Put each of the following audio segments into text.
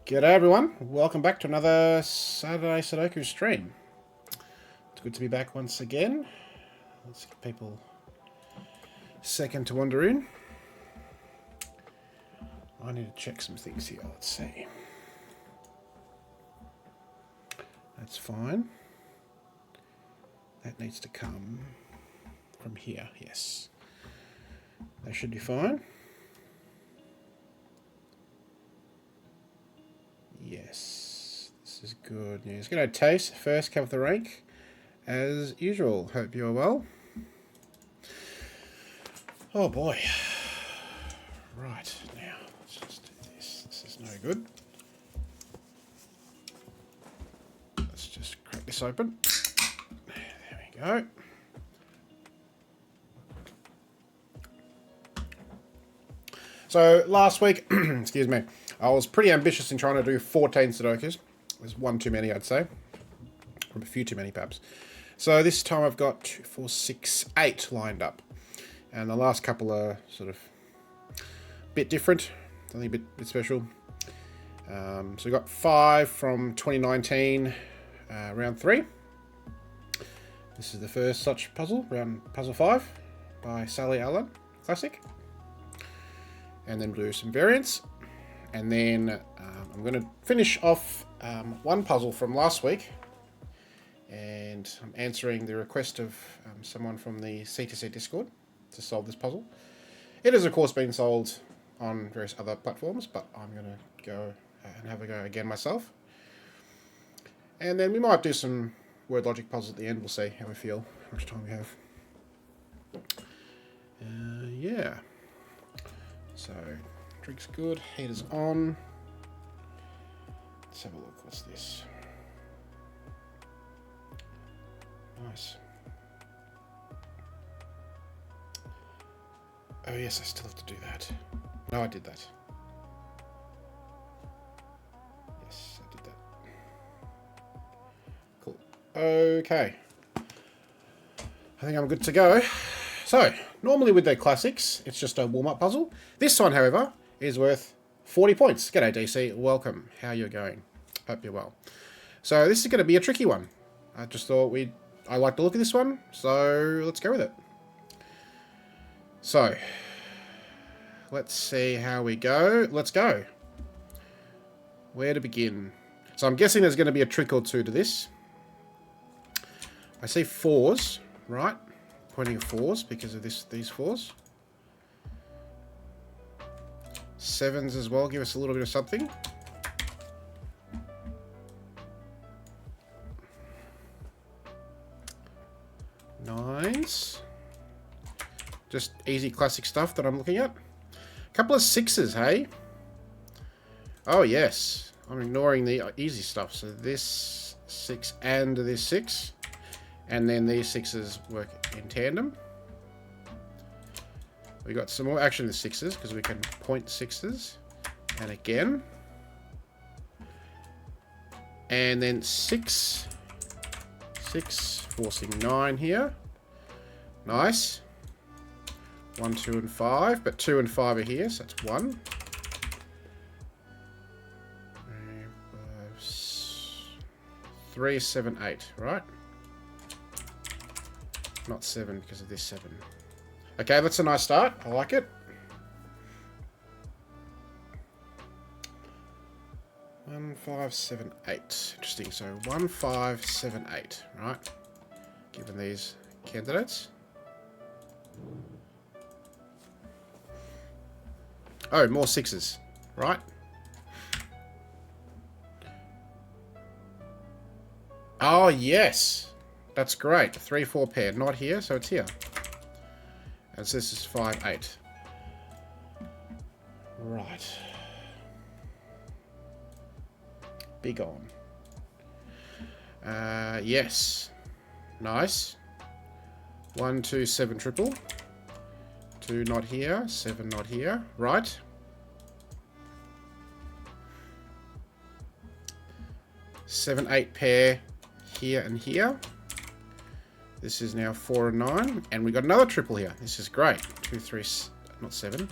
G'day everyone, welcome back to another Saturday Sudoku stream. It's good to be back once again. Let's give people a second to wander in. I need to check some things here, let's see. That's fine. That needs to come from here, yes. That should be fine. Yes, this is good news. G'day Taste, first come of the rank, as usual. Hope you're well. Oh boy. Right, now, let's just do this. This is no good. Let's just crack this open. There we go. So, last week, excuse me, I was pretty ambitious in trying to do 14 Sudokus. There's one too many, I'd say. Or a few too many, perhaps. So this time I've got 2, 4, 6, 8 lined up. And the last couple are sort of a bit different. Something a bit special. So we got 5 from 2019, round 3. This is the first such puzzle, puzzle 5, by Sally Allen, classic. And then we'll do some variants. And then I'm going to finish off one puzzle from last week. And I'm answering the request of someone from the C2C Discord to solve this puzzle. It has, of course, been solved on various other platforms, but I'm going to go and have a go again myself. And then we might do some word logic puzzles at the end. We'll see how we feel, how much time we have. Yeah. So, drink's good, heater's on. Let's have a look, what's this? Nice. Oh yes, I still have to do that. No, I did that. Yes, I did that. Cool. Okay. I think I'm good to go. So, normally with their classics, it's just a warm-up puzzle. This one, however, is worth 40 points. G'day, DC. Welcome. How you going? Hope you're well. So, this is going to be a tricky one. I just thought I like the look of this one, so let's go with it. So, let's see how we go. Let's go. Where to begin? So, I'm guessing there's going to be a trick or two to this. I see 4s, right? Pointing at 4s because of these 4s. 7s as well, give us a little bit of something. 9s. Just easy classic stuff that I'm looking at. A couple of 6s, hey? Oh, yes. I'm ignoring the easy stuff. So this 6 and this 6. And then these 6s work in tandem. We got some more action in the 6s because we can point 6s. And again. And then 6. 6, forcing 9 here. Nice. 1, 2, and 5. But 2 and 5 are here, so that's 1. 3, 5, 3, 7, 8, right? Not 7 because of this 7. Okay, that's a nice start. I like it. 1, 5, 7, 8. Interesting. So 1, 5, 7, 8. Right. Given these candidates. Oh, more 6s. Right. Oh, yes. That's great. 3, 4 pair. Not here, so it's here. And so this is 5, 8. Right. Big on. Yes. Nice. 1, 2, 7 triple. 2 not here. 7 not here. Right. Seven, 8 pair here and here. This is now 4 and 9. And we got another triple here. This is great. 2, 3, not 7.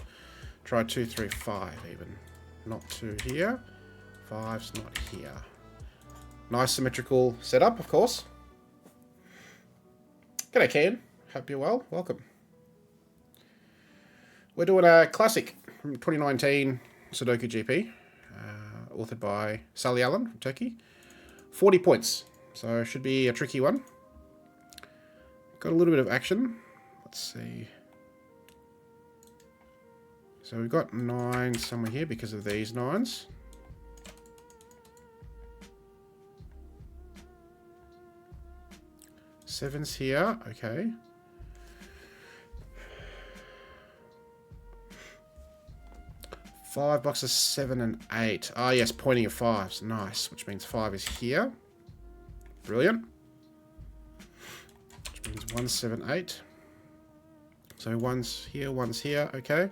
Try 2, 3, 5 even. Not 2 here. 5's not here. Nice symmetrical setup, of course. G'day, Ken. Hope you're well. Welcome. We're doing a classic from 2019 Sudoku GP, authored by Sally Allen from Turkey. 40 points, so should be a tricky one. Got a little bit of action. Let's see. So we've got 9 somewhere here because of these 9s. Sevens here, okay. Five boxes, 7 and 8. Ah, yes, pointing of 5s. Nice, which means 5 is here. Brilliant. Which means 1, 7, 8. So 1's here, 1's here, okay.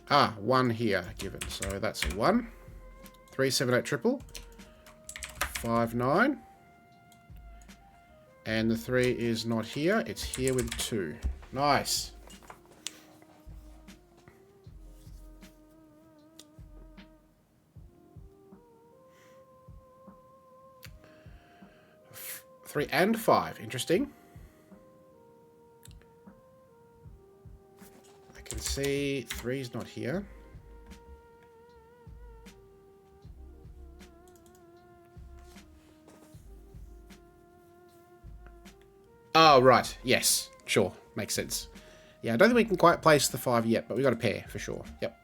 Ah, 1 here given, so that's a 1. 3, 7, 8 triple. 5, 9. And the 3 is not here, it's here with 2. Nice. Three and 5, interesting. I can see 3's not here. Oh, right. Yes. Sure. Makes sense. Yeah, I don't think we can quite place the 5 yet, but we got a pair for sure. Yep.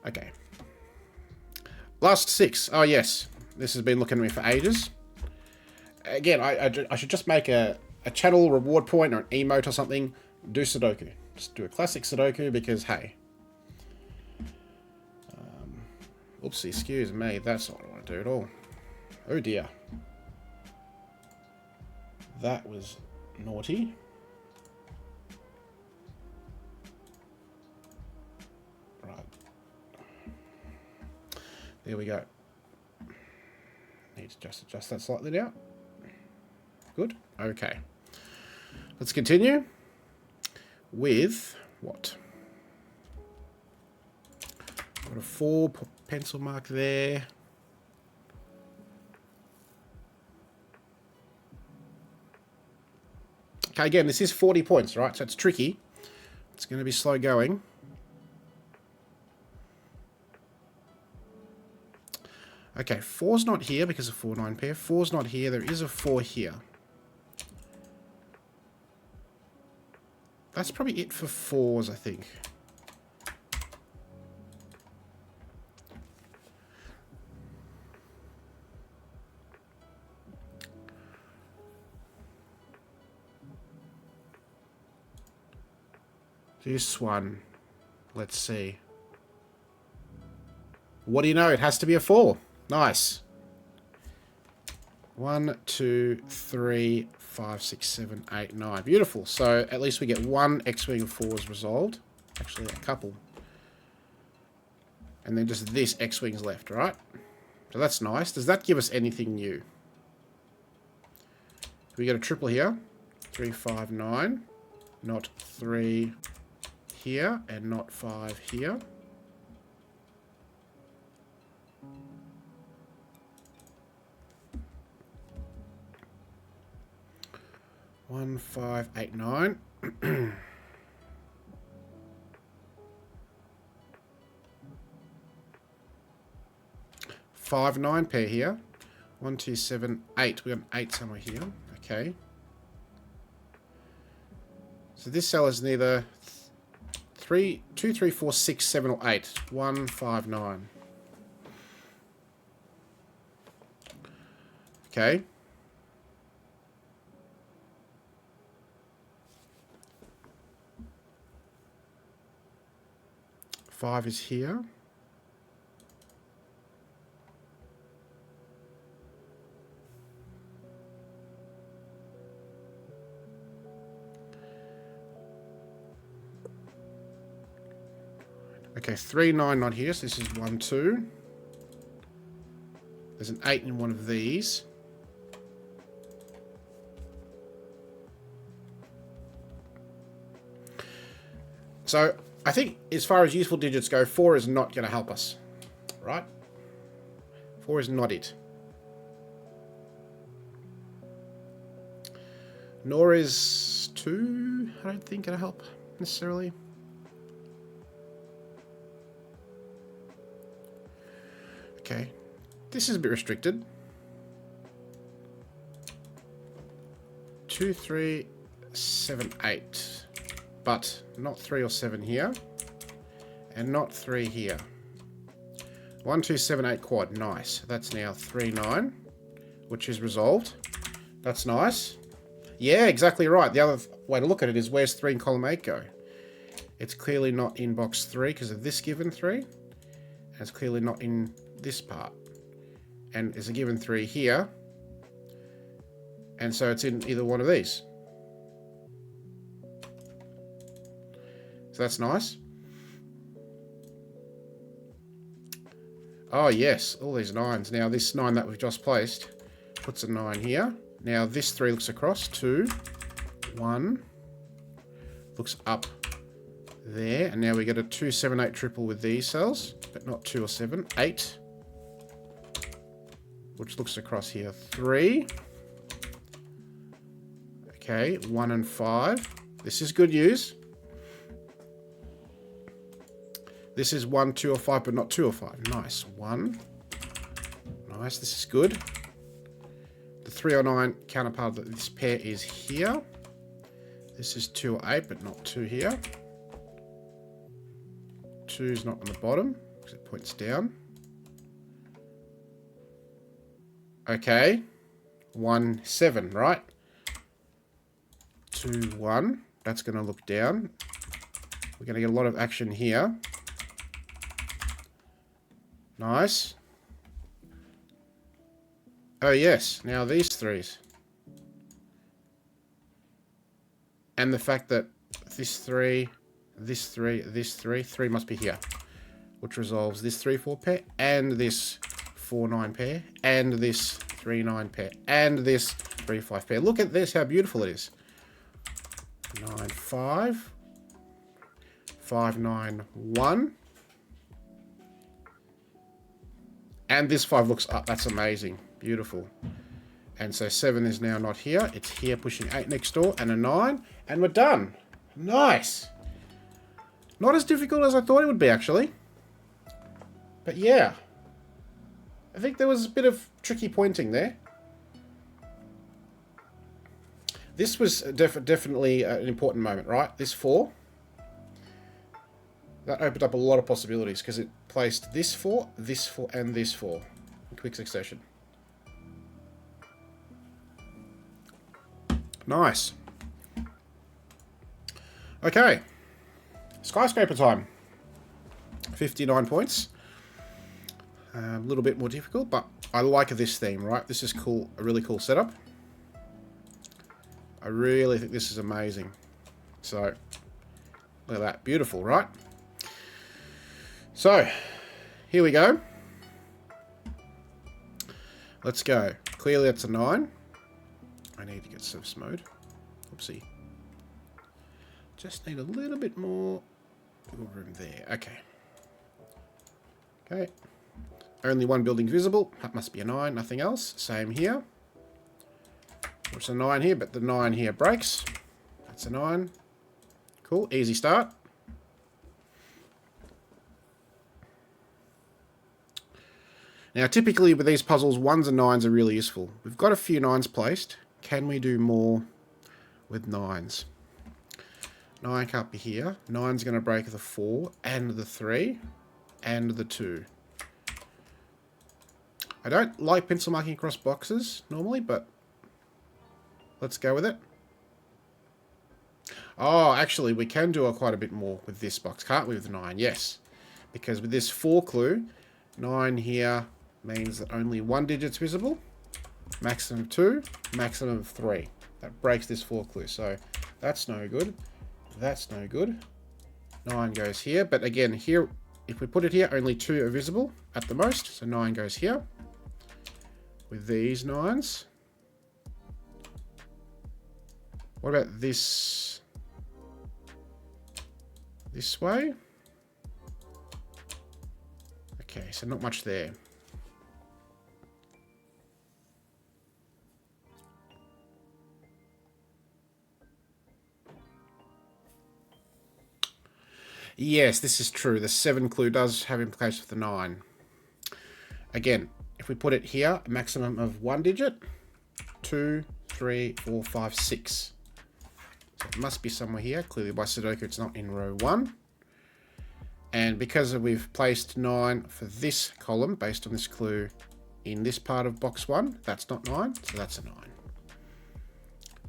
Okay. Last 6. Oh, yes. This has been looking at me for ages. Again, I should just make a channel reward point or an emote or something. Do Sudoku. Just do a classic Sudoku because, hey. Oopsie, excuse me. That's not what I want to do at all. Oh, dear. That was naughty. Right. There we go. Need to just adjust that slightly now. Good. Okay. Let's continue with what? Got a 4 pencil mark there. Okay, again, this is 40 points, right? So it's tricky. It's going to be slow going. Okay, 4's not here because of 4-9 pair. 4's not here. There is a 4 here. That's probably it for 4s, I think. This one. Let's see. What do you know? It has to be a 4. Nice. 1, 2, 3, 5, 6, 7, 8, 9. Beautiful. So at least we get one X-Wing of 4s resolved. Actually, a couple. And then just this X-Wing's left, right? So that's nice. Does that give us anything new? We get a triple here. 3, 5, 9. Not 3 here and not 5 here. One, 5, 8, 9. 5, 9 pair here. 1, 2, 7, 8. We got an 8 somewhere here. Okay. So this cell is neither 2, 3, 4, 6, 7, or 8. 1, 5, 9. Okay. Five is here. Okay, 3, 9 not here, so this is 1, 2. There's an 8 in one of these. So I think as far as useful digits go, 4 is not going to help us, right? 4 is not it. Nor is 2, I don't think, going to help necessarily. Okay, this is a bit restricted. 2, 3, 7, 8. But not 3 or 7 here. And not 3 here. 1, 2, 7, 8 quad. Nice. That's now 3, 9. Which is resolved. That's nice. Yeah, exactly right. The other way to look at it is where's 3 in column 8 go? It's clearly not in box 3 because of this given 3. And it's clearly not in this part. And there's a given 3 here. And so it's in either one of these. So that's nice. Oh yes, all these 9s. Now this 9 that we've just placed puts a 9 here. Now this 3 looks across. 2, 1. Looks up there. And now we get a 2, 7, 8 triple with these cells. But not 2 or 7. 8. Which looks across here. 3. Okay, 1 and 5. This is good news. This is 1, 2, or 5, but not 2 or 5. Nice. 1. Nice, this is good. The 3 or 9 counterpart of this pair is here. This is 2 or 8, but not 2 here. 2 is not on the bottom, because it points down. Okay. 1, 7, right? 2, 1. That's going to look down. We're going to get a lot of action here. Nice. Oh yes, now these 3s. And the fact that this 3, this 3, this 3, 3 must be here. Which resolves this 3, 4 pair, and this 4, 9 pair, and this 3, 9 pair, and this 3, 5 pair. Look at this, how beautiful it is. 9, 5. 5, 9, 1. And this 5 looks up. That's amazing. Beautiful. And so 7 is now not here. It's here pushing 8 next door and a 9. And we're done. Nice. Not as difficult as I thought it would be, actually. But yeah. I think there was a bit of tricky pointing there. This was definitely an important moment, right? This 4. That opened up a lot of possibilities because it placed this 4, and this 4 in quick succession. Nice. Okay. Skyscraper time. 59 points. A little bit more difficult, but I like this theme, right? This is cool. A really cool setup. I really think this is amazing. So, look at that. Beautiful, right? So, here we go. Let's go. Clearly that's a 9. I need to get surface mode. Oopsie. Just need a little bit more room there. Okay. Okay. Only one building visible. That must be a 9. Nothing else. Same here. There's a 9 here, but the 9 here breaks. That's a 9. Cool. Easy start. Now, typically with these puzzles, 1s and 9s are really useful. We've got a few 9s placed. Can we do more with 9s? 9 can't be here. 9's going to break the 4 and the 3 and the 2. I don't like pencil marking across boxes normally, but let's go with it. Oh, actually, we can do quite a bit more with this box, can't we, with 9? Yes. Because with this 4 clue, 9 here means that only 1 digit's visible. Maximum 2, maximum 3. That breaks this 4 clue. So that's no good. That's no good. 9 goes here. But again, here, if we put it here, only 2 are visible at the most. So 9 goes here. With these 9s. What about this? this way. Okay, so not much there. Yes, this is true. The 7 clue does have implications with the 9. Again, if we put it here, a maximum of 1 digit, 2, 3, 4, 5, 6. So it must be somewhere here. Clearly by Sudoku it's not in row 1. And because we've placed 9 for this column, based on this clue, in this part of box 1, that's not 9, so that's a 9.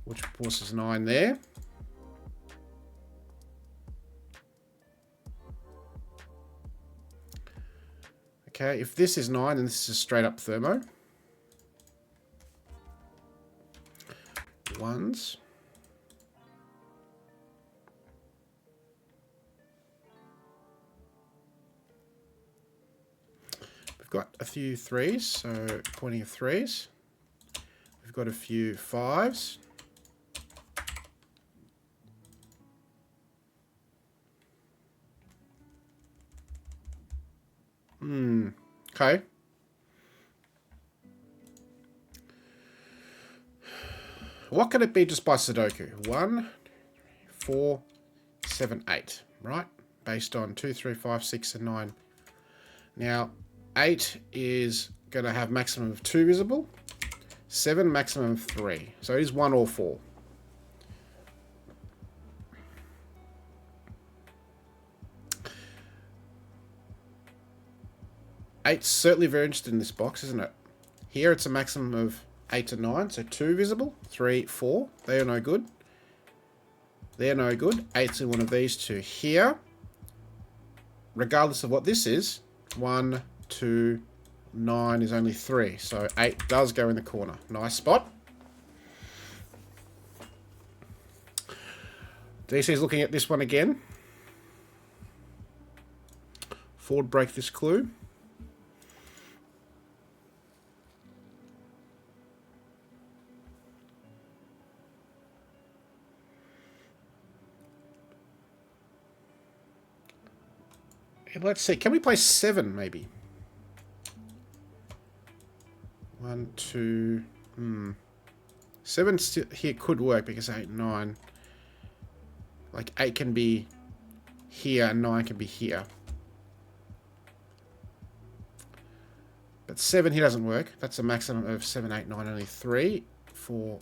Which forces 9 there. Okay, if this is 9, then this is straight up thermo. 1s. We've got a few 3s, so pointing of 3s. We've got a few 5s. Okay. What can it be just by Sudoku? 1, 4, 7, 8, right? Based on 2, 3, 5, 6, and 9. Now, 8 is going to have maximum of 2 visible. 7, maximum of 3. So it is 1 or 4. Eight's certainly very interested in this box, isn't it? Here it's a maximum of 8 and 9, so 2 visible, 3, 4. They are no good. They're no good. 8's in one of these two. Here, regardless of what this is, 1, 2, 9 is only 3. So 8 does go in the corner. Nice spot. DC is looking at this one again. Forward break this clue. Let's see. Can we play 7 maybe? 1, 2. 7 still here could work because 8, 9. Like 8 can be here and 9 can be here. But 7 here doesn't work. That's a maximum of 7, 8, 9, only 3, 4,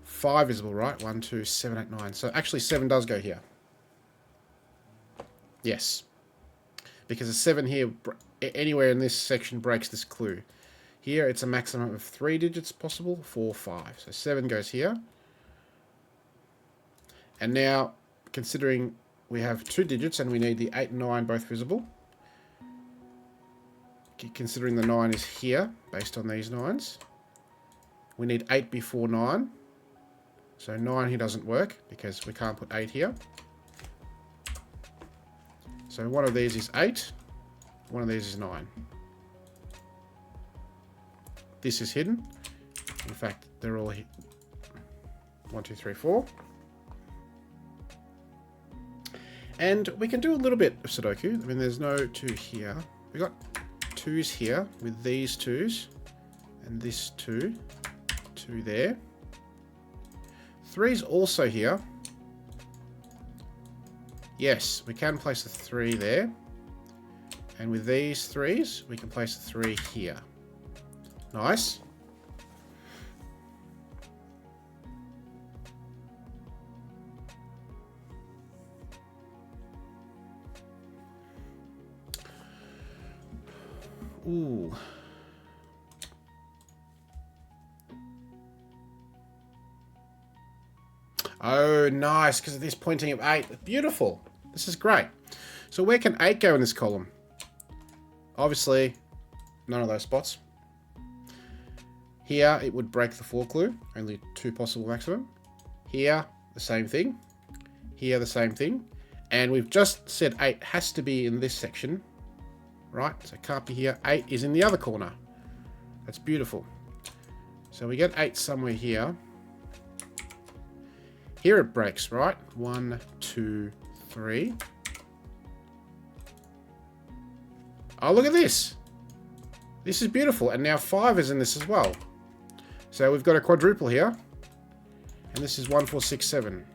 5 visible, right? 1, 2, 7, 8, 9. So actually 7 does go here. Yes. Because a 7 here, anywhere in this section, breaks this clue. Here, it's a maximum of 3 digits possible, 4, 5. So 7 goes here. And now, considering we have 2 digits and we need the 8 and 9 both visible, considering the 9 is here, based on these 9s, we need 8 before 9. So 9 here doesn't work, because we can't put 8 here. So one of these is 8, one of these is 9. This is hidden. In fact, they're all 1, 2, 3, 4. And we can do a little bit of Sudoku. I mean, there's no 2 here. We've got 2s here with these 2s. And this 2. 2 there. 3's also here. Yes, we can place a 3 there. And with these 3s, we can place a 3 here. Nice. Ooh. Oh, nice, because of this pointing of 8. Beautiful. This is great. So where can 8 go in this column? Obviously, none of those spots. Here, it would break the 4 clue. Only 2 possible maximum. Here, the same thing. Here, the same thing. And we've just said 8 has to be in this section. Right? So it can't be here. 8 is in the other corner. That's beautiful. So we get 8 somewhere here. Here it breaks, right? 1, 2, 3. Oh, look at this. This is beautiful. And now 5 is in this as well. So we've got a quadruple here. And this is 1, 4, 6, 7.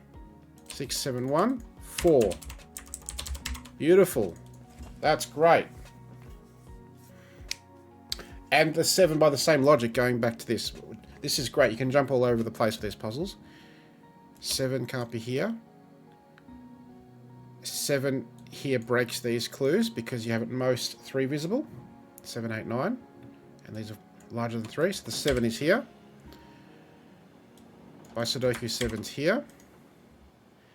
6, 7, 1, 4. Beautiful. That's great. And the 7 by the same logic, going back to this. This is great. You can jump all over the place with these puzzles. 7 can't be here. 7 here breaks these clues because you have at most 3 visible. 7, 8, 9. And these are larger than 3. So the 7 is here. By Sudoku, 7's here.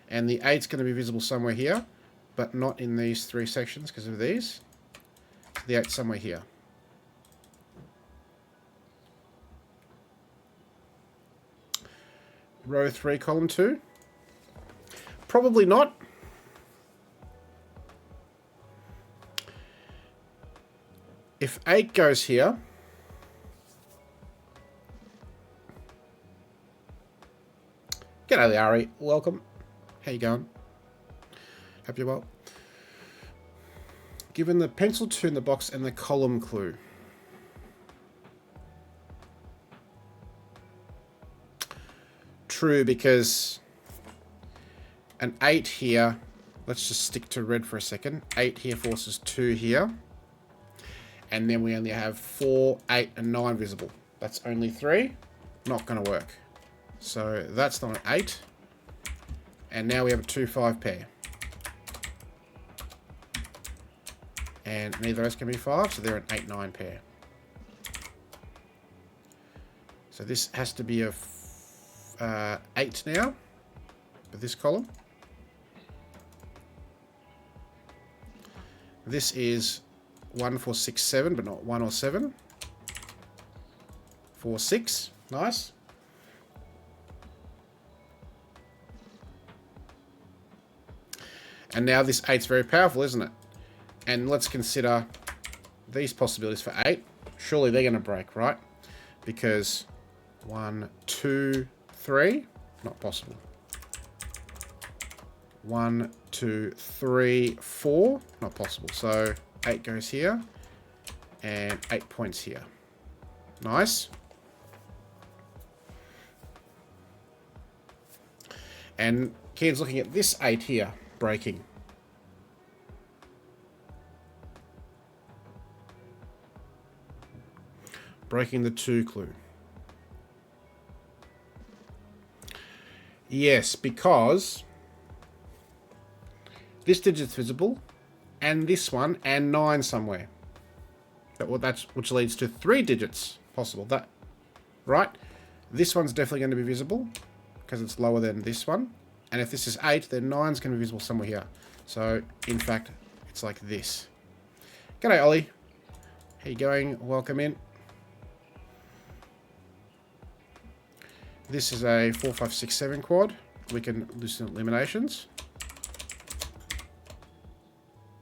And the 8's going to be visible somewhere here, but not in these 3 sections because of these. So the 8's somewhere here. Row 3, column 2. Probably not. If 8 goes here, g'day Ari, welcome. How you going? Hope you're well. Given the pencil 2 in the box and the column clue. True, because an 8 here, let's just stick to red for a second. 8 here forces 2 here. And then we only have 4, 8, and 9 visible. That's only 3. Not going to work. So that's not an 8. And now we have a 2, 5 pair. And neither of those can be 5, so they're an 8, 9 pair. So this has to be a 8 now, for this column. This is 1, 4, 6, 7, but not 1 or 7. 4, 6. Nice. And now this 8's very powerful, isn't it? And let's consider these possibilities for 8. Surely they're going to break, right? Because 1, 2, 3, not possible. 1, 2, 3, 4, not possible. So 8 goes here, and 8 points here. Nice. And Ken's looking at this 8 here, breaking. Breaking the 2 clue. Yes, because this digit's visible, and this one, and 9 somewhere. Which leads to 3 digits possible. That, right? This one's definitely going to be visible because it's lower than this one. And if this is 8, then 9's going to be visible somewhere here. So, in fact, it's like this. G'day, Ollie. How you going? Welcome in. This is a 4, 5, 6, 7 quad. We can do some eliminations.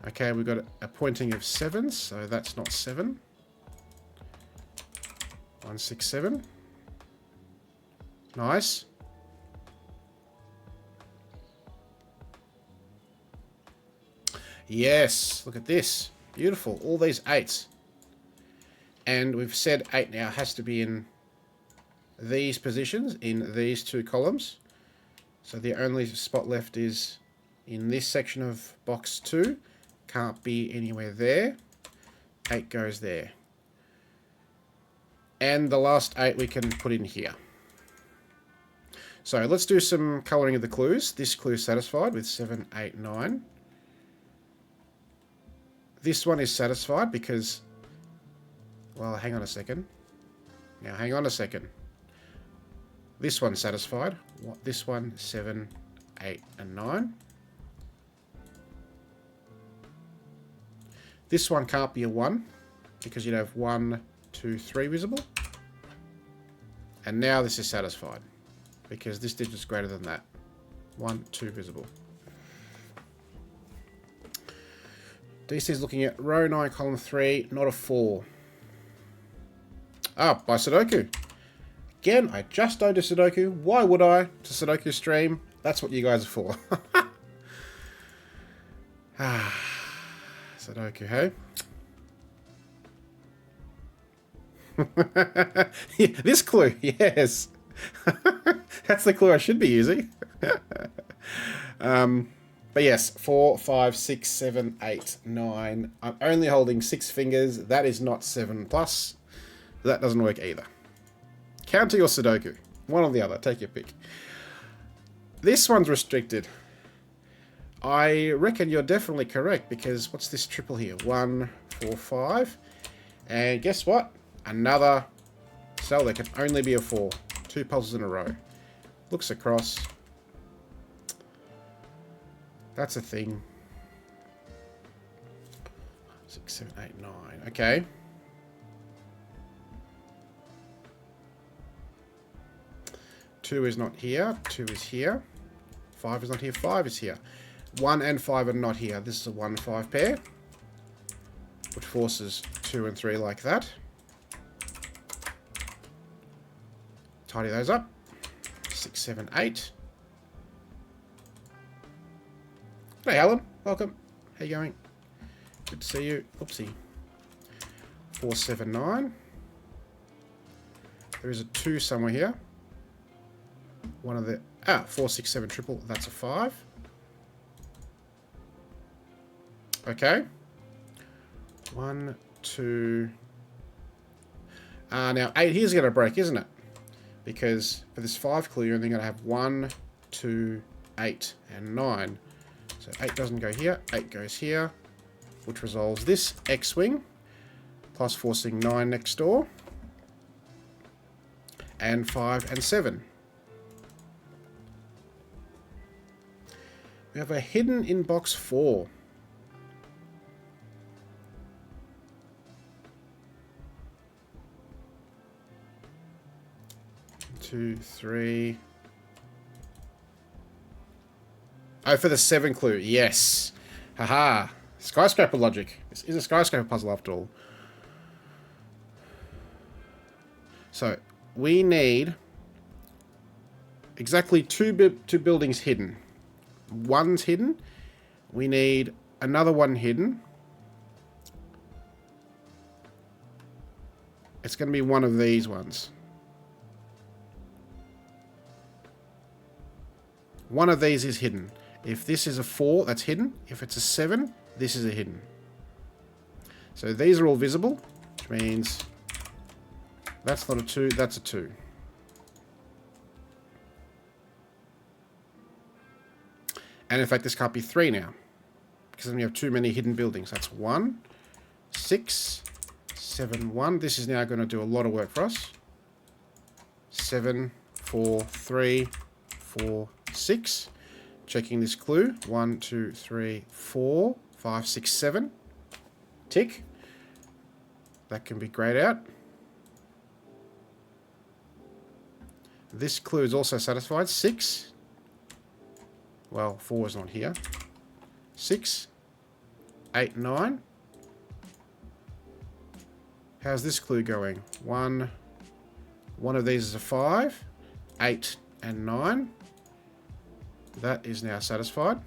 Okay, we've got a pointing of 7s, so that's not 7. 1, 6, 7. Nice. Yes, look at this. Beautiful. All these 8s. And we've said 8 now has to be in these positions, in these 2 columns. So the only spot left is in this section of box 2. Can't be anywhere there. 8 goes there. And the last 8 we can put in here. So let's do some colouring of the clues. This clue is satisfied with 7, 8, 9. This one is satisfied because... Well, hang on a second. Now, hang on a second. This one's satisfied. This one, 7, 8, and 9. This one can't be a 1 because you'd have 1, 2, 3 visible. And now this is satisfied because this digit's greater than that. 1, 2 visible. DC is looking at row 9, column 3, not a 4. Ah, by Sudoku. Again, I just don't do Sudoku. Why would I? It's a Sudoku stream. That's what you guys are for. Ah, Sudoku, hey? Yeah, this clue, yes. That's the clue I should be using. But yes, 4, 5, 6, 7, 8, 9. I'm only holding 6 fingers. That is not 7 plus. That doesn't work either. Counter your Sudoku. One or the other. Take your pick. This one's restricted. I reckon you're definitely correct because what's this triple here? 1, 4, 5. And guess what? Another cell. There can only be a 4. 2 puzzles in a row. Looks across. That's a thing. 6, 7, 8, 9. Okay. Two is not here. 2 is here. 5 is not here. 5 is here. 1 and 5 are not here. This is a 1-5 pair, which forces 2 and 3 like that. Tidy those up. 6, 7, 8. Hey, Alan. Welcome. How you going? Good to see you. Oopsie. 4, 7, 9. There is a 2 somewhere here. One of the... 4, 6, 7 triple. That's a 5. Okay. 1, 2... now, 8 here's going to break, isn't it? Because for this 5 clue, you're only going to have 1, 2, 8, and 9. So 8 doesn't go here. 8 goes here, which resolves this X-wing, plus forcing 9 next door, and 5 and 7. We have a hidden in box 4. Two, 3. Oh, for the 7 clue. Yes. Haha. Skyscraper logic. This is a skyscraper puzzle after all. So, we need exactly two buildings hidden. One's hidden. We need another one hidden. It's going to be one of these ones. One of these is hidden. If this is a 4, that's hidden. If it's a 7, this is a hidden. So these are all visible, which means that's not a 2, that's a 2. And in fact, this can't be 3 now, because then we have too many hidden buildings. That's 1, 6, 7, 1. This is now going to do a lot of work for us. 7, 4, 3, 4, 6. Checking this clue. 1, 2, 3, 4, 5, 6, 7. Tick. That can be grayed out. This clue is also satisfied. 6. Well, 4 is not here. 6, 8, 9. How's this clue going? 1. One of these is a 5. 8 and 9. That is now satisfied.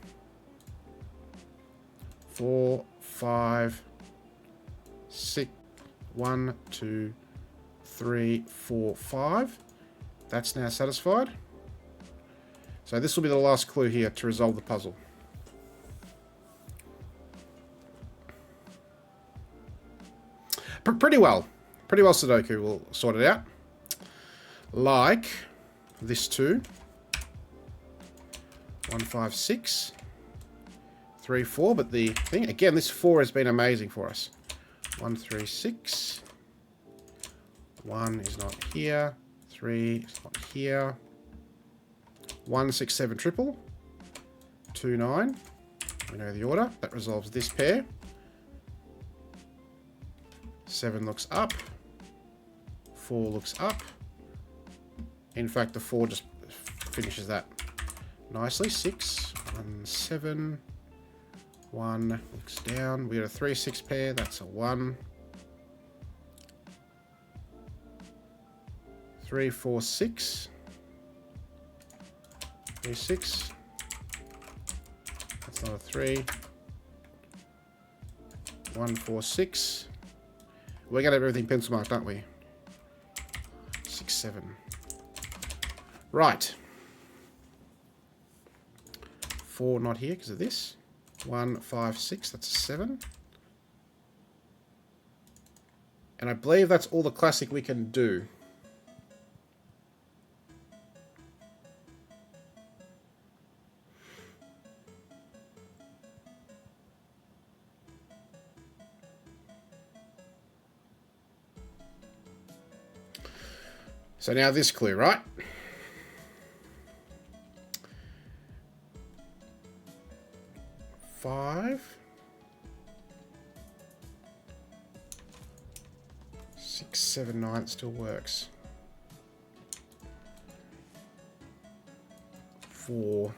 4, 5, 6, 1, 2, 3, 4, 5. That's now satisfied. So this will be the last clue here to resolve the puzzle. Pretty well. Pretty well Sudoku will sort it out. Like this 2. 1, 5, 6. 3, 4. But the thing, again, this 4 has been amazing for us. 1, 3, 6. 1 is not here. 3 is not here. 1, 6, 7 triple. 2, 9. We know the order. That resolves this pair. 7 looks up. 4 looks up. In fact, the 4 just finishes that nicely. 6, 1, 7. 1 looks down. We got a 3, 6 pair. That's a 1. 3, 4, 6. 3, 6. That's not a 3. 1, 4, 6. We're going to have everything pencil marked, aren't we? 6, 7. Right. 4 not here because of this. 1, 5, 6. That's a 7. And I believe that's all the classic we can do. So now this clue, right? Five. 6, 7, 9 still works. 4.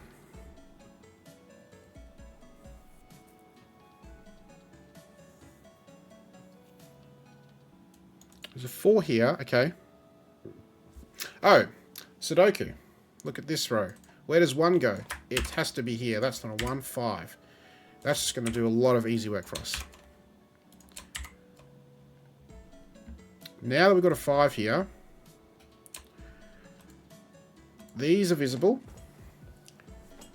There's a 4 here. Okay. Oh, Sudoku. Look at this row. Where does 1 go? It has to be here. That's not a 1, 5. That's just going to do a lot of easy work for us. Now that we've got a 5 here, these are visible.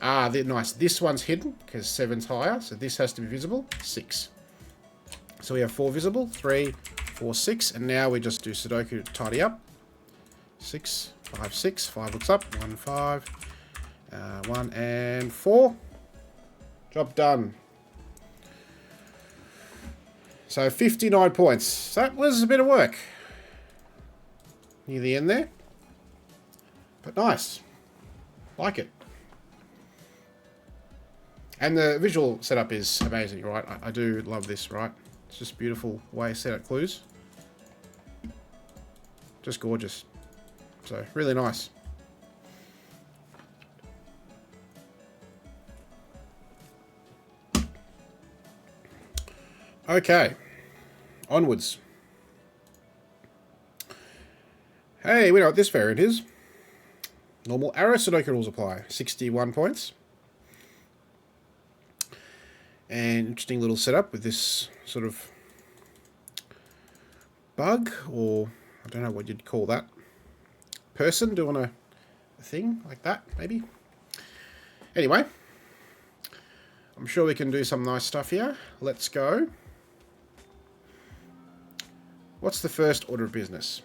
Ah, they're nice. This one's hidden because 7's higher, so this has to be visible. 6. So we have 4 visible. 3, 4, 6. And now we just do Sudoku to tidy up. 6, 5, 6. 5 looks up. 1, 5. 1 and 4. Job done. So 59 points. That was a bit of work. Near the end there. But nice. Like it. And the visual setup is amazing, right? I do love this, right? It's just a beautiful way to set up clues. Just gorgeous. So, really nice. Okay. Onwards. Hey, we know what this variant is. Normal arrow Sudoku rules apply. 61 points. And interesting little setup with this sort of bug, or I don't know what you'd call that. Person doing a thing like that, maybe. Anyway, I'm sure we can do some nice stuff here. Let's go. What's the first order of business?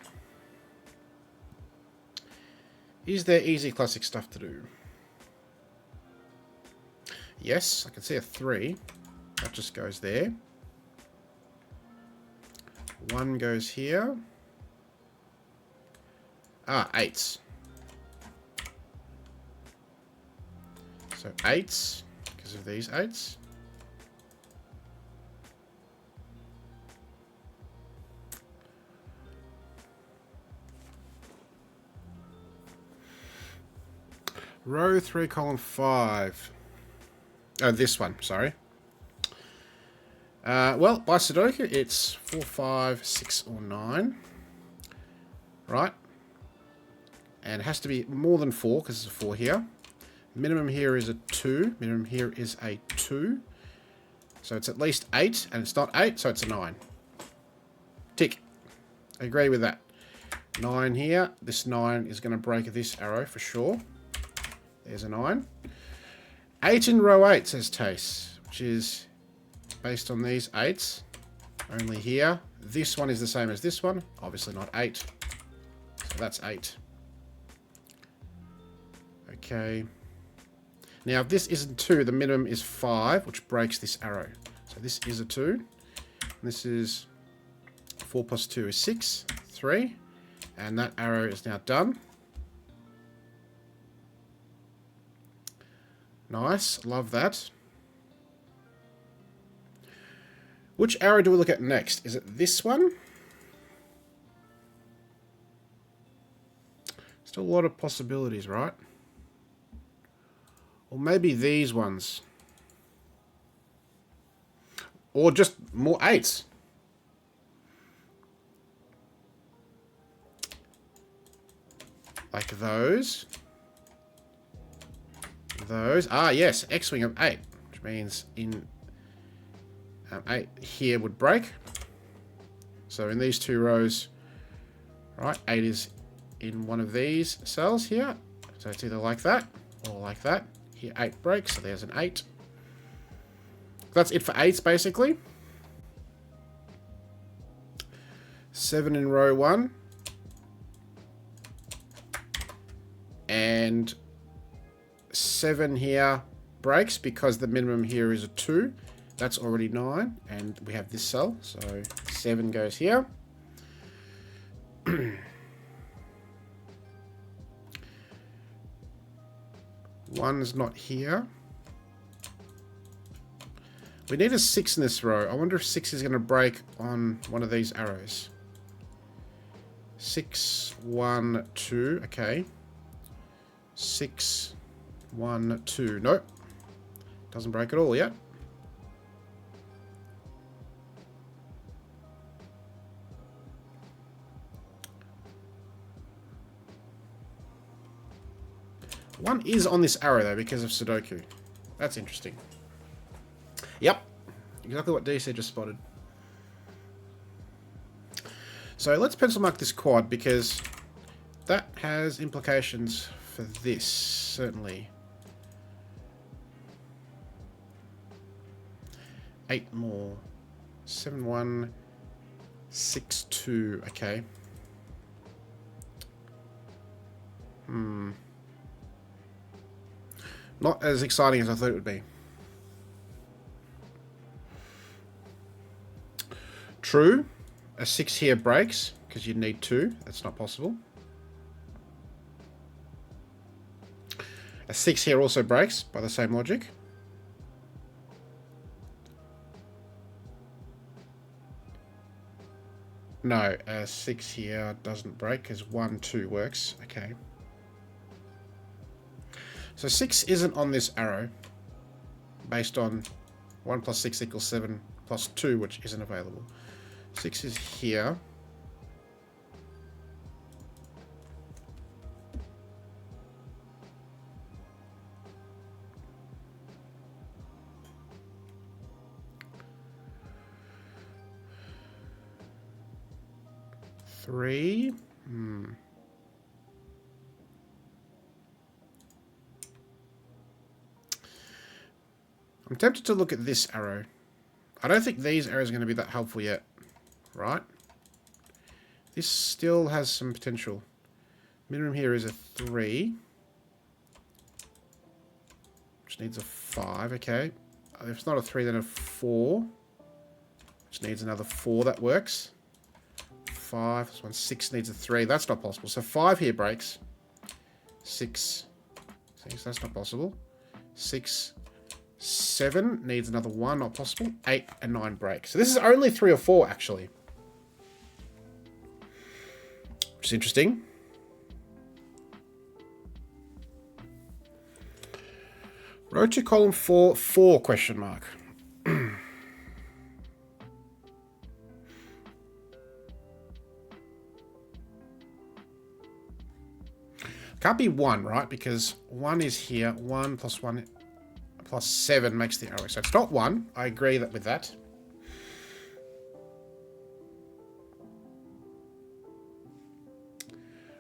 Is there easy classic stuff to do? Yes, I can see a 3. That just goes there. 1 goes here. Ah, 8s. So 8s, because of these 8s. Row 3, column 5. Oh, this one, sorry. Well, by Sudoku, it's 4, 5, 6, or 9. Right? And it has to be more than 4, because there's a 4 here. Minimum here is a 2. Minimum here is a 2. So it's at least 8, and it's not 8, so it's a 9. Tick. Agree with that. 9 here. This 9 is going to break this arrow for sure. There's a 9. 8 in row 8, says Tace, which is based on these 8s. Only here. This one is the same as this one. Obviously not 8. So that's 8. Okay. Now, if this isn't 2, the minimum is 5, which breaks this arrow. So this is a 2. And this is 4 plus 2 is 6. 3. And that arrow is now done. Nice. Love that. Which arrow do we look at next? Is it this one? Still a lot of possibilities, right? Or maybe these ones. Or just more 8s. Like those. Those. Ah, yes. X-wing of 8. Which means in 8 here would break. So in these two rows, right, 8 is in one of these cells here. So it's either like that or like that. Here 8 breaks, so there's an 8. That's it for 8s basically. 7 in row 1. And 7 here breaks because the minimum here is a 2. That's already 9, and we have this cell, so 7 goes here. 1's not here. We need a 6 in this row. I wonder if 6 is going to break on one of these arrows. 6, 1, 2, okay. 6, 1, 2. Nope. Doesn't break at all yet. One is on this arrow though because of Sudoku. That's interesting. Yep. Exactly what DC just spotted. So let's pencil mark this quad because that has implications for this, certainly. 8 more. 7, 1, 6, 2. Okay. Not as exciting as I thought it would be. True. A 6 here breaks because you'd need 2. That's not possible. A 6 here also breaks by the same logic. No, a 6 here doesn't break because 1, 2 works. Okay. So 6 isn't on this arrow based on 1 plus 6 equals 7 plus 2, which isn't available. 6 is here. Three. I'm tempted to look at this arrow. I don't think these arrows are going to be that helpful yet, right? This still has some potential. Minimum here is a 3. Which needs a 5, okay. If it's not a 3, then a 4. Which needs another 4, that works. 5, this one 6 needs a 3, that's not possible. So 5 here breaks. 6, that's not possible. 6, 7 needs another 1, not possible. 8 and 9 break. So this is only 3 or 4 actually. Which is interesting. Row 2, column 4, 4 question mark. Can't be 1, right? Because 1 is here. 1 plus 1 plus 7 makes the arrow. So it's not 1. I agree with that.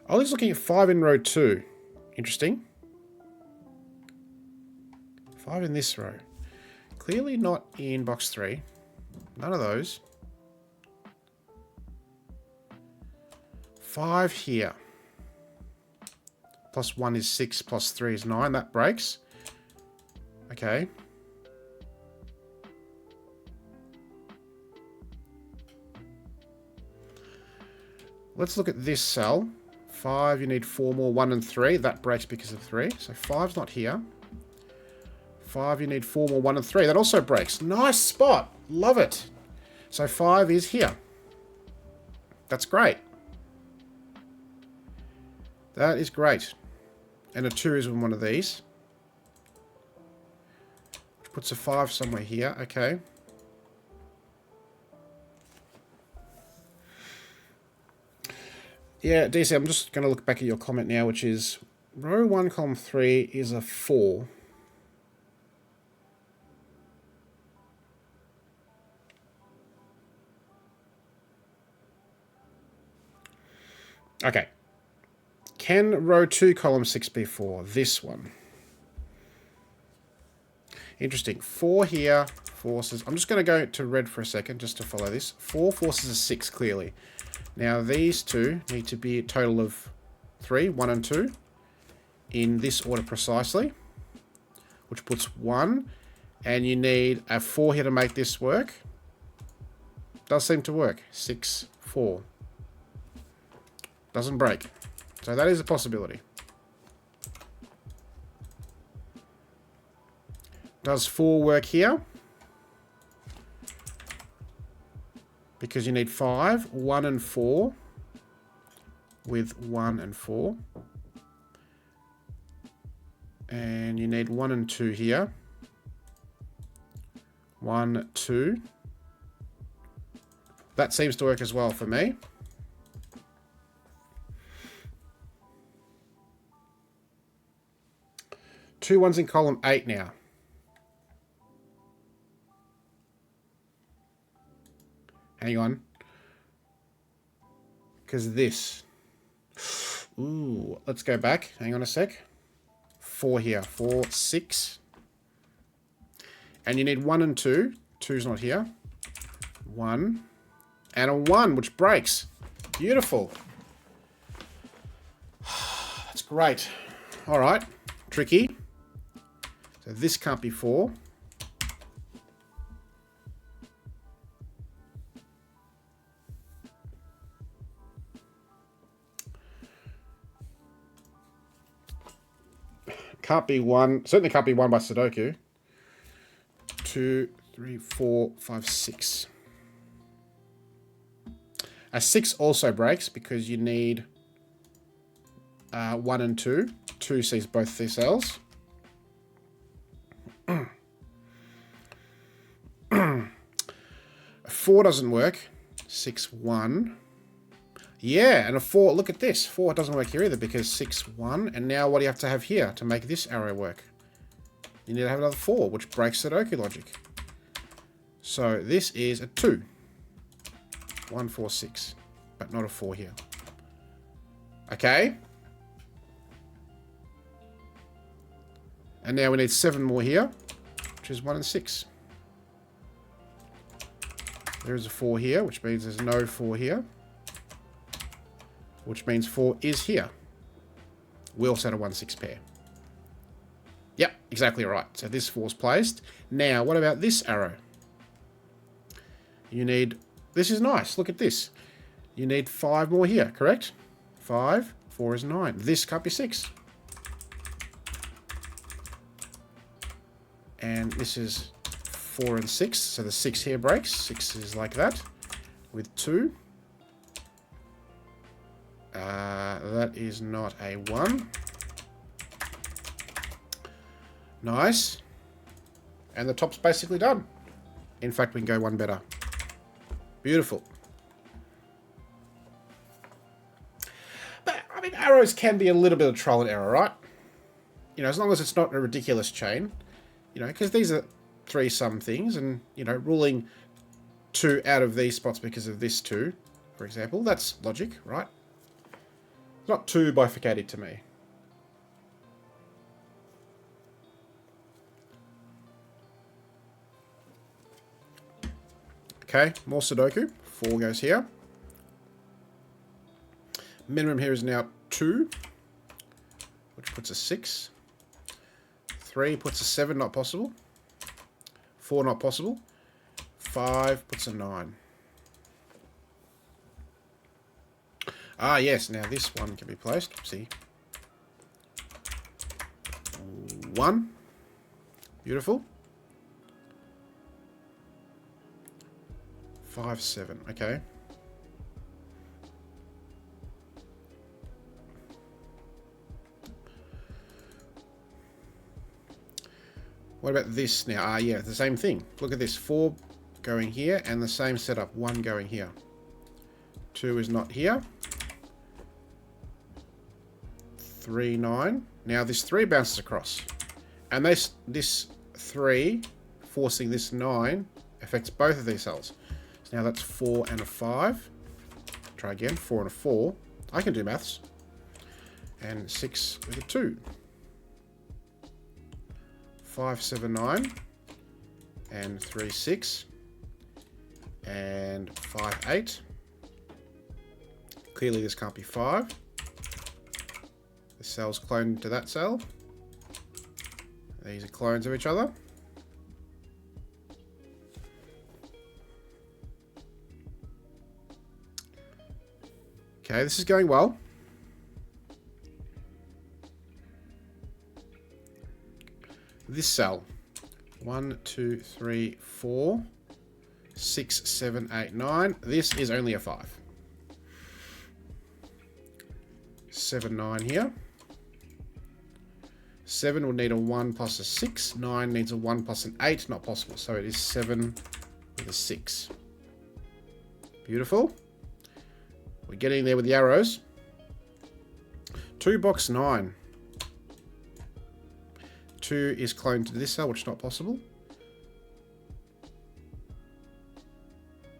Ollie's looking at 5 in row 2. Interesting. 5 in this row. Clearly not in box 3. None of those. 5 here. Plus 1 is 6, plus 3 is 9. That breaks. Okay. Let's look at this cell. 5, you need 4 more. 1 and 3. That breaks because of 3. So 5's not here. 5, you need 4 more. 1 and 3. That also breaks. Nice spot. Love it. So 5 is here. That's great. That is great. And a 2 is in one of these. Which puts a 5 somewhere here. Okay. Yeah, DC, I'm just going to look back at your comment now, which is row 1, column 3 is a 4. Okay. Can row 2, column 6 be 4? This one. Interesting. 4 here. Forces. I'm just going to go to red for a second just to follow this. 4 forces a 6, clearly. Now, these two need to be a total of 3, 1 and 2, in this order precisely, which puts 1, and you need a 4 here to make this work. Does seem to work. 6, 4. Doesn't break. So that is a possibility. Does 4 work here? Because you need 5, 1 and 4, with 1 and 4. And you need 1 and 2 here. 1, 2. That seems to work as well for me. Two ones in column 8 now. Hang on. Because this. Ooh, let's go back. Hang on a sec. 4 here. 4, 6. And you need 1 and 2. 2's not here. 1. And a 1, which breaks. Beautiful. That's great. All right. Tricky. So this can't be 4. Can't be 1. Certainly can't be 1 by Sudoku. 2, 3, 4, 5, 6. A 6 also breaks because you need 1 and 2. 2 sees both these cells. 4 doesn't work. 6, 1. Yeah, and a 4, look at this. 4 doesn't work here either because 6, 1. And now what do you have to have here to make this arrow work? You need to have another 4, which breaks Sudoku logic. So this is a 2. 1, 4, 6. But not a 4 here. Okay. And now we need 7 more here, which is 1 and 6. There is a 4 here, which means there's no 4 here. Which means 4 is here. We also had a 1, 6 pair. Yep, exactly right. So this 4's placed. Now, what about this arrow? You need... This is nice. Look at this. You need 5 more here, correct? 5. 4 is 9. This can't be 6. And this is 4 and 6. So the 6 here breaks. 6 is like that. With 2. That is not a 1. Nice. And the top's basically done. In fact, we can go one better. Beautiful. But, I mean, arrows can be a little bit of trial and error, right? You know, as long as it's not a ridiculous chain. You know, because these are 3-sum things. And, you know, ruling 2 out of these spots because of this 2, for example. That's logic, right? It's not too bifurcated to me. Okay, more Sudoku. 4 goes here. Minimum here is now 2, which puts a 6. 3 puts a 7, not possible. 4, not possible. 5 puts a 9. Ah, yes, now this one can be placed. See. 1. Beautiful. 5, 7. Okay. What about this now? Ah, yeah, the same thing. Look at this. 4 going here and the same setup. 1 going here. 2 is not here. 3, 9. Now this 3 bounces across. And this 3 forcing this 9 affects both of these cells. So now that's 4 and a 5. Try again. 4 and a 4. I can do maths. And 6 with a 2. 5, 7, 9. And 3, 6. And 5, 8. Clearly this can't be 5. The cell's cloned to that cell. These are clones of each other. Okay, this is going well. This cell. 1, 2, 3, 4, 6, 7, 8, 9. This is only a 5. 7, 9 here. 7 will need a 1 plus a 6. 9 needs a 1 plus an 8. Not possible. So it is 7 with a 6. Beautiful. We're getting there with the arrows. 2 box 9. 2 is cloned to this cell, which is not possible.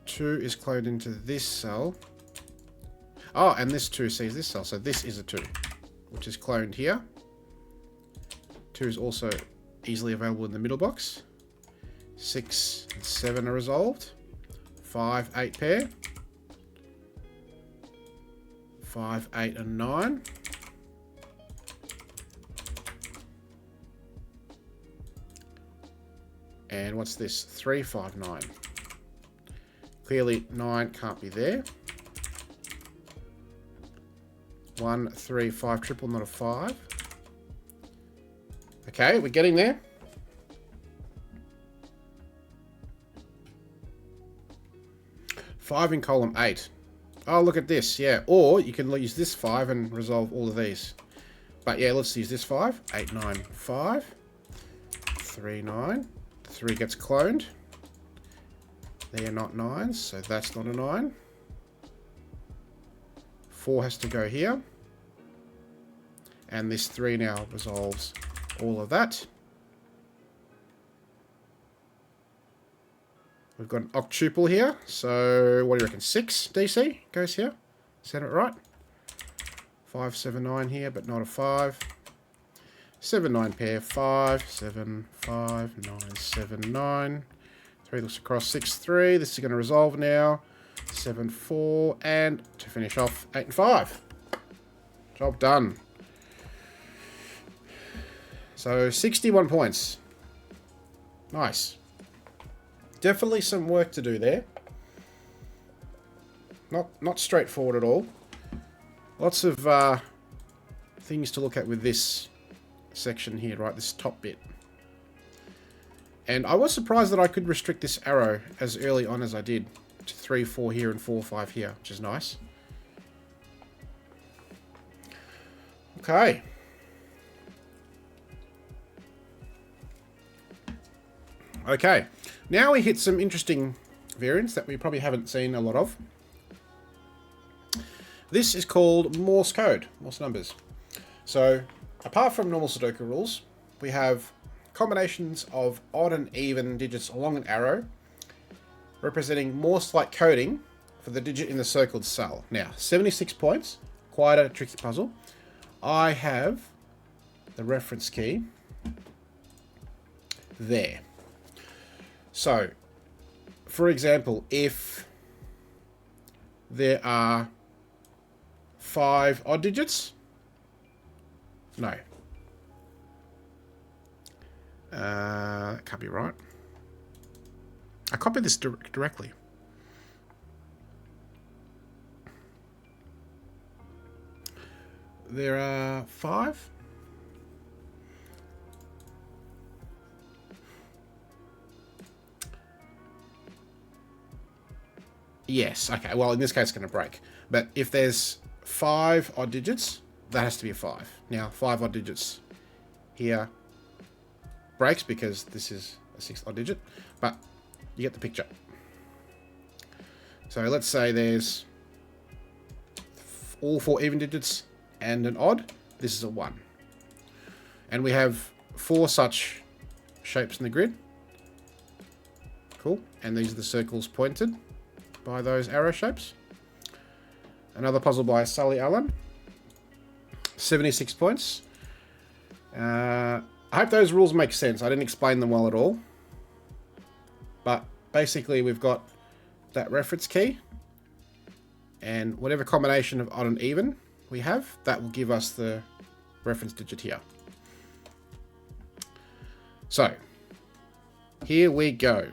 2 is cloned into this cell. Oh, and this 2 sees this cell, so this is a 2, which is cloned here. 2 is also easily available in the middle box. 6 and 7 are resolved. 5, 8 pair. 5, 8, and 9. And what's this? 3, 5, 9. Clearly 9 can't be there. 1, 3, 5 triple, not a 5. Okay, we're getting there. Five in column 8. Oh, look at this, yeah. Or you can use this 5 and resolve all of these. But yeah, let's use this 5. 8, 9, 5. 3, 9. 3 gets cloned. They are not 9s, so that's not a 9. 4 has to go here. And this 3 now resolves all of that. We've got an octuple here, so what do you reckon? 6 DC goes here. Is that it right? 5, 7, 9 here, but not a 5. 7, 9 pair, 5, 7, 5, 9, 7, 9. 3 looks across, 6, 3. This is going to resolve now. 7, 4, and to finish off, 8 and 5. Job done. So 61 points. Nice. Definitely some work to do there. Not straightforward at all. Lots of things to look at with this section here, right? This top bit. And I was surprised that I could restrict this arrow as early on as I did. To 3, 4 here and 4, 5 here, which is nice. Okay. Okay. Now we hit some interesting variants that we probably haven't seen a lot of. This is called Morse code, Morse numbers. So, apart from normal Sudoku rules, we have combinations of odd and even digits along an arrow, representing Morse-like coding for the digit in the circled cell. Now, 76 points, quite a tricky puzzle. I have the reference key there. So, for example, if there are 5 odd digits, no. That can't be right. I copied this directly. There are 5. Yes, okay, well in this case it's going to break. But if there's 5 odd digits, that has to be a 5. Now, 5 odd digits here breaks because this is a 6th odd digit, but you get the picture. So let's say there's all 4 even digits and an odd. This is a 1. And we have 4 such shapes in the grid. Cool. And these are the circles pointed by those arrow shapes. Another puzzle by Sully Allen. 76 points. I hope those rules make sense. I didn't explain them well at all. But basically we've got that reference key. And whatever combination of odd and even we have, that will give us the reference digit here. So, here we go.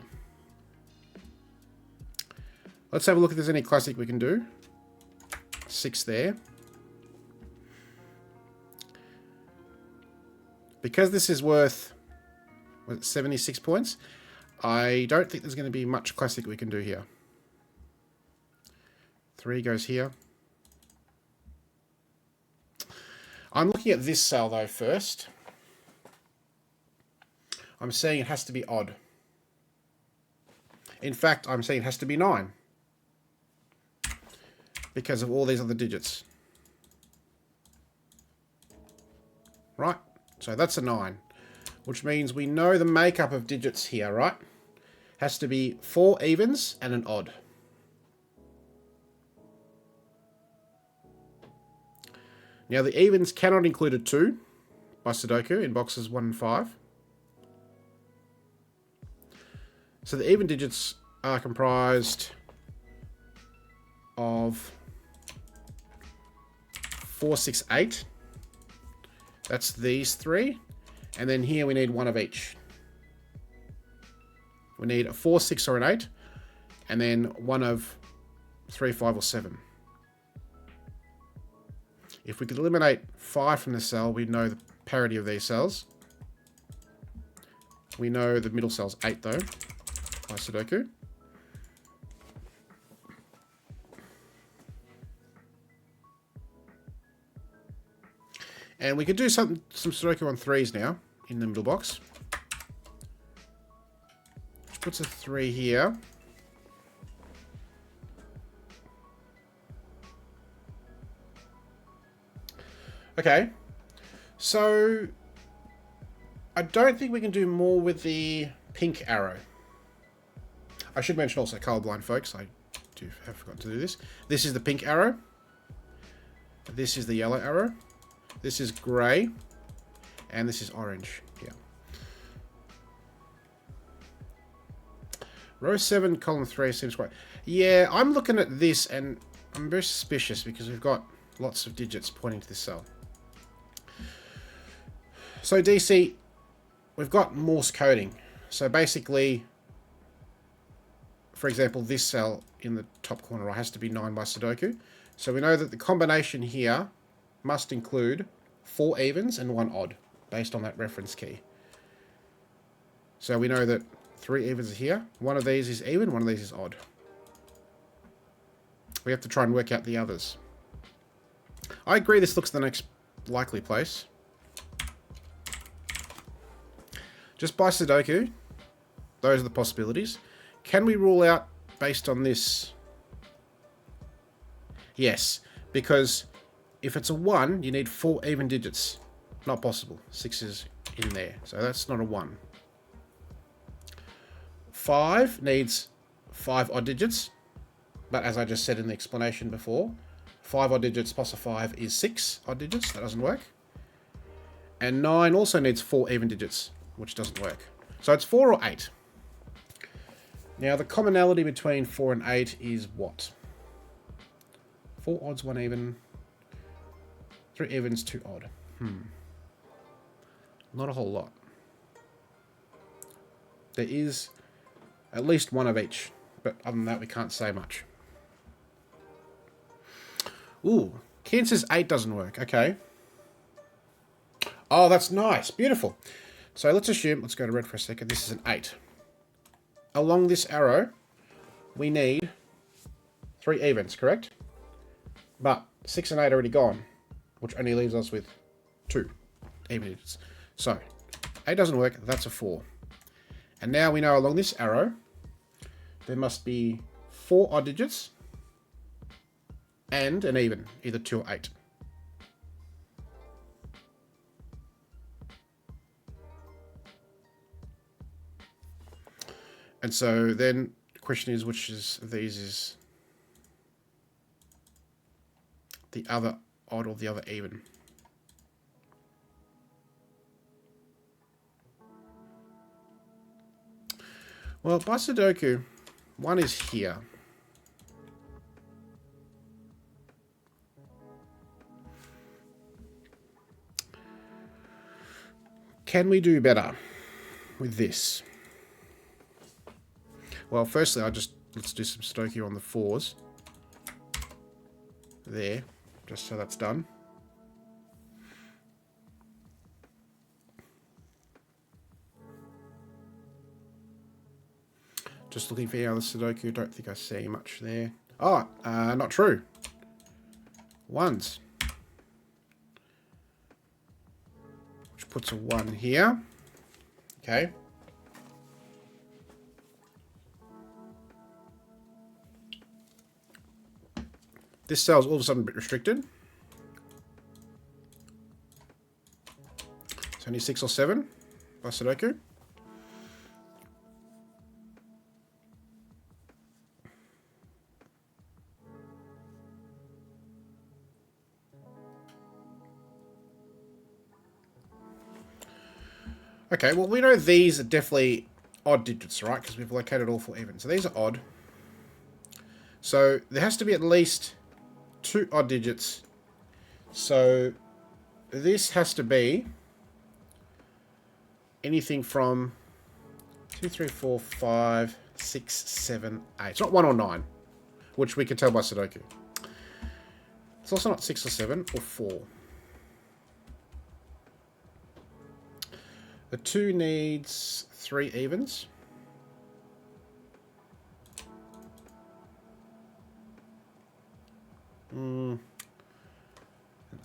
Let's have a look if there's any classic we can do. 6 there. Because this is worth 76 points, I don't think there's going to be much classic we can do here. 3 goes here. I'm looking at this cell though first. I'm saying it has to be odd. In fact, I'm saying it has to be 9. Because of all these other digits. Right? So that's a 9. Which means we know the makeup of digits here, right? Has to be 4 evens and an odd. Now the evens cannot include a 2 by Sudoku in boxes 1 and 5. So the even digits are comprised of 4, 6, 8. That's these 3. And then here we need 1 of each. We need a 4, 6 or an 8. And then 1 of 3, 5 or 7. If we could eliminate 5 from this cell, we know the parity of these cells. We know the middle cell's 8 though, by Sudoku. And we could do some Sudoku on 3s now, in the middle box. Which puts a 3 here. Okay, so I don't think we can do more with the pink arrow. I should mention also, colorblind folks, I do have forgotten to do this. This is the pink arrow. This is the yellow arrow. This is grey. And this is orange here. Row 7, column 3 seems quite... Yeah, I'm looking at this and I'm very suspicious because we've got lots of digits pointing to this cell. So DC, we've got Morse coding. So basically, for example, this cell in the top corner has to be 9 by Sudoku. So we know that the combination here must include 4 evens and 1 odd, based on that reference key. So we know that 3 evens are here. One of these is even, one of these is odd. We have to try and work out the others. I agree this looks the next likely place. Just by Sudoku, those are the possibilities. Can we rule out based on this? Yes, because if it's a 1, you need 4 even digits. Not possible. 6 is in there, so that's not a 1. 5 needs 5 odd digits, but as I just said in the explanation before, 5 odd digits plus a 5 is 6 odd digits. That doesn't work. And 9 also needs 4 even digits, which doesn't work. So it's 4 or 8. Now the commonality between 4 and 8 is what? 4 odds, 1 even, 3 evens, 2 odd. Not a whole lot. There is at least 1 of each, but other than that we can't say much. Ooh, Ken says 8 doesn't work. Okay. Oh, that's nice. Beautiful. So let's assume, let's go to red for a second, this is an 8. Along this arrow, we need 3 evens, correct? But 6 and 8 are already gone, which only leaves us with 2 even digits. So, 8 doesn't work, that's a 4. And now we know along this arrow, there must be 4 odd digits and an even, either 2 or 8. And so then the question is, which of these is the other odd or the other even. Well, by Sudoku, one is here. Can we do better with this? Well, firstly, let's do some Sudoku on the 4s. There, just so that's done. Just looking for any other Sudoku. Don't think I see much there. Oh, not true. Ones. Which puts a 1 here. Okay. This cell's all of a sudden a bit restricted. It's only 6 or 7 by Sudoku. Okay, well, we know these are definitely odd digits, right? Because we've located all 4 even. So these are odd. So there has to be at least 2 odd digits. So this has to be anything from 2, 3, 4, 5, 6, 7, 8. It's not 1 or 9, which we can tell by Sudoku. It's also not 6 or 7 or 4. The 2 needs 3 evens. An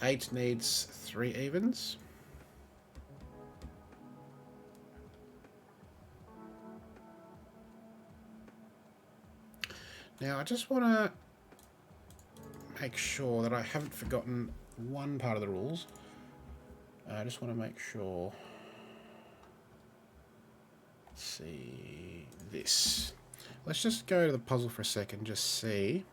8 needs 3 evens. Now, I just want to make sure that I haven't forgotten one part of the rules. I just want to make sure. Let's see this. Let's just go to the puzzle for a second, just see.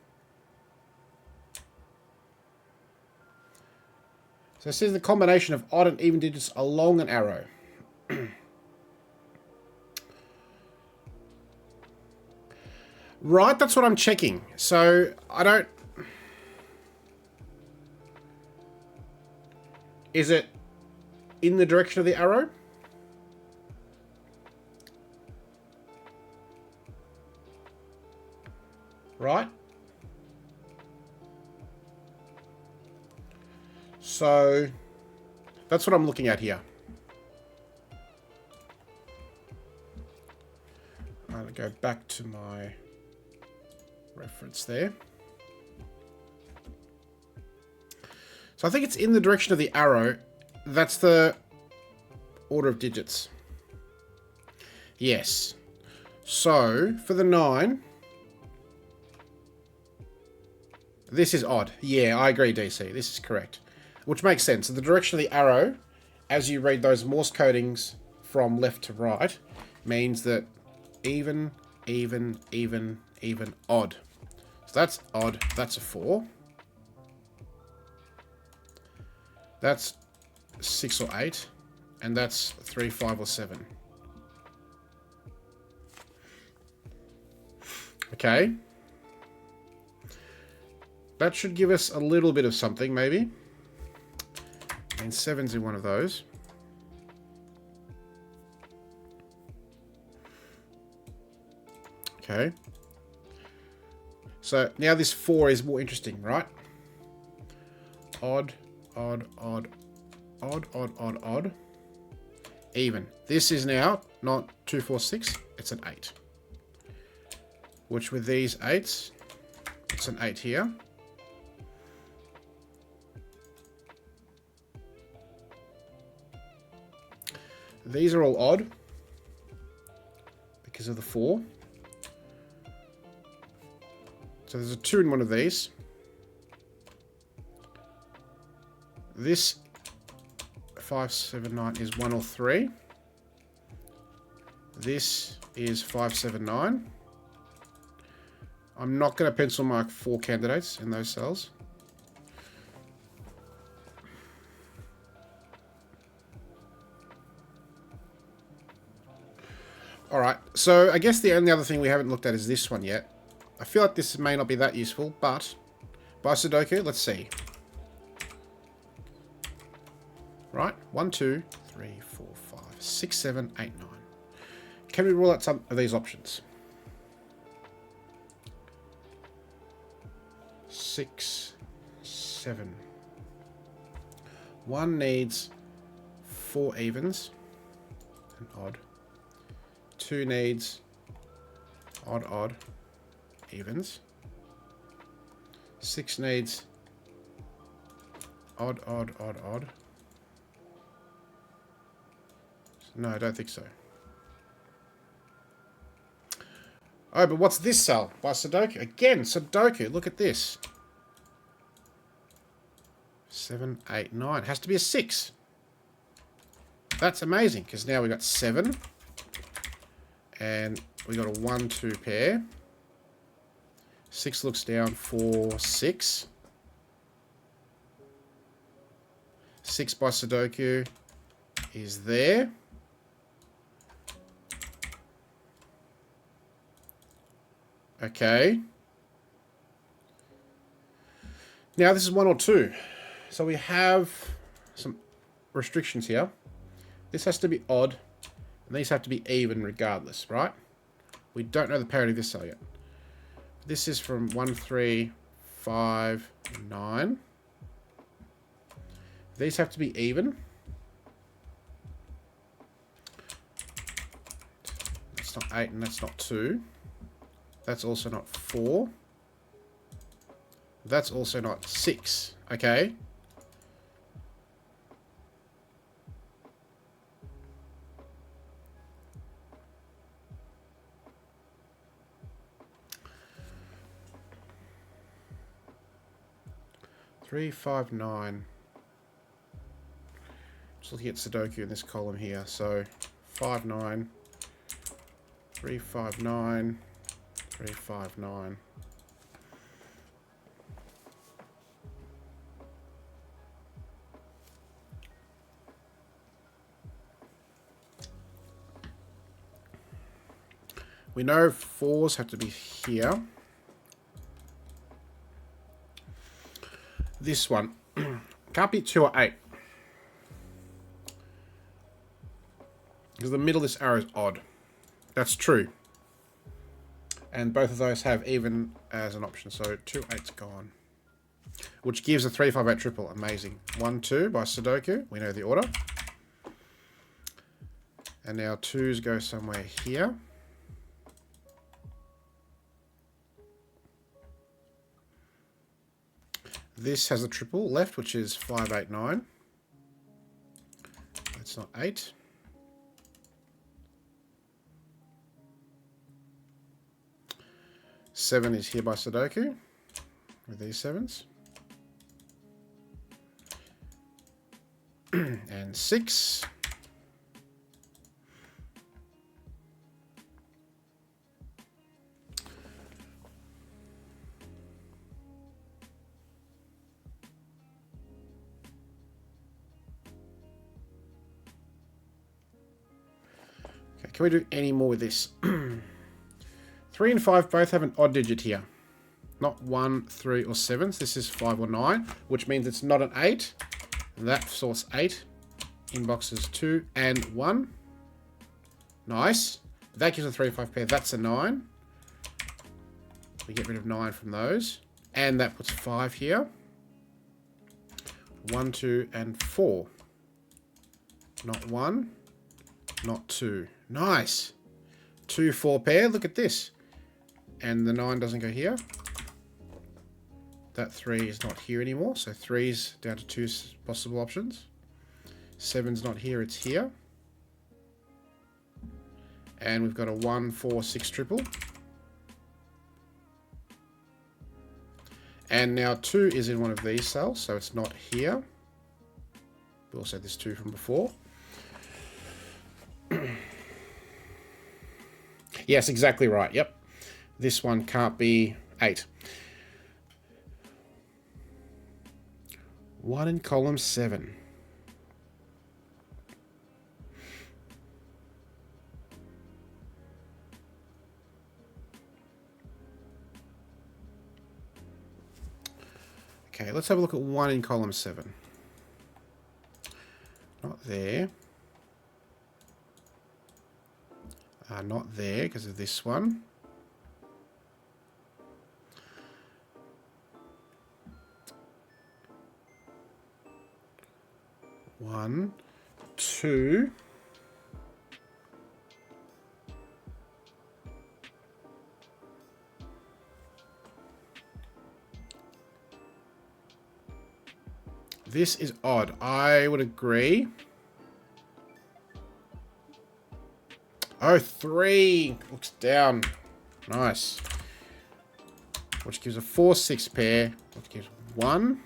So it says the combination of odd and even digits along an arrow. Right, that's what I'm checking. So I don't... Is it in the direction of the arrow? Right? So that's what I'm looking at here. I'll go back to my reference there. So I think it's in the direction of the arrow. That's the order of digits. Yes. So for the 9, this is odd. Yeah, I agree, DC. This is correct. Which makes sense. So the direction of the arrow, as you read those Morse codings from left to right, means that even, even, even, even, odd. So that's odd. That's a 4. That's 6 or 8. And that's 3, 5, or 7. Okay. That should give us a little bit of something, maybe. And 7's in one of those. Okay. So now this 4 is more interesting, right? Odd, odd, odd, odd, odd, odd, odd. Even. This is now not 2, 4, 6. It's an 8. Which with these 8s, it's an 8 here. These are all odd because of the 4. So there's a 2 in one of these. This 5, 7, 9 is 1 or 3. This is 5, 7, 9. I'm not going to pencil mark 4 candidates in those cells. Alright, so I guess the only other thing we haven't looked at is this one yet. I feel like this may not be that useful, but by Sudoku, let's see. Right, 1, 2, 3, 4, 5, 6, 7, 8, 9. Can we rule out some of these options? 6, 7. 1 needs 4 evens, and odd. 2 needs odd, odd, evens. 6 needs odd, odd, odd, odd. No, I don't think so. Oh, but what's this cell? By Sudoku. Again, Sudoku. Look at this. 7, 8, 9. Has to be a 6. That's amazing, because now we got 7. And we got a 1, 2 pair. 6 looks down, 4, 6. 6 by Sudoku is there. Okay. Now this is 1 or 2. So we have some restrictions here. This has to be odd, and these have to be even regardless, right? We don't know the parity of this cell yet. This is from 1, 3, 5, 9. These have to be even. That's not 8 and that's not 2. That's also not 4. That's also not 6. Okay. Three, 5, 9. Just looking at Sudoku in this column here. So 5, 9. 3, 5, 9. 3, 5, 9. We know 4s have to be here. This one can't be 2 or 8. Because the middle of this arrow is odd. That's true. And both of those have even as an option. So 2, 8's gone. Which gives a 3, 5, 8 triple. Amazing. 1, 2 by Sudoku. We know the order. And now 2's go somewhere here. This has a triple left, which is 5, 8, 9. That's not 8. Seven is here by Sudoku with these 7s. And 6. Okay, can we do any more with this? 3 and 5 both have an odd digit here. Not 1, 3, or 7. So this is 5 or 9, which means it's not an 8. That sorts 8 in boxes 2 and 1. Nice. That gives a 3, 5 pair. That's a 9. We get rid of 9 from those. And that puts 5 here. 1, 2, and 4. Not 1. Not 2. Nice. 2, 4 pair. Look at this. And the 9 doesn't go here. That 3 is not here anymore. So 3's down to 2 possible options. 7's not here, it's here. And we've got a 1, 4, 6 triple. And now 2 is in one of these cells, so it's not here. We also had this 2 from before. Yes, exactly right. Yep. This one can't be 8. 1 in column 7. Okay, let's have a look at 1 in column 7. Not there. Not there because of this one. One, 2. This is odd. I would agree. Oh, 3. Looks down. Nice. Which gives a 4-6 pair. Which gives 1.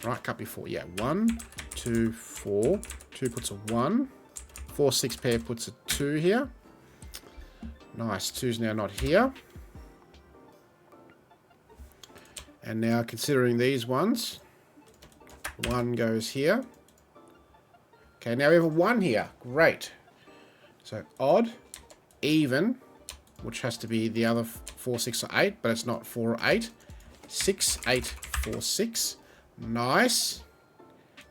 Right, can't be 4. Yeah, 1, 2, 4. 2 puts a 1. 4-6 pair puts a 2 here. Nice. 2's now not here. And now considering these ones, 1 goes here. Okay, now we have a 1 here. Great. So odd, even, which has to be the other 4, 6, or 8, but it's not 4 or 8. 6, 8, 4, 6. Nice.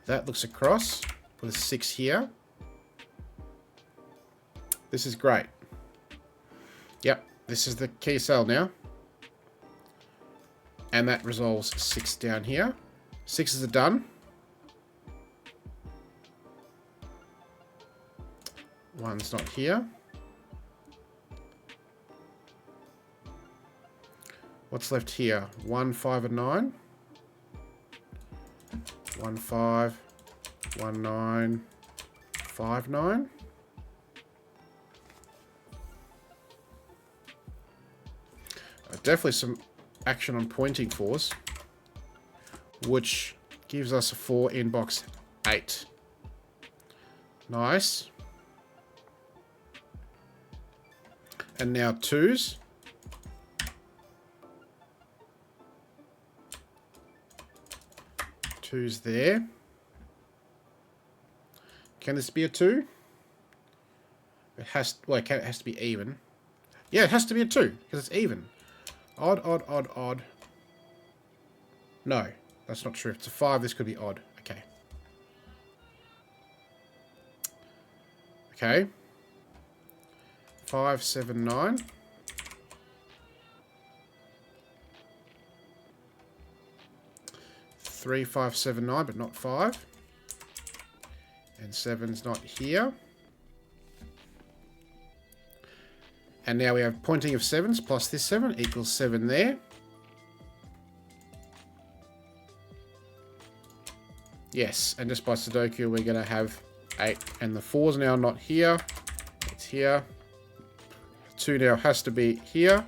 That looks across. Put a 6 here. This is great. Yep, this is the key cell now. And that resolves 6 down here. 6s are done. 1's not here. What's left here? 1, 5, and 9. 1, 5, 1, 9, 5, 9. Definitely some action on pointing 4s, which gives us a 4 in box 8. Nice. And now 2s. Two's there. Can this be a 2? It has. Well, it has to be even. Yeah, it has to be a 2 because it's even. Odd, odd, odd, odd. No, that's not true. If it's a 5, this could be odd. Okay. Okay. 5, 7, 9. Three, 5, 7, 9, but not 5. And 7's not here. And now we have pointing of 7s plus this 7 equals 7 there. Yes, and just by Sudoku we're going to have 8. And the 4's now not here. It's here. 2 now has to be here.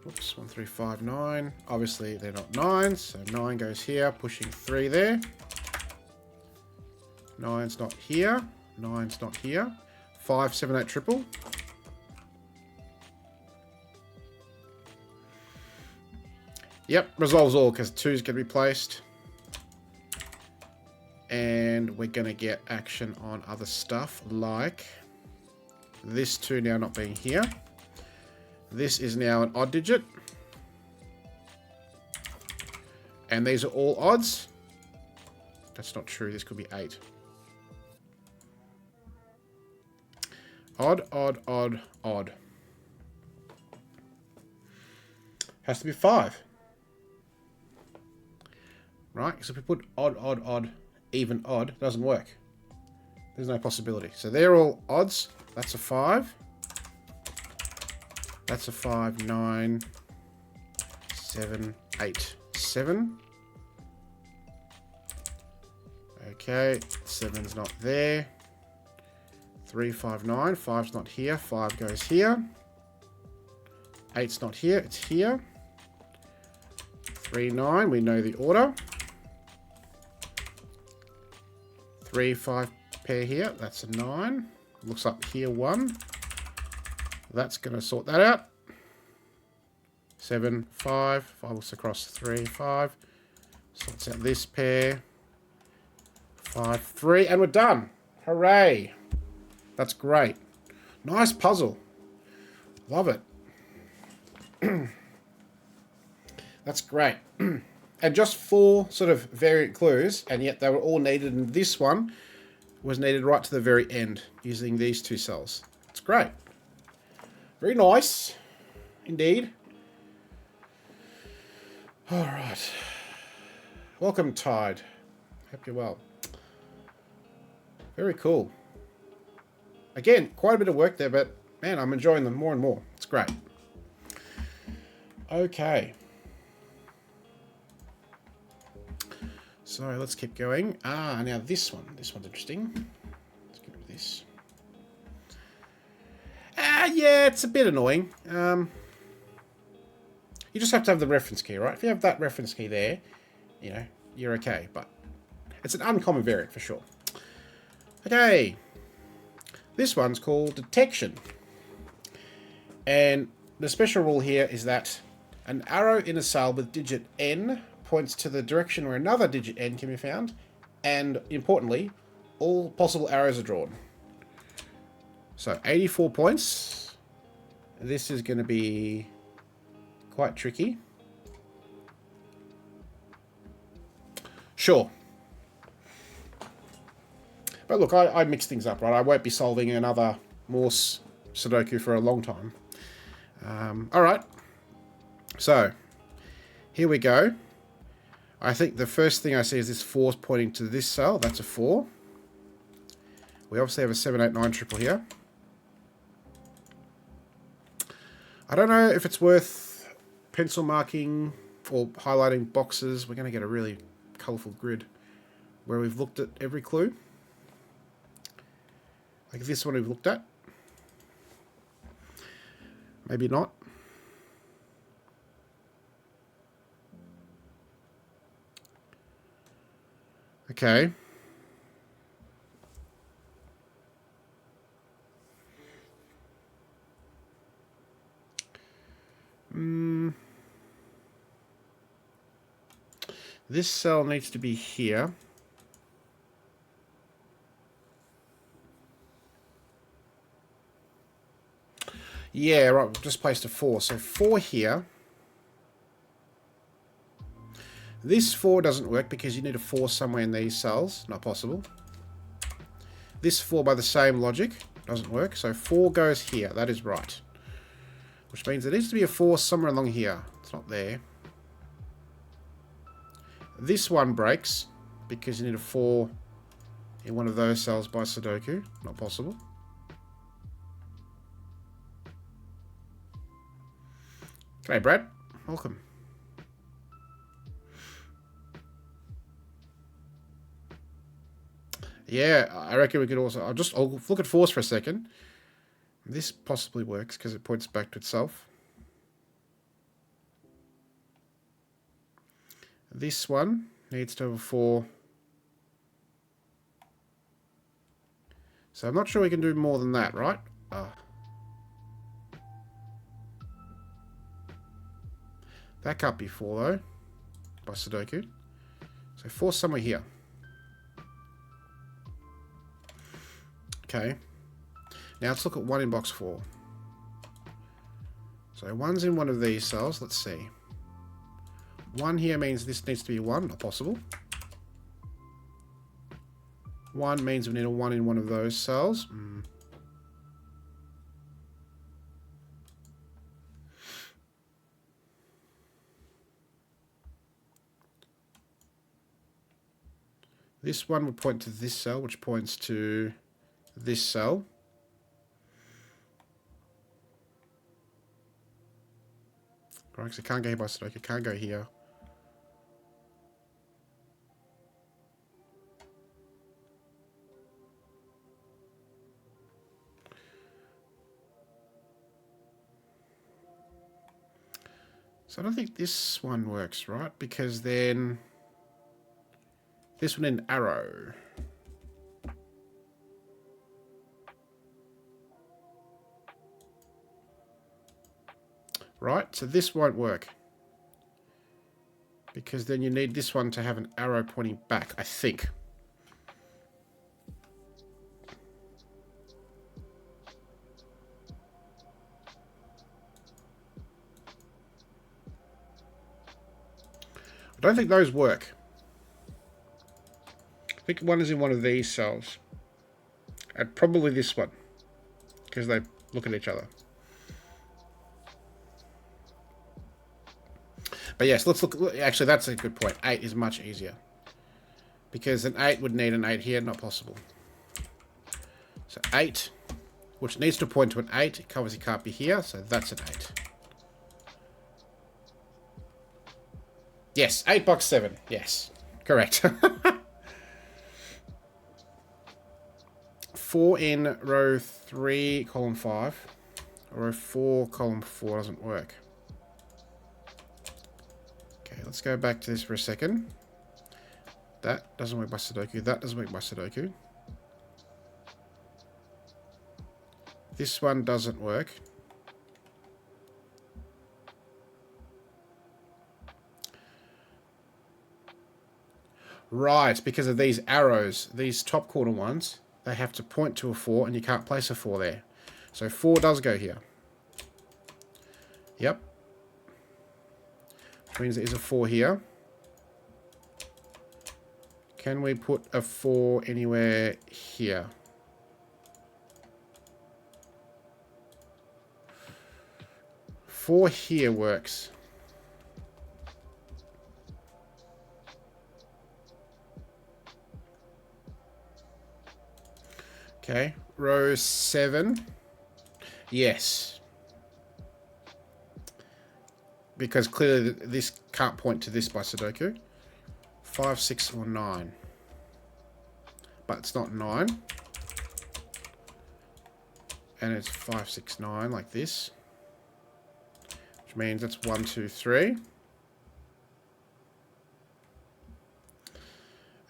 Oops, 1, 3, 5, 9. Obviously they're not 9s, so 9 goes here, pushing 3 there. 9's not here. 9's not here. 5, 7, 8 triple. Yep, resolves all because 2's going to be placed. And we're going to get action on other stuff like this 2 now not being here. This is now an odd digit. And these are all odds. That's not true. This could be 8. Odd, odd, odd, odd. Has to be 5. Right? So if we put odd, odd, odd, even, odd, it doesn't work. There's no possibility. So they're all odds. That's a 5. That's a 5, 9, 7, 8, 7. Okay, 7's not there. 3, 5, 9. 5's not here. 5 goes here. 8's not here. It's here. 3, 9. We know the order. 3, 5 pair here. That's a 9. Looks up here 1. That's going to sort that out. 7, 5. 5 looks across 3, 5. Sorts out this pair. 5, 3. And we're done. Hooray. That's great. Nice puzzle. Love it. That's great. And just 4 sort of variant clues, and yet they were all needed, and this one was needed right to the very end using these 2 cells. It's great. Very nice. Indeed. Alright. Welcome, Tide. Hope you're well. Very cool. Again, quite a bit of work there, but man, I'm enjoying them more and more. It's great. Okay. So let's keep going. Now this one. This one's interesting. Let's get rid of this. Yeah, it's a bit annoying. You just have to have the reference key, right? If you have that reference key there, you know, you're okay. But it's an uncommon variant for sure. Okay. This one's called detection. And the special rule here is that an arrow in a cell with digit N points to the direction where another digit N can be found. And importantly, all possible arrows are drawn. So 84 points. This is going to be quite tricky. Sure. But look, I mix things up, right? I won't be solving another Morse Sudoku for a long time. Alright. So, here we go. I think the first thing I see is this 4 is pointing to this cell. That's a 4. We obviously have a 789 triple here. I don't know if it's worth pencil marking or highlighting boxes. We're going to get a really colourful grid where we've looked at every clue. Like this one we've looked at. Maybe not. Okay. This cell needs to be here. Yeah, right, we've just placed a 4. So 4 here. This 4 doesn't work because you need a 4 somewhere in these cells. Not possible. This 4 by the same logic doesn't work. So 4 goes here. That is right. Which means there needs to be a 4 somewhere along here. It's not there. This one breaks because you need a 4 in one of those cells by Sudoku. Not possible. G'day, Brad. Welcome. Yeah, I reckon we could also... I'll look at 4s for a second. This possibly works because it points back to itself. This one needs to have a 4. So I'm not sure we can do more than that, right? That can't be 4 though, by Sudoku. So 4 somewhere here. Okay. Now let's look at 1 in box 4. So 1's in one of these cells. Let's see. 1 here means this needs to be 1. Not possible. 1 means we need a 1 in one of those cells. This one would point to this cell, which points to this cell. Right, because it can't go here by Sudoku. It can't go here. So I don't think this one works, right? Because then this one in arrow. Right, so this won't work. Because then you need this one to have an arrow pointing back, I think. I don't think those work. I think one is in one of these cells. And probably this one. Because they look at each other. But yes, let's look. Actually, that's a good point. 8 is much easier. Because an 8 would need an 8 here. Not possible. So 8, which needs to point to an 8. It obviously can't be here, so that's an 8. Yes, 8 box 7. Yes, correct. 4 in row 3, column 5. Row 4, column 4 doesn't work. Okay, let's go back to this for a second. That doesn't work by Sudoku. That doesn't work by Sudoku. This one doesn't work. Right, because of these arrows, these top corner ones, they have to point to a 4, and you can't place a 4 there. So 4 does go here. Yep. Which means there is a 4 here. Can we put a 4 anywhere here? Four here works. Okay, row 7. Yes. Because clearly this can't point to this by Sudoku. 5, 6, or 9. But it's not 9. And it's 5, 6, 9 like this. Which means it's 1, 2, 3.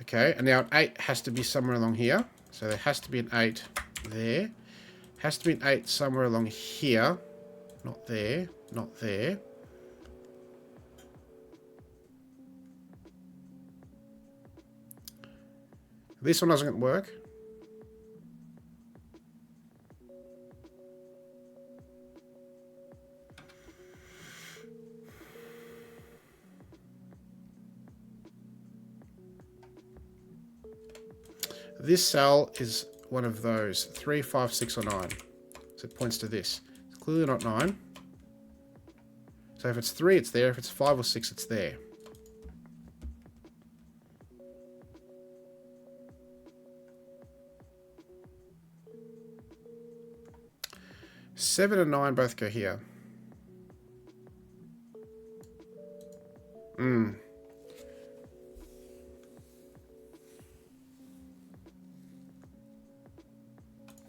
Okay, and now an 8 has to be somewhere along here. So there has to be an 8 there. Has to be an 8 somewhere along here. Not there. Not there. This one doesn't work. This cell is one of those. 3, 5, 6, or 9. So it points to this. It's clearly not 9. So if it's 3, it's there. If it's 5 or 6, it's there. Seven and 9 both go here.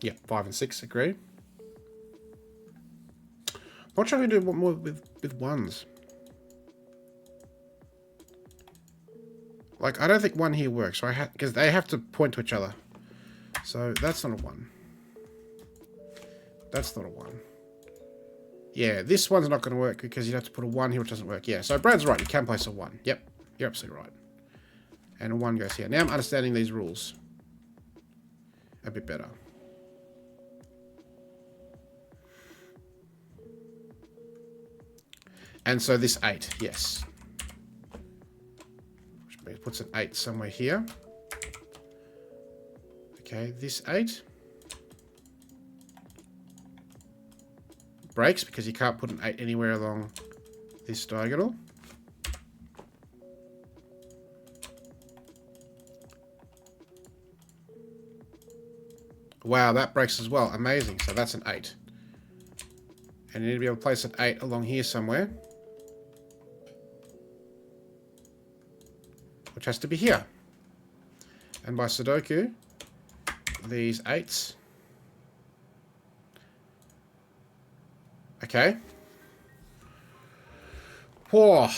Yeah, 5 and 6 agree. What shall we do more with ones? Like, I don't think 1 here works, right? Because they have to point to each other. So that's not a 1. That's not a 1. Yeah, this one's not going to work because you'd have to put a 1 here, which doesn't work. Yeah, so Brad's right. You can place a 1. Yep, you're absolutely right. And a 1 goes here. Now I'm understanding these rules a bit better. And so this 8, yes. Which means puts an 8 somewhere here. Okay, this 8 breaks because you can't put an 8 anywhere along this diagonal. Wow, that breaks as well. Amazing. So that's an 8. And you need to be able to place an 8 along here somewhere. Which has to be here. And by Sudoku, these 8s. Okay. Whoa.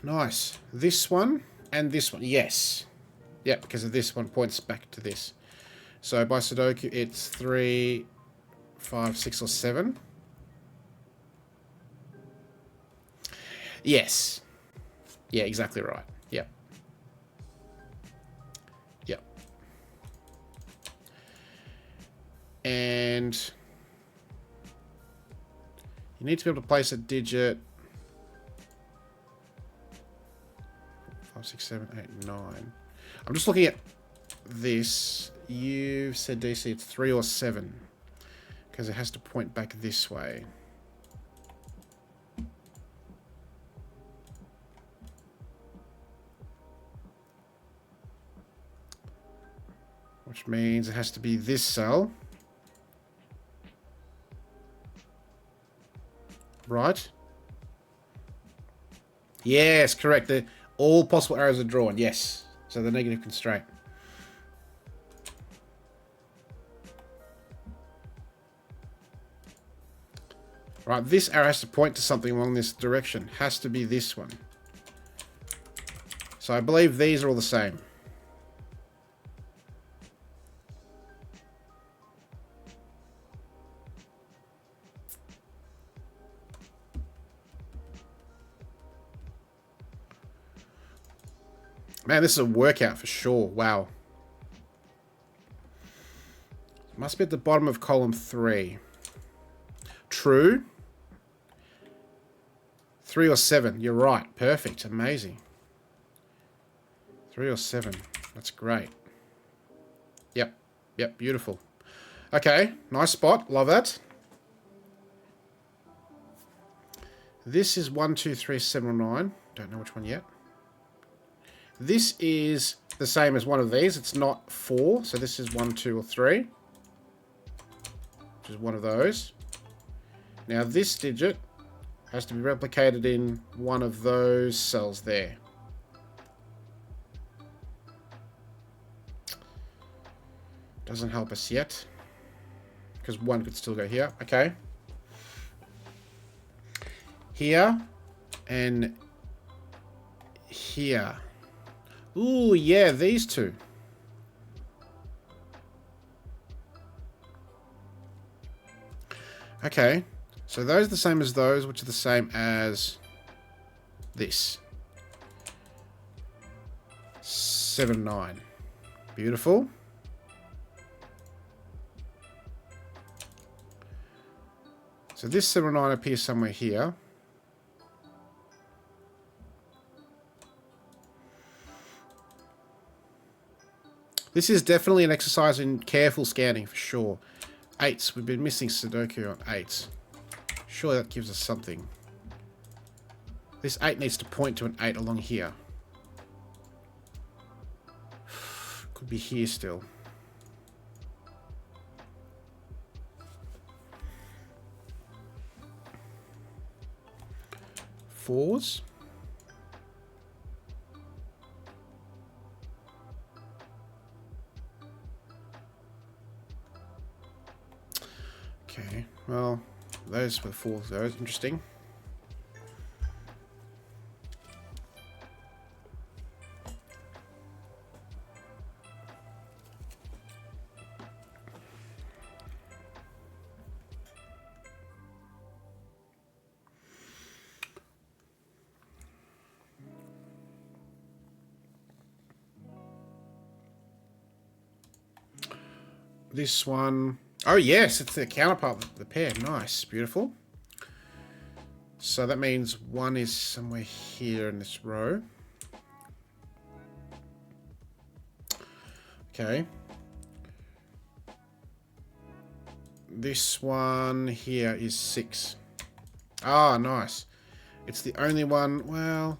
Nice. This one and this one. Yes. Yep, because of this one points back to this. So by Sudoku, it's 3, 5, 6, or 7. Yes. Yeah, exactly right. Yep. Yep. And you need to be able to place a digit 7, 8, 9. I'm just looking at this. You've said DC, it's 3 or 7. Because it has to point back this way. Which means it has to be this cell. Right? Yes, correct. All possible arrows are drawn. Yes. So the negative constraint. Right, this arrow has to point to something along this direction. Has to be this one. So I believe these are all the same. Man, this is a workout for sure. Wow. Must be at the bottom of column 3. True. 3 or 7. You're right. Perfect. Amazing. 3 or 7. That's great. Yep. Yep. Beautiful. Okay. Nice spot. Love that. This is 1, 2, 3, 7, or 9. Don't know which one yet. This is the same as one of these. It's not 4. So this is 1, 2, or 3. Which is one of those. Now this digit has to be replicated in one of those cells there. Doesn't help us yet. Because 1 could still go here. Okay. Here. And here. Ooh, yeah, these two. Okay. So those are the same as those, which are the same as this. 7, 9. Beautiful. So this 7, 9 appears somewhere here. This is definitely an exercise in careful scanning for sure. 8s. We've been missing Sudoku on 8s. Sure, that gives us something. This 8 needs to point to an 8 along here. Could be here still. Fours. Okay, well, those were 4s, those. Interesting. This one... Oh, yes, it's the counterpart of the pair. Nice. Beautiful. So that means 1 is somewhere here in this row. Okay. This one here is 6. Ah, nice. It's the only one... Well...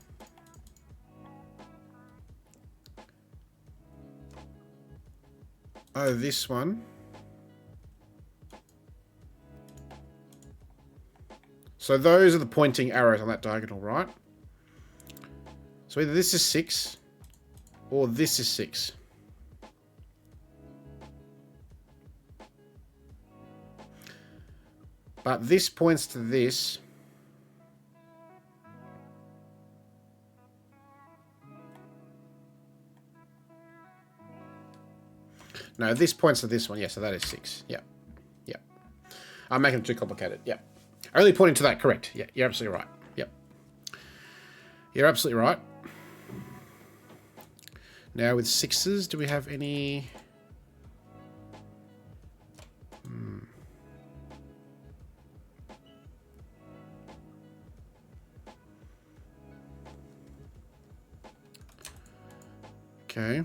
Oh, this one... So those are the pointing arrows on that diagonal, right? So either this is 6 or this is 6. But this points to this. No, this points to this one. Yeah, so that is 6. Yeah. Yeah. I'm making it too complicated. Yeah. Only pointing to that, correct. Yeah, you're absolutely right. Yep. You're absolutely right. Now with 6s, do we have any... Okay.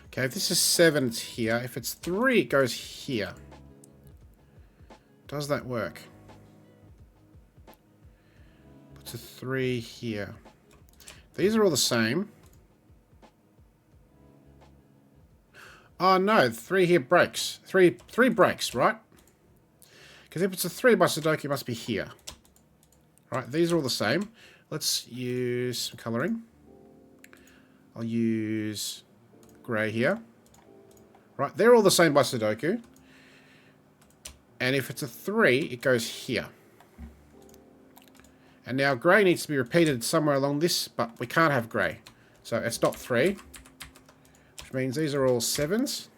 Okay, if this is 7, it's here. If it's 3, it goes here. Does that work? Puts a 3 here. These are all the same. Oh no, 3 here breaks. 3 breaks, right? Because if it's a 3 by Sudoku, it must be here. Right, these are all the same. Let's use some colouring. I'll use grey here. Right, they're all the same by Sudoku. And if it's a 3, it goes here. And now grey needs to be repeated somewhere along this, but we can't have grey. So it's not 3. Which means these are all 7s.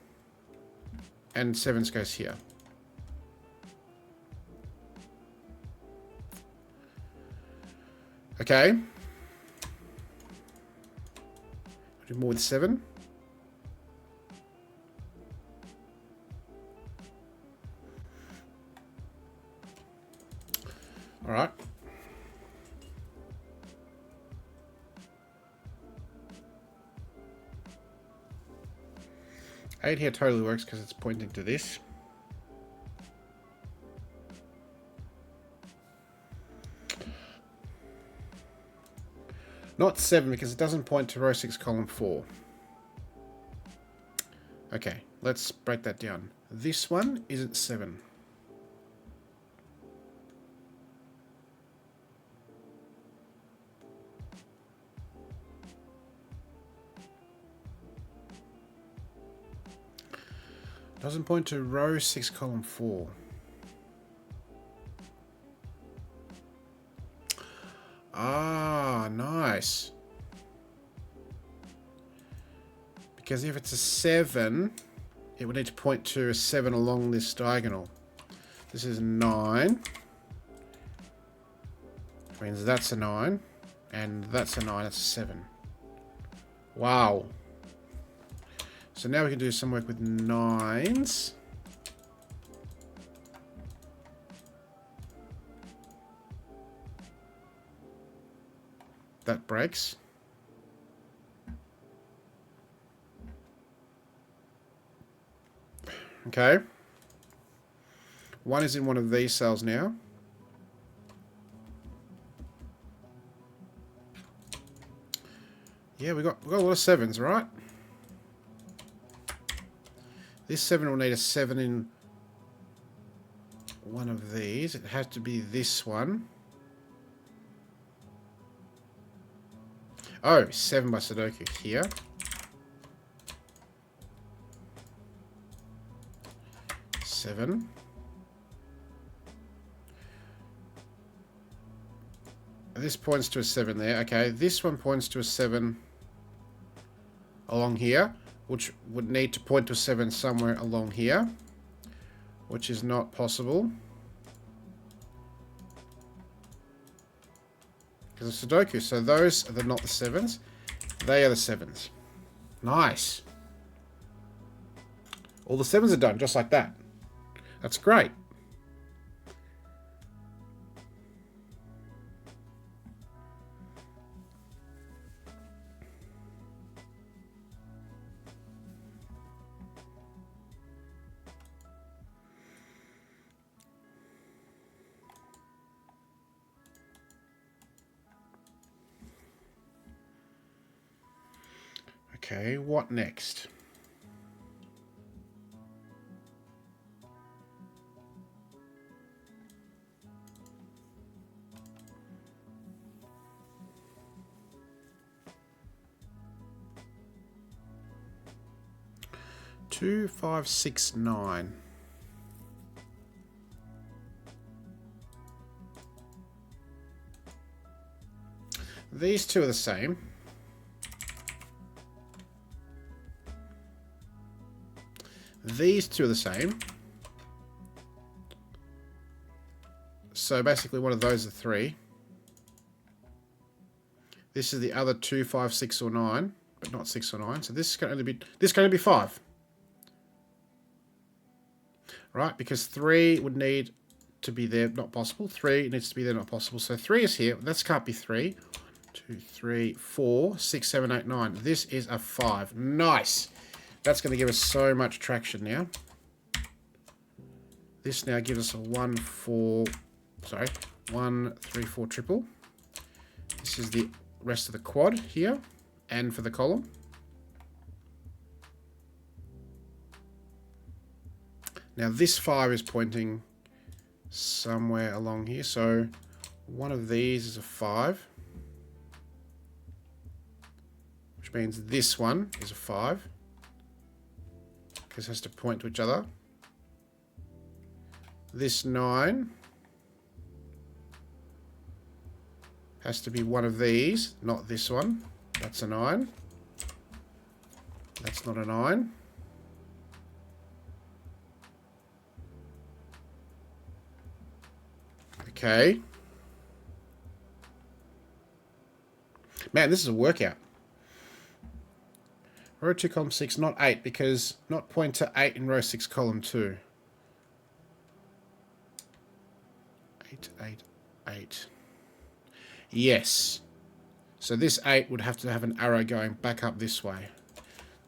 And 7s goes here. Okay. Do more with 7. Alright. Eight here totally works because it's pointing to this. Not 7 because it doesn't point to row 6, column 4. Okay, let's break that down. This one isn't 7. Doesn't point to row 6, column 4. Ah, nice. Because if it's a 7, it would need to point to a 7 along this diagonal. This is 9. Which means that's a 9. And that's a 9, that's a 7. Wow. So now we can do some work with 9s. That breaks. Okay. 1 is in one of these cells now. Yeah, we got a lot of 7s, right? This 7 will need a 7 in one of these. It has to be this one. Oh, 7 by Sudoku here. Seven. This points to a 7 there. Okay, this one points to a 7 along here, which would need to point to a 7 somewhere along here, which is not possible. Because of Sudoku. So those are not the 7s. They are the 7s. Nice. All the 7s are done, just like that. That's great. Okay, what next? Two, 5, 6, 9. These two are the same. These two are the same. So basically one of those are 3. This is the other 2, 5, 6, or 9, but not 6 or 9. So this can only be 5. Right, because 3 would need to be there, not possible. 3 needs to be there, not possible. So 3 is here. This can't be 3. 2, 3, 4, 6, 7, 8, 9. This is a 5. Nice. That's going to give us so much traction now. This now gives us a 1, 4, sorry, 1, 3, 4 triple. This is the rest of the quad here, and for the column. Now this 5 is pointing somewhere along here, so one of these is a 5, which means this one is a 5, because it has to point to each other. This 9 has to be one of these, not this one. That's a 9. That's not a 9. Okay. Man, this is a workout. Row 2, column 6, not 8, because not point to 8 in row 6, column 2. 8, 8, 8. Yes. So this 8 would have to have an arrow going back up this way.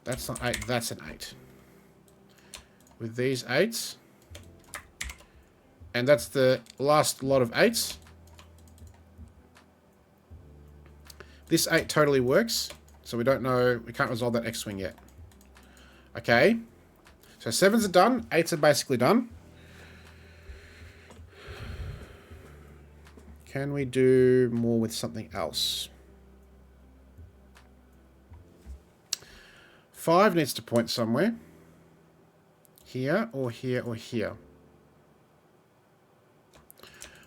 That's not 8, that's an 8. With these 8s. And that's the last lot of 8s. This 8 totally works. So we don't know, we can't resolve that X-Wing yet. Okay. So 7s are done, 8s are basically done. Can we do more with something else? 5 needs to point somewhere. Here, or here, or here.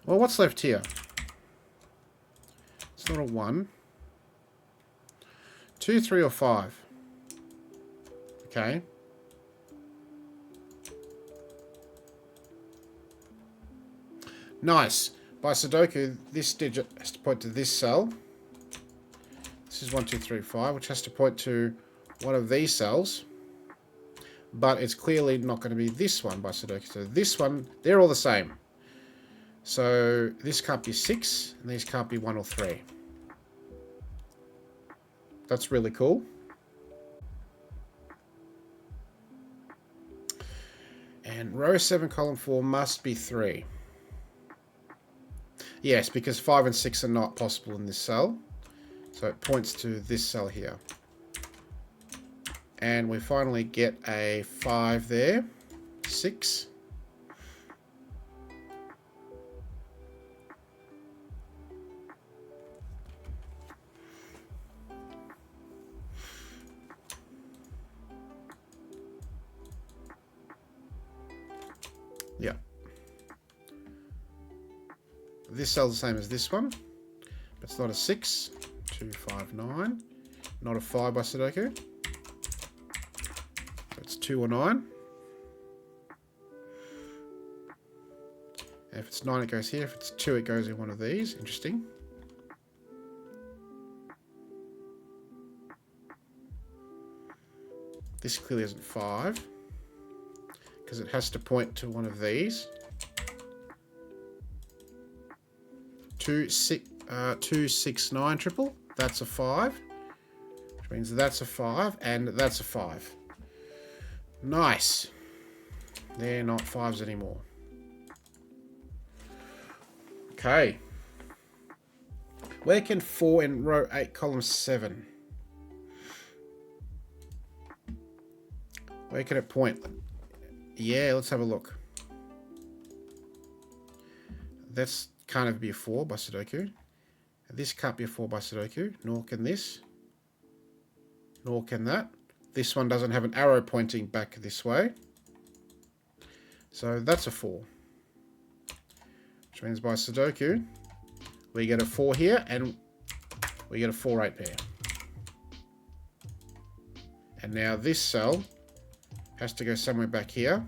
Well, what's left here? It's not a 1. 2, 3, or 5. Okay. Nice. By Sudoku, this digit has to point to this cell. This is 1, 2, 3, 5, which has to point to one of these cells. But it's clearly not going to be this one by Sudoku. So this one, they're all the same. So this can't be 6, and these can't be 1 or 3. That's really cool. And row 7, column 4 must be 3. Yes, because 5 and 6 are not possible in this cell. So it points to this cell here. And we finally get a 5 there. 6. Yeah. This cell's the same as this one. But it's not a 6. 2, 5, 9. Not a 5 by Sudoku. So it's 2 or 9. And if it's 9, it goes here. If it's 2, it goes in one of these. Interesting. This clearly isn't 5. Because it has to point to one of these. 2, 6, 9 triple. That's a 5. Which means that's a 5 and that's a 5. Nice. They're not 5s anymore. Okay. Where can 4 in row 8, column 7? Where can it point? Yeah, let's have a look. That's can't be a 4 by Sudoku. This can't be a 4 by Sudoku, nor can this. Nor can that. This one doesn't have an arrow pointing back this way. So that's a 4. Which means by Sudoku, we get a 4 here, and we get a 4, 8 pair. And now this cell has to go somewhere back here.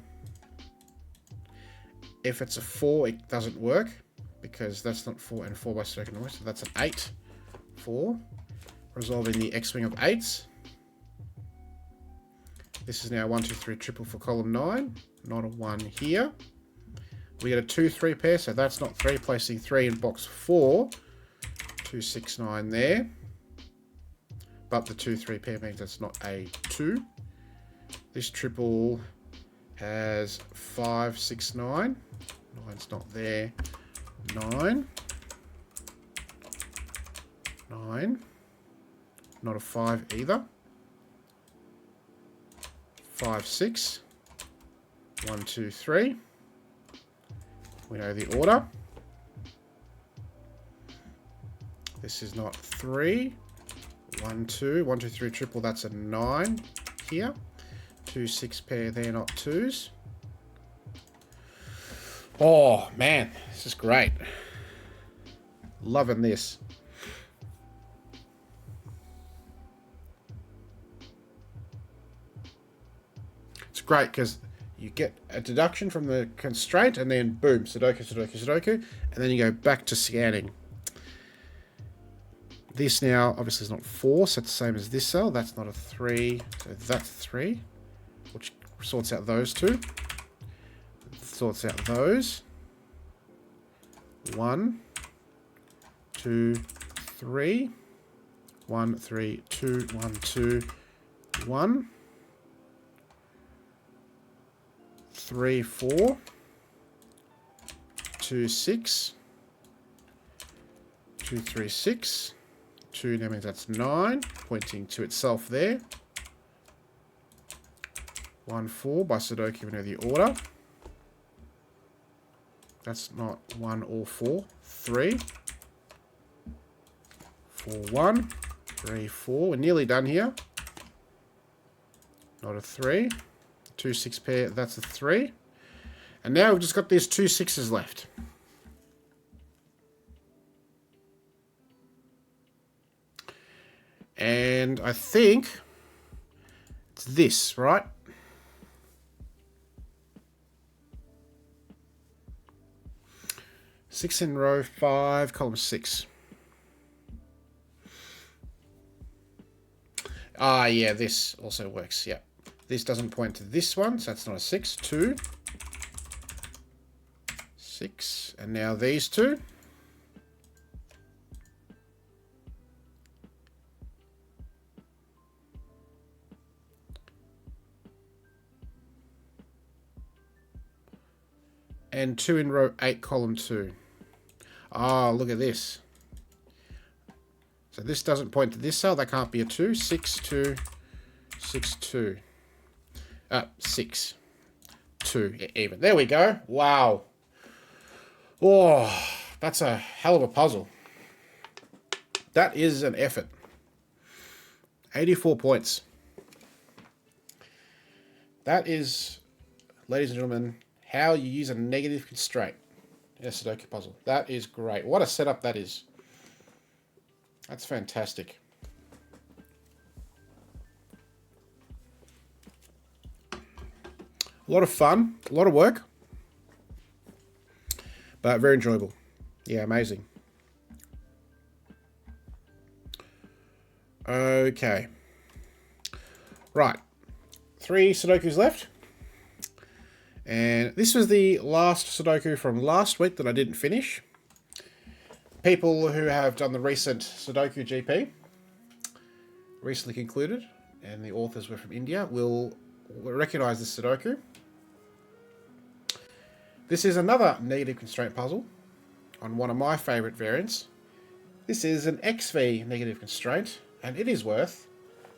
If it's a 4, it doesn't work, because that's not 4 and 4 by Sudoku. So that's an 8, 4. Resolving the X-Wing of 8s. This is now 1, 2, 3 triple for column 9. Not a 1 here. We get a 2, 3 pair, so that's not 3. Placing 3 in box 4. 269 there. But the 2-3 pair means that's not a 2. This triple has 5, 6, 9. 9's not there. 9. 9. Not a 5 either. 5, 6. 1, 2, 3. We know the order. This is not 3. 1, 2. 1, 2, 3 triple. That's a 9 here. 2, 6 pair there, not 2s. Oh, man. This is great. Loving this. It's great because you get a deduction from the constraint and then boom, Sudoku, Sudoku, Sudoku. And then you go back to scanning. This now obviously is not 4, so it's the same as this cell. That's not a 3, so that's 3, which sorts out those two. Sorts out those. 1, 2, 3. 1, 3, 2, 1, 2, 1. 3, 4. 2, 6. 2, 3, 6. 2, that means that's 9, pointing to itself there. 1, 4, by Sudoku we know the order. That's not 1 or 4. 3. 4, 1. 3, 4. We're nearly done here. Not a 3. 2, 6 pair, that's a 3. And now we've just got these 2 6s left. And I think it's this, right? Six in row 5, column 6. Ah, yeah, this also works, yeah. This doesn't point to this one, so that's not a 6. 2. 6. And now these two. And 2 in row 8, column 2. Oh, look at this. So this doesn't point to this cell. That can't be a 2. 6, 2, 6, 2. 6, 2, even. There we go. Wow. Oh, that's a hell of a puzzle. That is an effort. 84 points. That is, ladies and gentlemen, how you use a negative constraint in a Sudoku puzzle. That is great. What a setup that is. That's fantastic. A lot of fun, a lot of work, but very enjoyable. Yeah, amazing. Okay. Right. 3 Sudokus left. And this was the last Sudoku from last week that I didn't finish. People who have done the recent Sudoku GP, recently concluded, and the authors were from India, will recognize this Sudoku. This is another negative constraint puzzle on one of my favorite variants. This is an XV negative constraint, and it is worth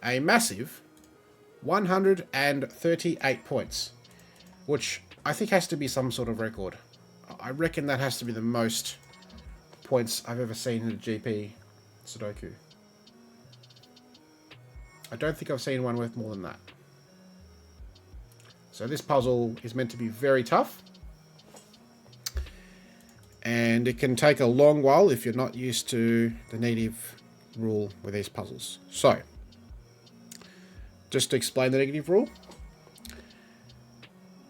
a massive 138 points, which I think has to be some sort of record. I reckon that has to be the most points I've ever seen in a GP Sudoku. I don't think I've seen one worth more than that. So this puzzle is meant to be very tough. And it can take a long while if you're not used to the negative rule with these puzzles. So, just to explain the negative rule.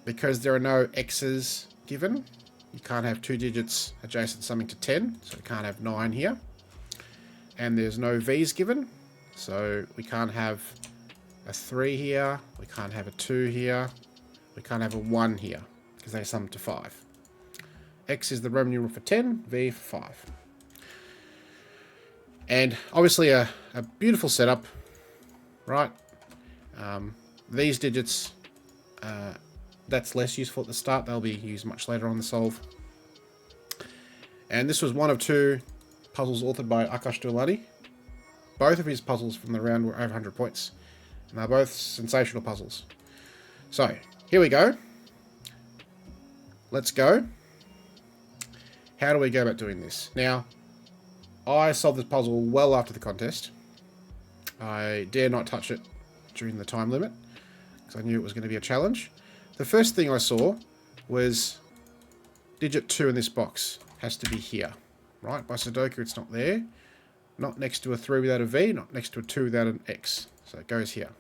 Because there are no X's given, you can't have 2 digits adjacent to something to 10, so we can't have 9 here. And there's no V's given, so we can't have a 3 here, we can't have a 2 here, we can't have a 1 here, because they sum to 5. X is the Roman numeral for 10, V for 5. And obviously a beautiful setup, right? These digits, that's less useful at the start. They'll be used much later on the solve. And this was one of two puzzles authored by Akash Dulani. Both of his puzzles from the round were over 100 points. And they're both sensational puzzles. So, here we go. Let's go. How do we go about doing this? Now, I solved this puzzle well after the contest. I dare not touch it during the time limit, because I knew it was going to be a challenge. The first thing I saw was digit 2 in this box has to be here. Right? By Sudoku, it's not there. Not next to a 3 without a V, not next to a 2 without an X. So it goes here.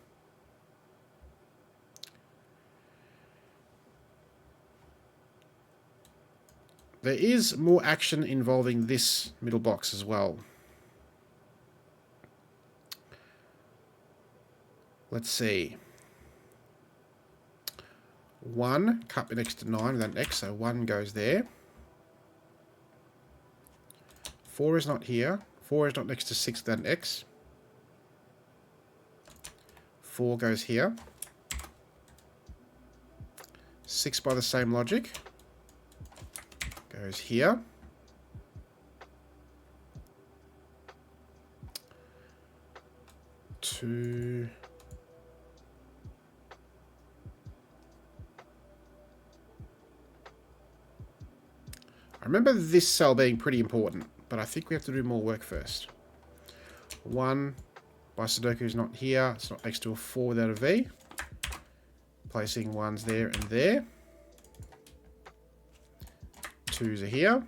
There is more action involving this middle box as well. Let's see. 1 can't be next to 9 without an X, so 1 goes there. 4 is not here. 4 is not next to 6 without an X. 4 goes here. 6 by the same logic goes here. 2. I remember this cell being pretty important, but I think we have to do more work first. 1 by Sudoku is not here. It's not next to a 4 without a V. Placing 1s there and there. 2s are here.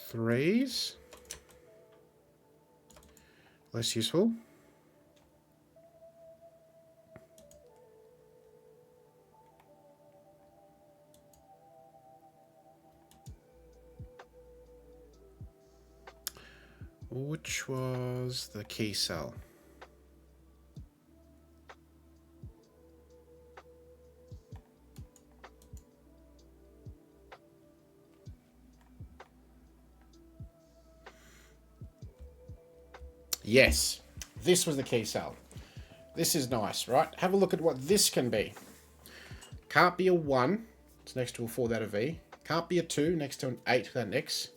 Threes. Less useful. Which was the key cell? Yes, this was the key cell. This is nice, right? Have a look at what this can be. Can't be a 1. It's next to a 4 without a V. Can't be a 2 next to an 8 without an X.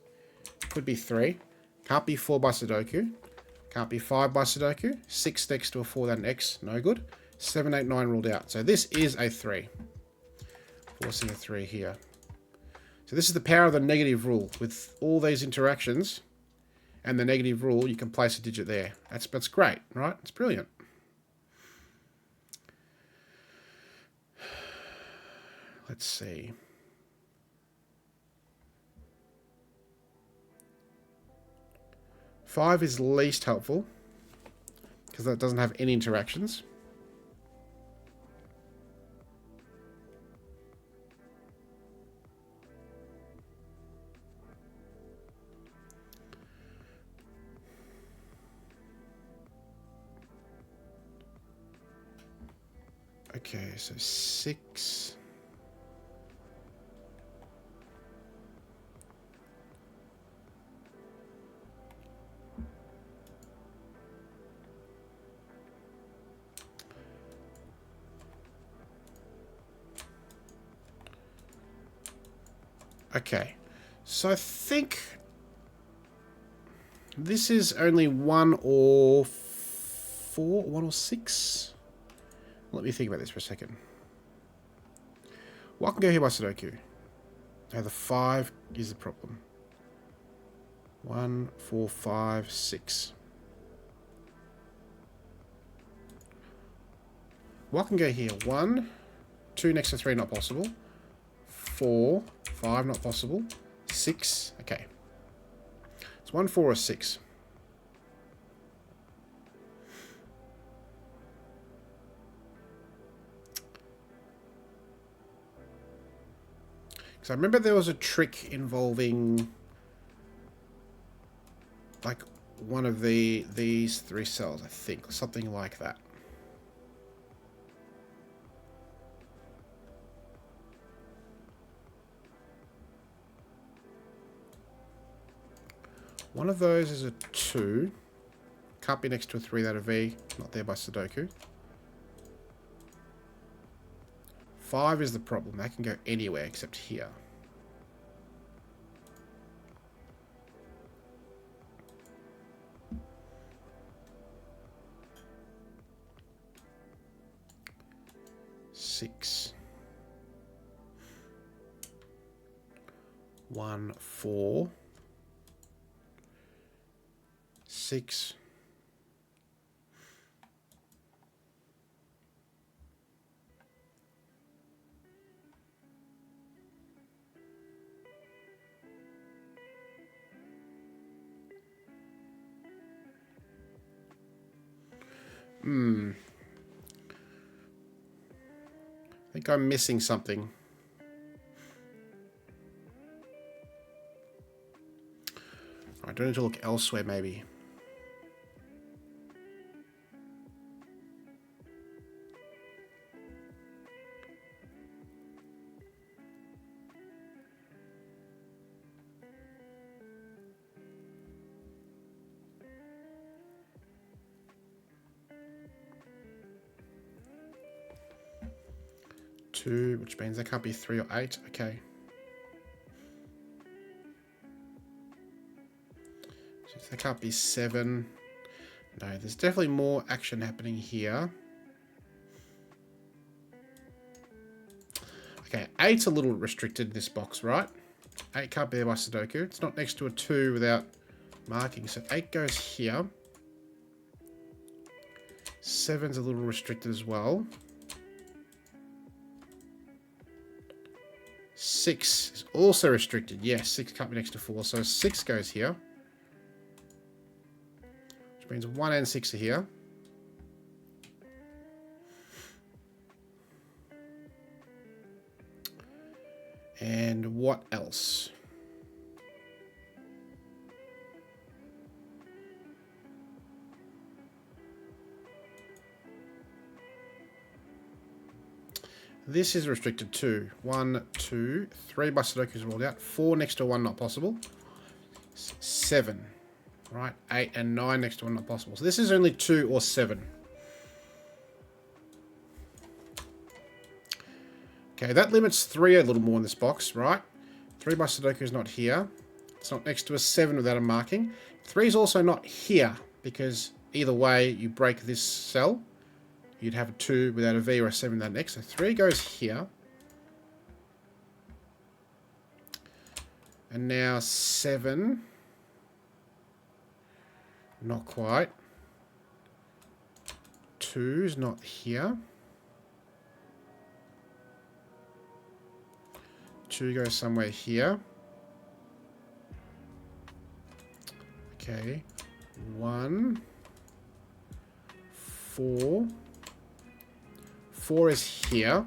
Could be 3. Can't be 4 by Sudoku. Can't be 5 by Sudoku. 6 next to a 4 without an X. No good. 7, 8, 9 ruled out. So this is a 3. Forcing a 3 here. So this is the power of the negative rule. With all these interactions and the negative rule, you can place a digit there. That's great, right? It's brilliant. Let's see. Five is least helpful because that doesn't have any interactions. Okay, so 6. Okay, so I think this is only 1 or 4, 1 or 6. Let me think about this for a second. What can go here by Sudoku? Now the 5 is the problem. 1, 4, 5, 6. What can go here? 1, 2 next to 3 not possible. 4, 5 not possible. 6, okay. It's 1, 4 or 6. So I remember there was a trick involving like one of these 3 cells, I think, or something like that. One of those is a 2. Can't be next to a 3 without a V. Not there by Sudoku. 5 is the problem. That can go anywhere except here. Six. 1, 4. 6. I think I'm missing something. I do need to look elsewhere, maybe. Two, which means that can't be 3 or 8. Okay. So that can't be 7. No, there's definitely more action happening here. Okay, 8's a little restricted in this box, right? 8 can't be there by Sudoku. It's not next to a 2 without marking. So 8 goes here. 7's a little restricted as well. 6 is also restricted. Yes, 6 can't be next to 4. So 6 goes here. Which means 1 and 6 are here. And what else? This is restricted too. 1, 2, 3 by Sudoku's ruled out. 4 next to 1 not possible. 7. Right, 8 and 9 next to 1 not possible. So this is only 2 or 7. Okay, that limits 3 a little more in this box, right? 3 by Sudoku is not here. It's not next to a 7 without a marking. 3 is also not here, because either way you break this cell. You'd have a 2 without a V or a 7 without an X. So 3 goes here. And now 7. Not quite. 2's not here. 2 goes somewhere here. Okay. 1. 4. 4 is here.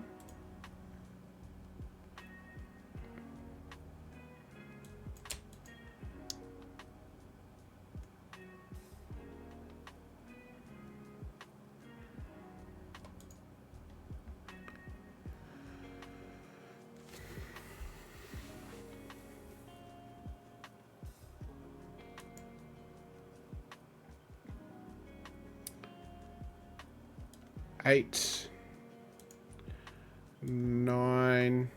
Eight. 9,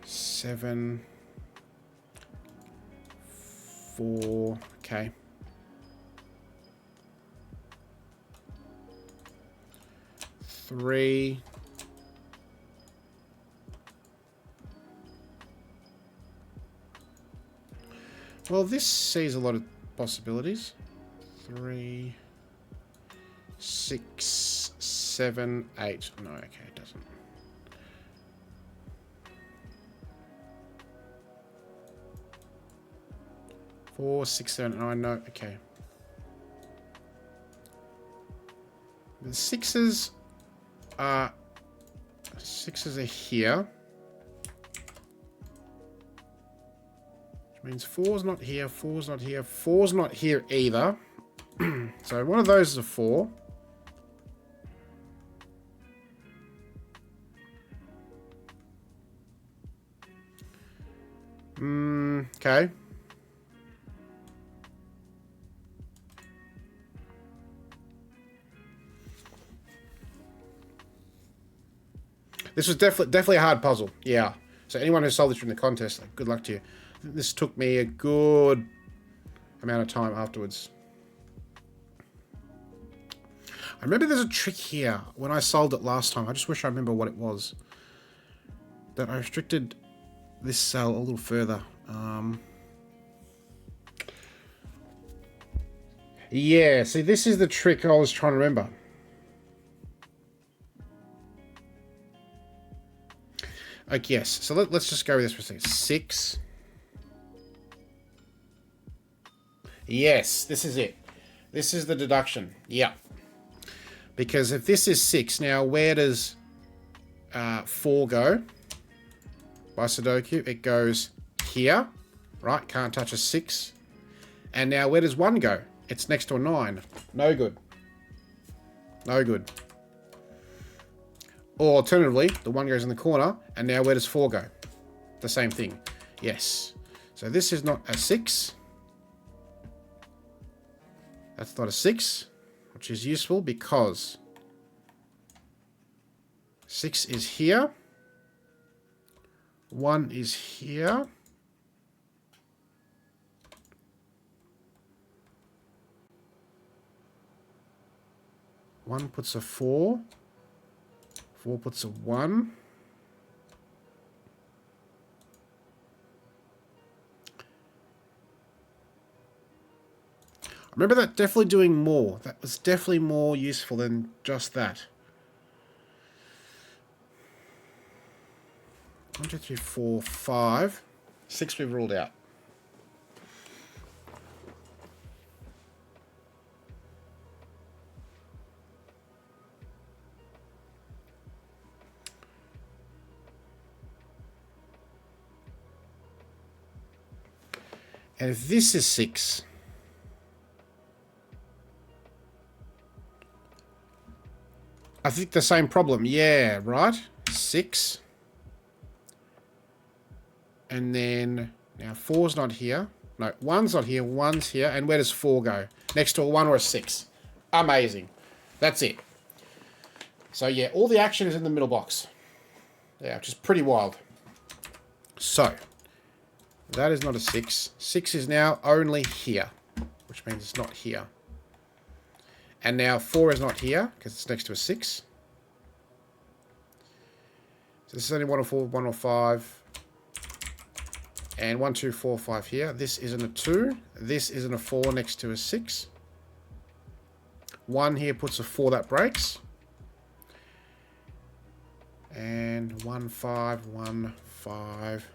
7, 4, okay. 3, 'Well, this sees a lot of possibilities. 3, 6, 7, 8. No, okay, it doesn't. Four, 6, 7, 9. No, okay. The sixes are here. Which means 4's not here, 4's not here, 4's not here either. So one of those is a 4. Okay. This was definitely a hard puzzle. Yeah. So anyone who solved this during the contest, like, good luck to you. This took me a good amount of time afterwards. I remember there's a trick here when I solved it last time. I just wish I remember what it was. That I restricted this cell a little further. Yeah, see, this is the trick I was trying to remember. Okay, yes. So let's just go with this for a second. 6. Yes, this is it. This is the deduction. Yeah. Because if this is 6, now where does 4 go? By Sudoku, it goes here. Right, can't touch a 6. And now where does 1 go? It's next to a 9. No good. No good. Or alternatively, the 1 goes in the corner, and now where does 4 go? The same thing. Yes. So this is not a 6. That's not a 6, which is useful because 6 is here. 1 is here. One puts a 4. 4 puts a 1. I remember that definitely doing more. That was definitely more useful than just that. 1, 2, 3, 4, 5. 6 we've ruled out. And if this is 6, I think the same problem. Yeah, right? 6. And then, now 4's not here. No, 1's not here, 1's here. And where does 4 go? Next to a 1 or a 6. Amazing. That's it. So yeah, all the action is in the middle box. Yeah, which is pretty wild. So, that is not a 6. 6 is now only here, which means it's not here. And now 4 is not here, because it's next to a 6. So this is only 1 or 4, 1 or 5. And 1, 2, 4, 5 here. This isn't a 2. This isn't a 4 next to a 6. 1 here puts a 4, that breaks. And 1, 5, 1, 5.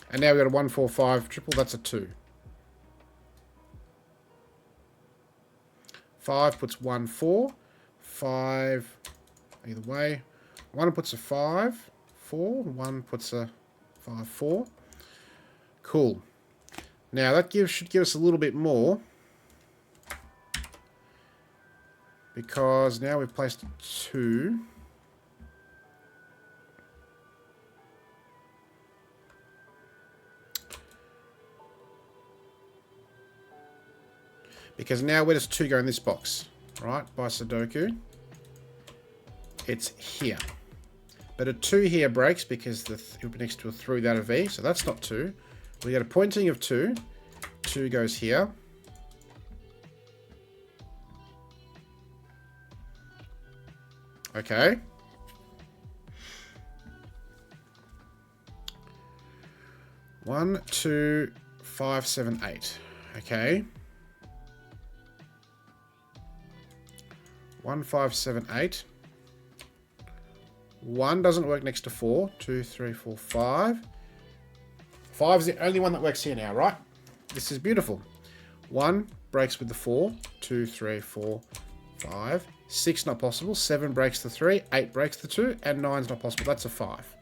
And now we've got a 1, 4, 5 triple. That's a 2. 5 puts 1, 4. 5, either way. 1 puts a 5, 4. 1 puts a 5, 4. Cool. Now that should give us a little bit more. Because now we've placed a 2. Because now where does 2 go in this box? Right, by Sudoku. It's here. But a 2 here breaks because it'll be next to a 3 without a V, so that's not 2. We got a pointing of 2. 2 goes here. Okay. One, 2, 5, 7, 8. Okay. 1, 5, 7, 8. 1 doesn't work next to 4. 2, 3, 4, 5. 5 is the only one that works here now, right? This is beautiful. 1 breaks with the 4. 2, 3, 4, 5. 6 not possible. 7 breaks the 3. 8 breaks the 2. And 9's not possible. That's a 5.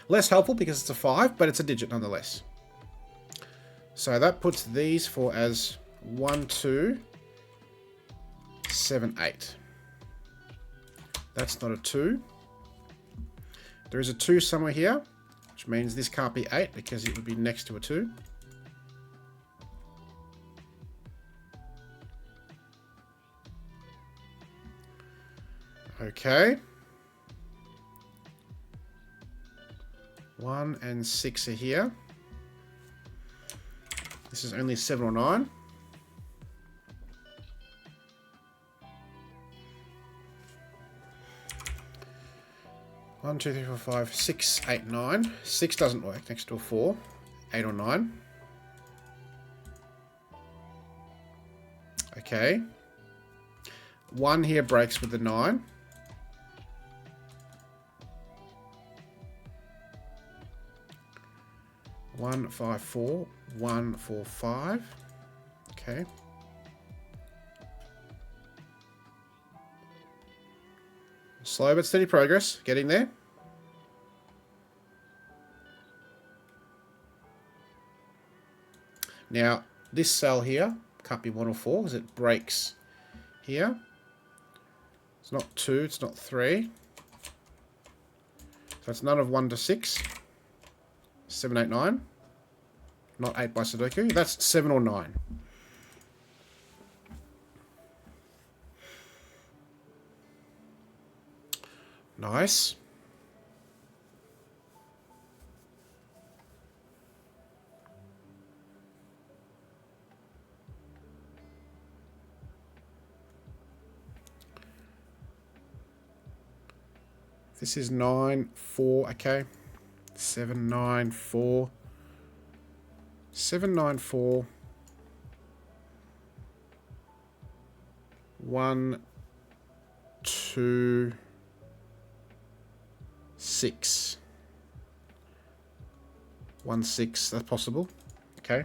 Less helpful because it's a 5, but it's a digit nonetheless. So that puts these 4 as 1, 2, 7, 8. That's not a 2. There is a 2 somewhere here, which means this can't be 8 because it would be next to a 2. Okay. 1 and 6 are here. This is only 7 or 9. One, two, three, four, five, 6, 8, 9. 6 doesn't work next to a 4. 8 or 9. Okay. 1 here breaks with the 9. One, 5, 4. 1, 4, 5. Okay. Slow but steady progress. Getting there. Now, this cell here can't be 1 or 4 because it breaks here. It's not 2, it's not 3. So it's none of 1 to 6. 7, 8, 9. Not 8 by Sudoku. That's 7 or 9. Nice. This is 9, 4, okay. 7, 9, 4. 7, 9, 4. 1, 2, 6. 1, 6, that's possible. Okay.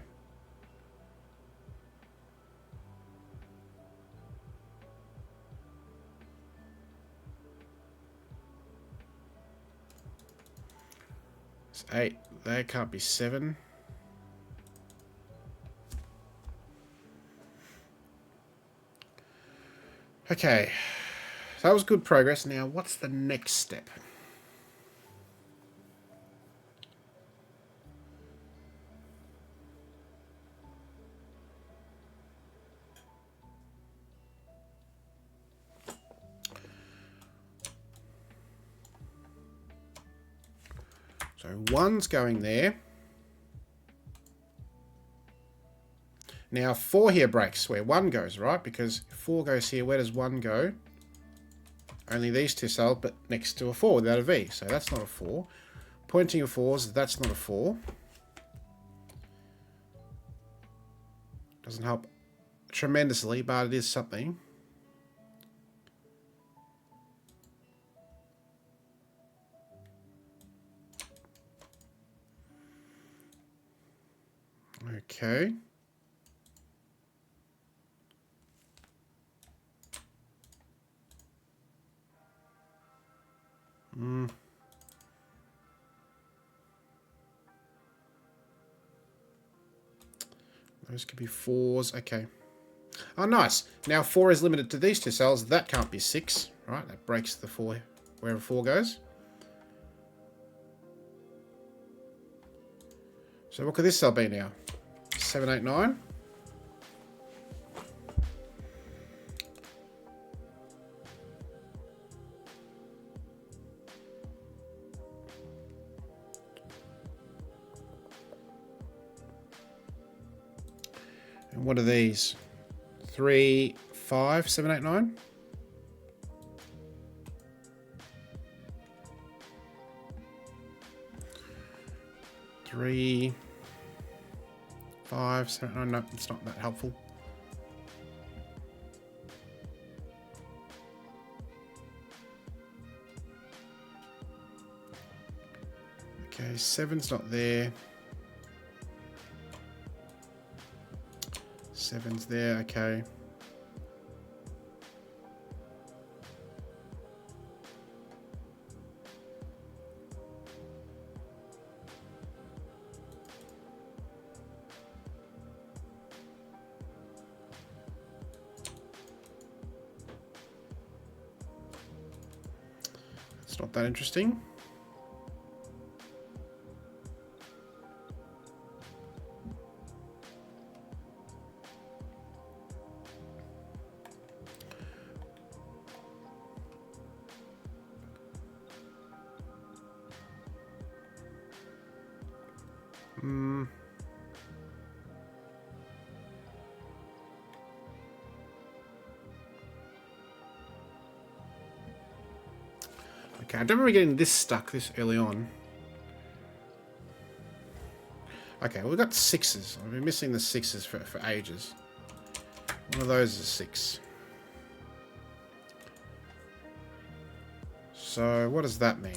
It's 8. There can't be 7. Okay. So that was good progress. Now, what's the next step? So 1's going there. Now 4 here breaks where 1 goes, right? Because 4 goes here. Where does 1 go? Only these two cells, but next to a 4 without a V. So that's not a 4. Pointing of 4s, that's not a 4. Doesn't help tremendously, but it is something. Okay. Those could be 4s. Okay. Oh, nice. Now 4 is limited to these two cells. That can't be 6. Right? That breaks the 4 wherever 4 goes. So what could this cell be now? 7, 8, 9. And what are these? 3, 5, 7, 8, 9. Three, 5, 7. Oh, no, it's not that helpful. Okay, 7's not there. 7's there, okay. It's not that interesting. Okay, I don't remember getting this stuck this early on. Okay, well, we've got sixes. I've been missing the sixes for ages. One of those is a 6. So, what does that mean?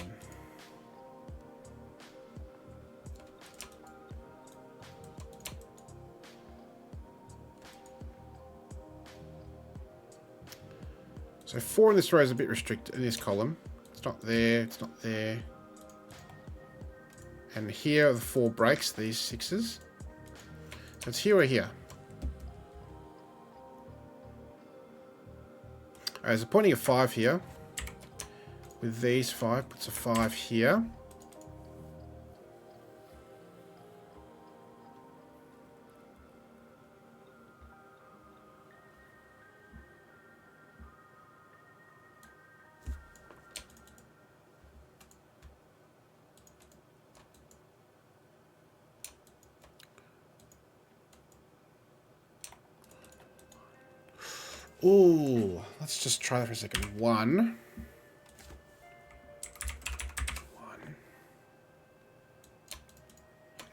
So 4 in this row is a bit restricted in this column. It's not there, it's not there. And here are the 4 breaks, these 6s. So it's here or here. There's a pointing of 5 here. With these 5, puts a 5 here. Ooh, let's just try that for a second. 1.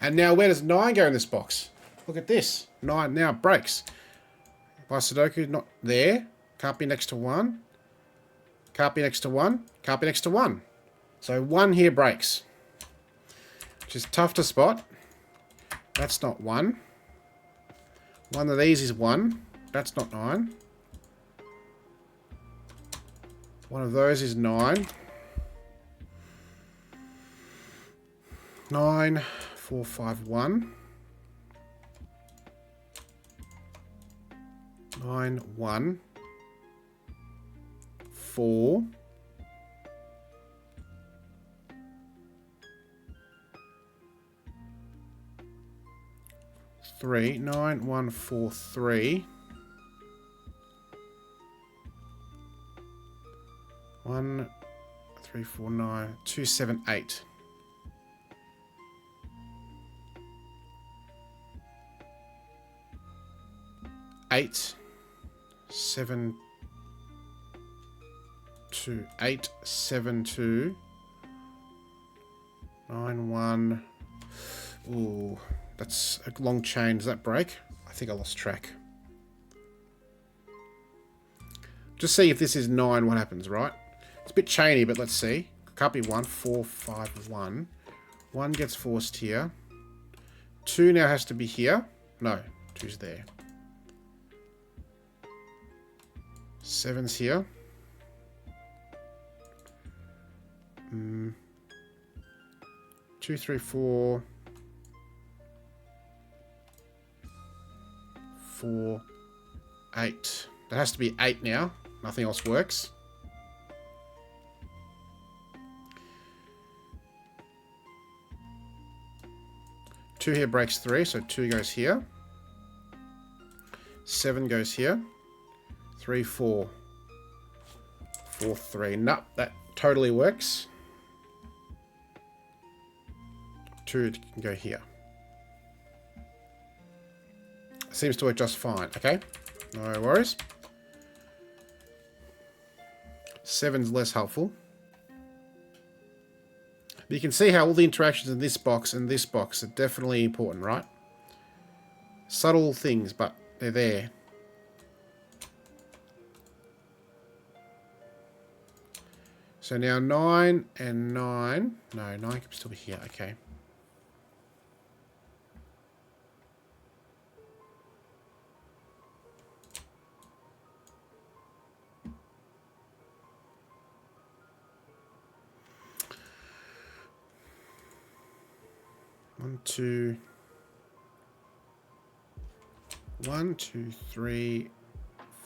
And now where does 9 go in this box? Look at this. 9 now breaks. By Sudoku, not there. Can't be next to 1. Can't be next to 1. Can't be next to 1. So 1 here breaks. Which is tough to spot. That's not 1. One of these is 1. That's not 9. One of those is 9. 9, 4, 5, 1. 9, 1. 4. 3. 9, 1, 4, 3. 1, 3, 4, 9, 2, 7, 8. 8, 7, 2, 8, 7, 2, 9, 1. Ooh, that's a long chain. Does that break? I think I lost track. Just see if this is 9, what happens, right? It's a bit chainy, but let's see. Can't be 1, 4, 5, 1. 1 gets forced here. 2 now has to be here. No, 2's there. 7's here. 2, 3, 4. 4, 8. That has to be 8 now. Nothing else works. Two here breaks 3, so 2 goes here. 7 goes here. 3, 4. 4, 3. Nope, that totally works. 2 can go here. Seems to work just fine, okay? No worries. 7's less helpful. But you can see how all the interactions in this box and this box are definitely important, right? Subtle things, but they're there. So now 9 and 9. No, 9 can still be here, okay. One, two, 3,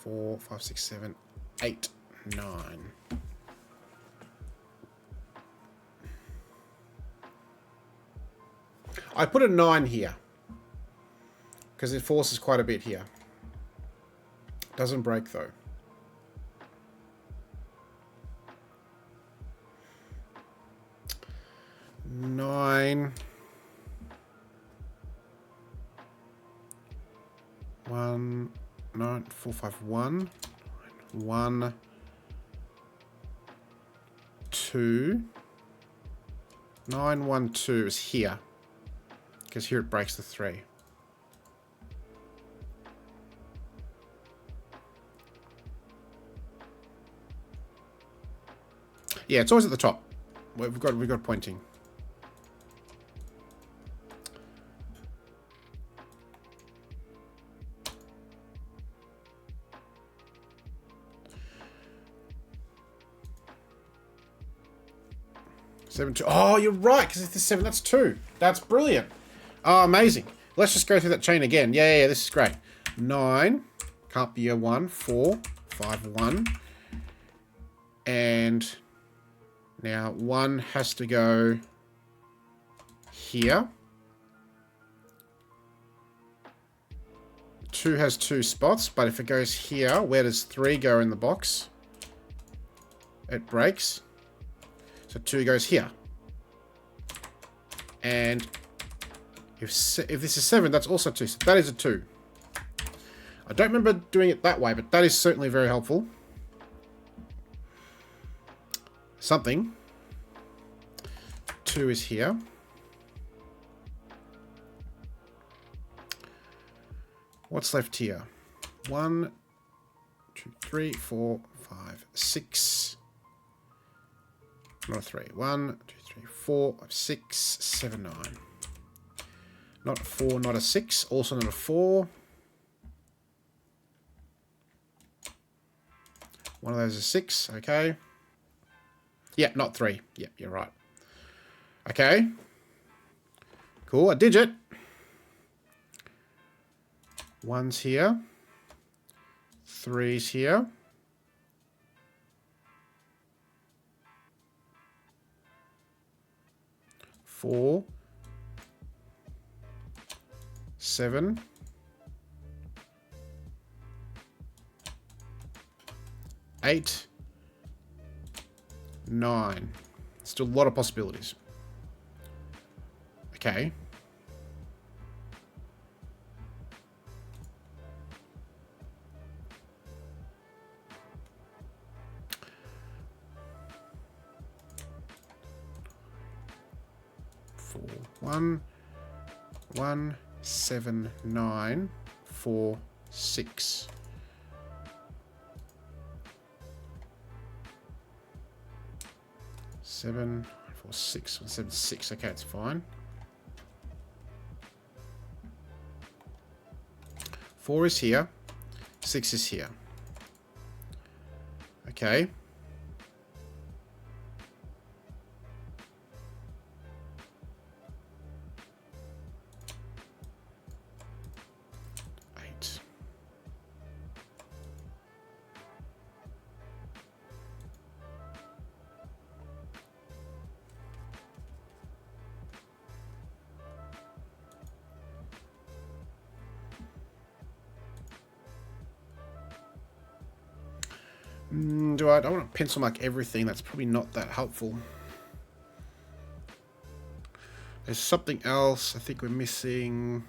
4, 5, 6, 7, 8, 9. I put a 9 here because it forces quite a bit here. Doesn't break though. Nine. 1, 9, 4, 5, 1. 1, 2. 9, 1, 2 is here. Because here it breaks the 3. Yeah, it's always at the top. We've got pointing. Seven, 2. Oh, you're right, because it's the 7. That's 2. That's brilliant. Oh, amazing. Let's just go through that chain again. Yeah, this is great. 9. Can't be a 1. 4, 5, 1. And now 1 has to go here. 2 has 2 spots, but if it goes here, where does 3 go in the box? It breaks. So 2 goes here. And if this is 7, that's also 2. So that is a 2. I don't remember doing it that way, but that is certainly very helpful. Something. 2 is here. What's left here? 1, 2, 3, 4, 5, 6. Not a 3. 1, 2, 3, 4, 5, 6, 7, 9. Not a 4, not a 6. Also not a 4. One of those is 6. Okay. Yeah, not 3. Yep, you're right. Okay. Cool. A digit. 1's here. 3's here. 4, 7, 8, 9. Still a lot of possibilities. Okay. Four, 1, 1, 7, 9, 4, 6. Seven, 4, 6, 7, 6. Okay, it's fine. 4 is here. 6 is here. Okay. I don't want to pencil mark everything. That's probably not that helpful. There's something else I think we're missing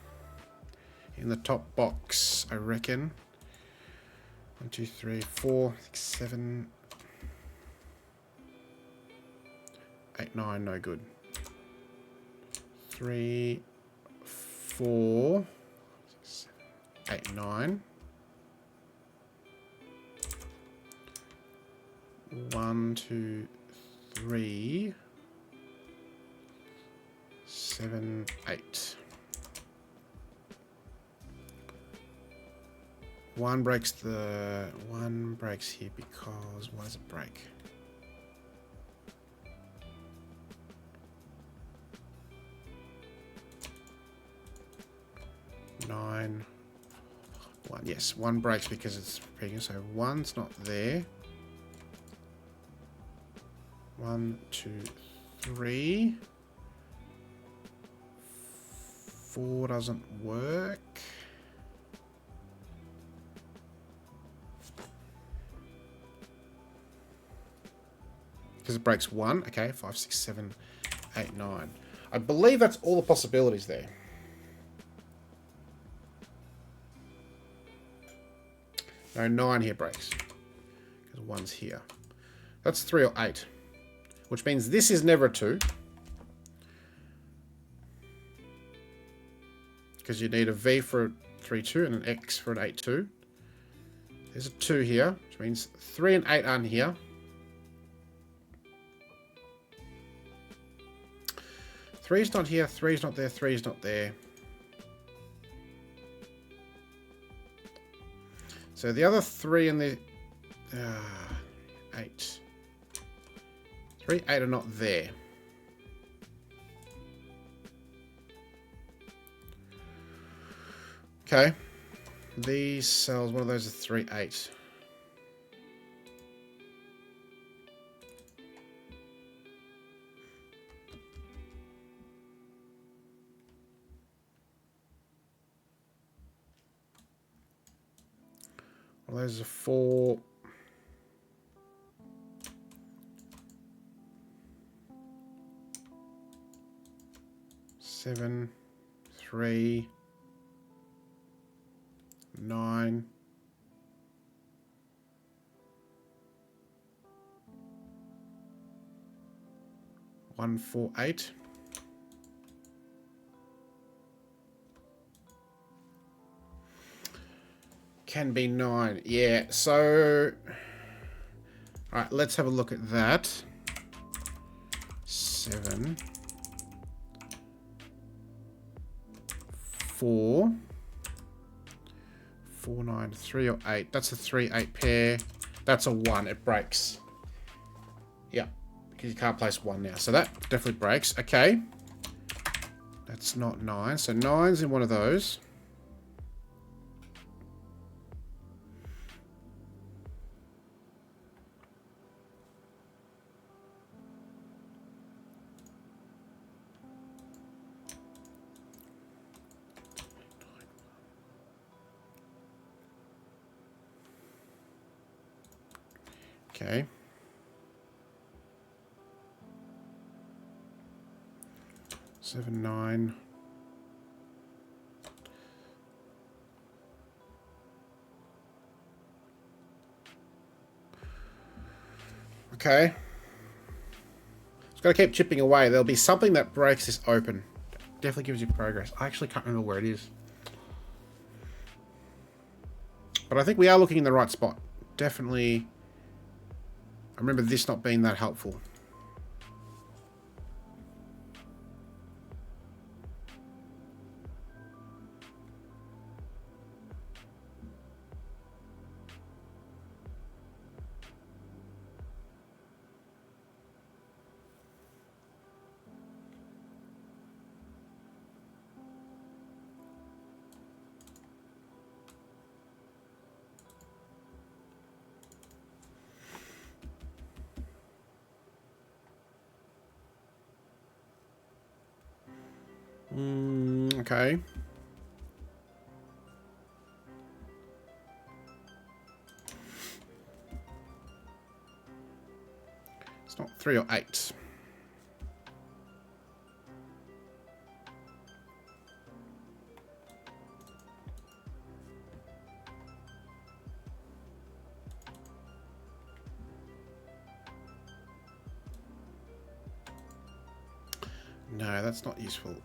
in the top box, I reckon. 1, 2, 3, 4, 6, 7, 8, 9, no good. 3, 4, 6, 7, 8, 9. 1, 2, 3, 7, 8. 1 breaks here because why does it break? Nine. 1. Yes, 1 breaks because it's repeating. So 1's not there. 1, 2, 3. 4 doesn't work. Because it breaks 1. Okay, 5, 6, 7, 8, 9. I believe that's all the possibilities there. No, 9 here breaks. Because 1's here. That's 3 or 8. Which means this is never a 2. Because you need a V for a 3-2 and an X for an 8-2. There's a 2 here, which means 3 and 8 aren't here. 3's not here, 3's not there, 3's not there. So the other 3 and the 8. 3, 8 are not there. Okay. These cells, one of those is 3, 8. Well, those are 4. 7, 3, 9. 1, 4, 8. Can be 9. Yeah, so... Alright, let's have a look at that. 7. 4. 4, 9, 3 or 8. That's a 3, 8 pair. That's a 1. It breaks. Yeah, because you can't place 1 now. So that definitely breaks. Okay. That's not 9. So 9's in one of those. Okay. Seven, 9. Okay. Just gotta keep chipping away. There'll be something that breaks this open. Definitely gives you progress. I actually can't remember where it is. But I think we are looking in the right spot. Definitely. I remember this not being that helpful. Okay. It's not 3 or 8. No, that's not useful.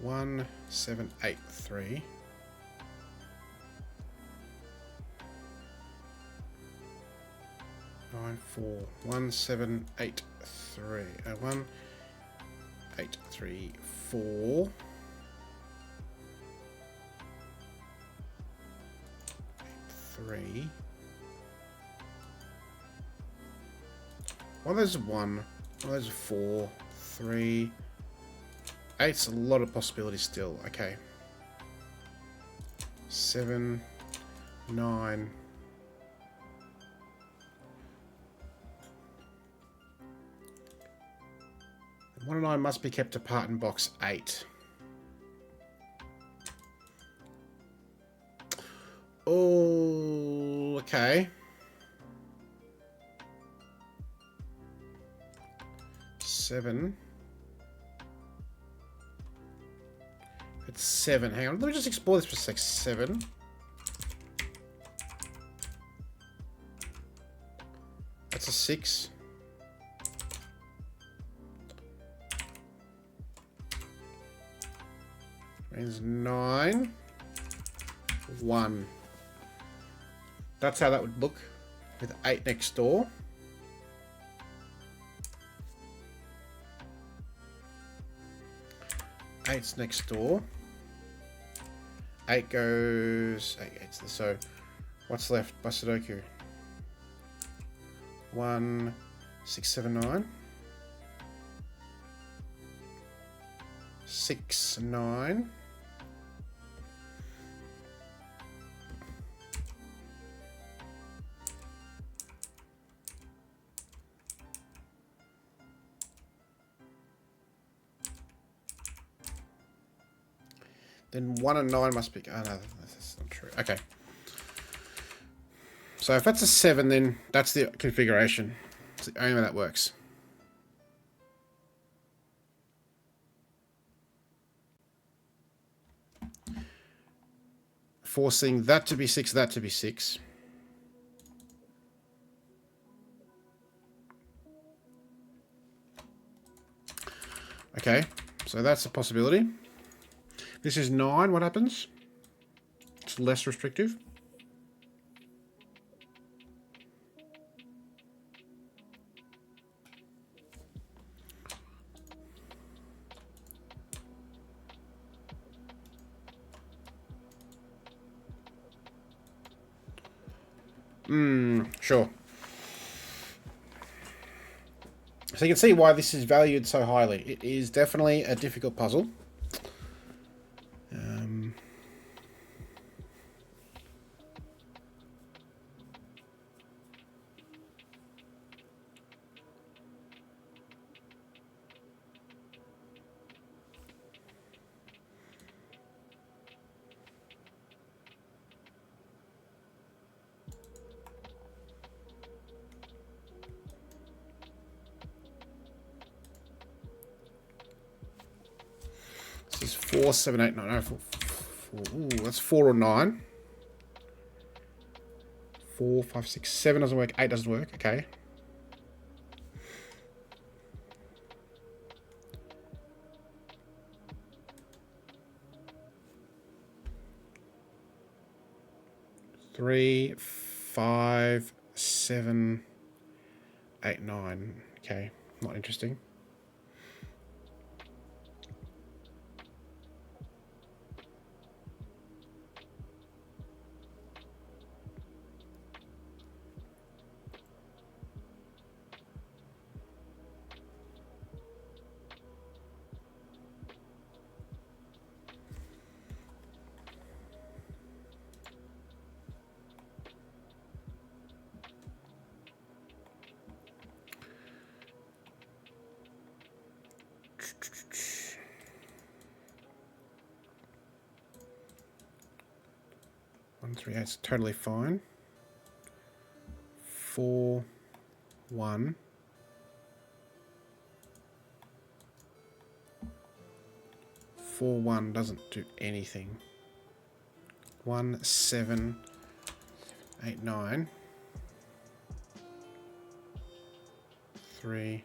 1, 7, 8, 3. 9, 4. 1, 7, 8, 3. 1, 8, 3, 4. 3. One of those is 1. One of those is 4. 3. 8's a lot of possibilities still. Okay. 7, 9, 1 and 9 must be kept apart in box 8. Oh, okay. 7. It's 7. Hang on. Let me just explore this for a sec. 7. That's a 6. Means 9. 1. That's how that would look with 8 next door. Eight's next door. 8 goes... 8's the... So, what's left by Sudoku? 1, 6, 7, 9. 6, 9. Then 1 and 9 must be... Oh, no, that's not true. Okay. So if that's a 7, then that's the configuration. It's the only way that works. Forcing that to be 6, that to be 6. Okay, so that's a possibility. This is 9, what happens? It's less restrictive. Sure. So you can see why this is valued so highly. It is definitely a difficult puzzle. This is 4, 7, 8, 9. No, 4. Ooh, that's 4 or 9. 4, 5, 6, 7 doesn't work. 8 doesn't work. Okay. Three, 5, 7, 8, 9. Okay, not interesting. One, 3, 8's totally fine. 4, 1. 4, 1 doesn't do anything. 1, 7, 8, 9. 3.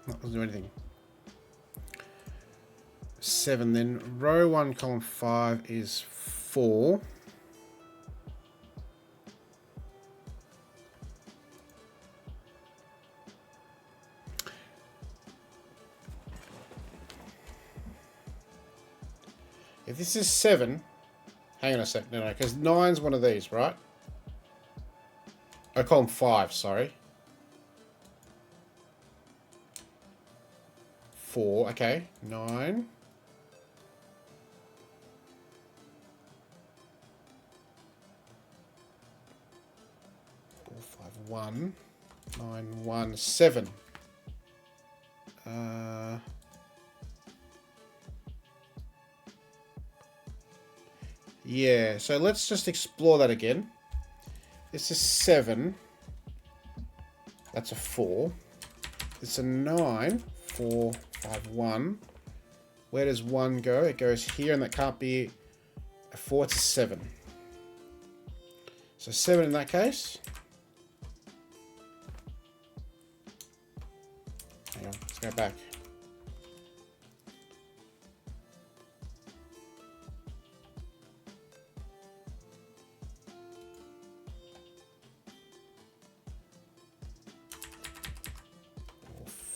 That doesn't do anything. 7 then. Row 1, column 5 is 4. If this is 7, hang on a sec, no, because 9's one of these, right? Oh, column 5, sorry. 4, okay, 9. 4, 5, 1, 9, 1, 7. Yeah, so let's just explore that again. This is 7. That's a 4. It's a 9. 4, 5, 1. Where does 1 go? It goes here, and that can't be a 4. It's a 7. So 7 in that case. Hang on, let's go back.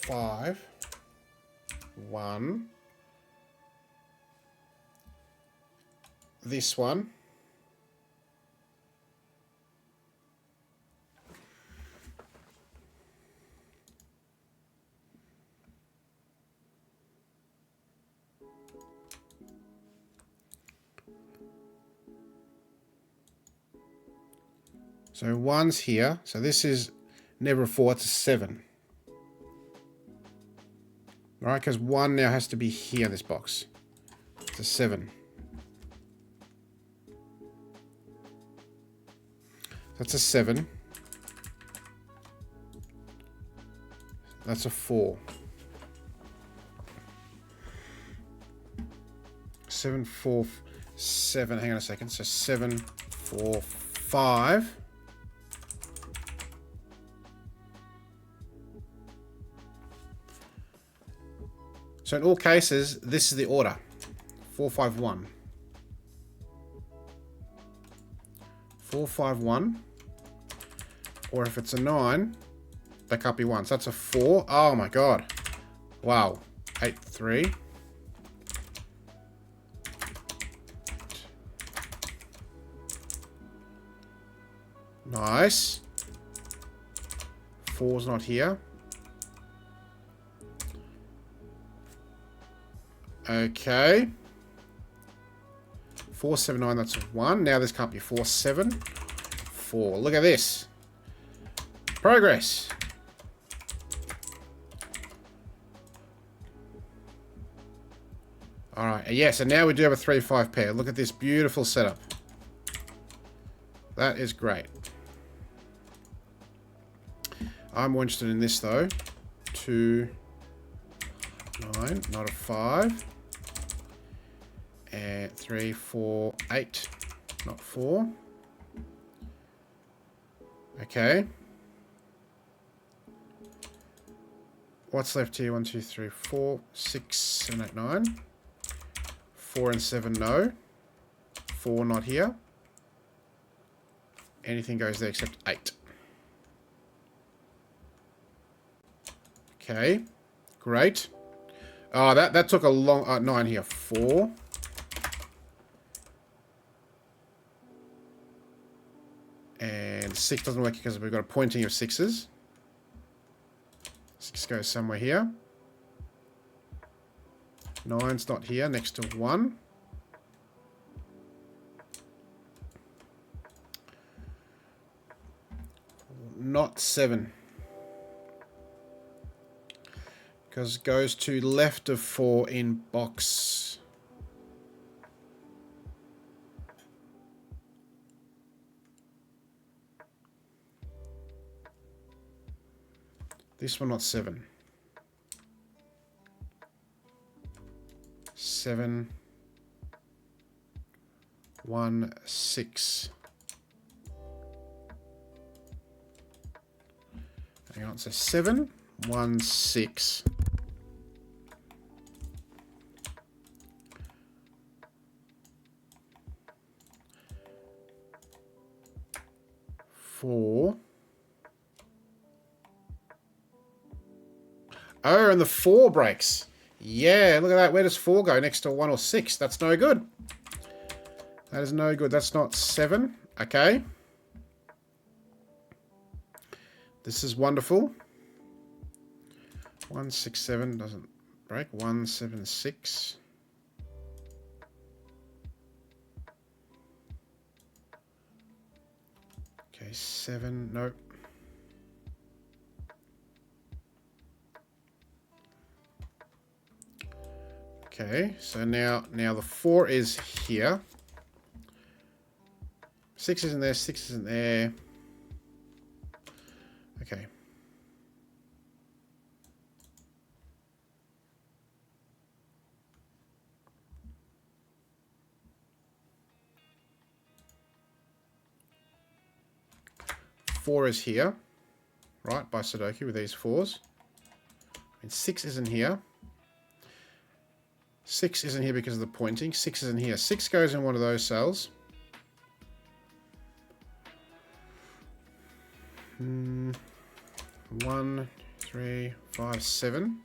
Five, 1. This one. So 1's here. So this is never a 4, it's a 7. Right, because 1 now has to be here in this box. It's a 7. That's a 7. That's a 4. 7, 4, 7. Hang on a second. So 7, 4, 5. So in all cases, this is the order. 4, 5, 1. 4, 5, 1. Or if it's a 9, that can't be 1. So that's a 4. Oh my god. Wow. 8, 3. Nice. 4's not here. Okay. 4, 7, 9, that's a 1. Now this can't be 4, 7. 4. Look at this. Progress. Alright, yeah, so now we do have a 3-5 pair. Look at this beautiful setup. That is great. I'm more interested in this though. 2, 9, not a 5. And 3, 4, 8, not 4. Okay. What's left here? 1, 2, 3, 4, 6, 7, 8, 9. 4 and 7, no. 4 not here. Anything goes there except 8. Okay. Great. Oh, that took a long... 9 here. 4. And 6 doesn't work because we've got a pointing of 6s. 6 goes somewhere here. 9's not here, next to 1. Not 7. Because it goes to left of 4 in box. This one, not 7. 7, 1, 6. Hang on, so 7, 1, 6. Four. Oh, and the 4 breaks. Yeah, look at that. Where does 4 go? Next to 1 or 6. That's no good. That is no good. That's not 7. Okay. This is wonderful. 1, 6, 7 doesn't break. 1, 7, 6. Okay, 7. Nope. Okay, so now the 4 is here. 6 isn't there, 6 isn't there. Okay. Four is here, right, by Sudoku with these 4s. And 6 isn't here. 6 isn't here because of the pointing. 6 isn't here. 6 goes in one of those cells. 1, 3, 5, 7.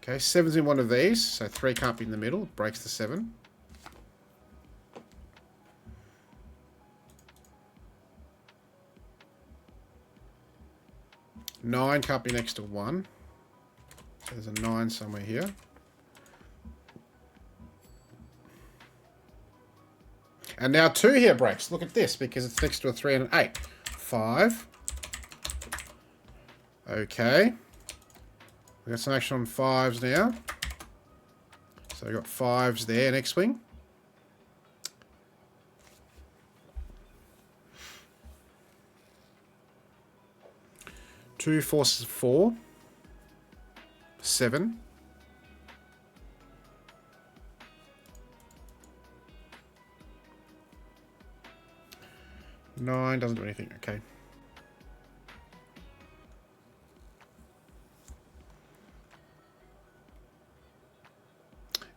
Okay, 7's in one of these, so 3 can't be in the middle. Breaks the 7. Nine can't be next to 1. So there's a 9 somewhere here. And now 2 here breaks. Look at this, because it's next to a 3 and an 8. 5. Okay. We've got some action on 5s now. So we've got 5s there in X-Wing. Two forces 4. 7. Nine doesn't do anything. Okay.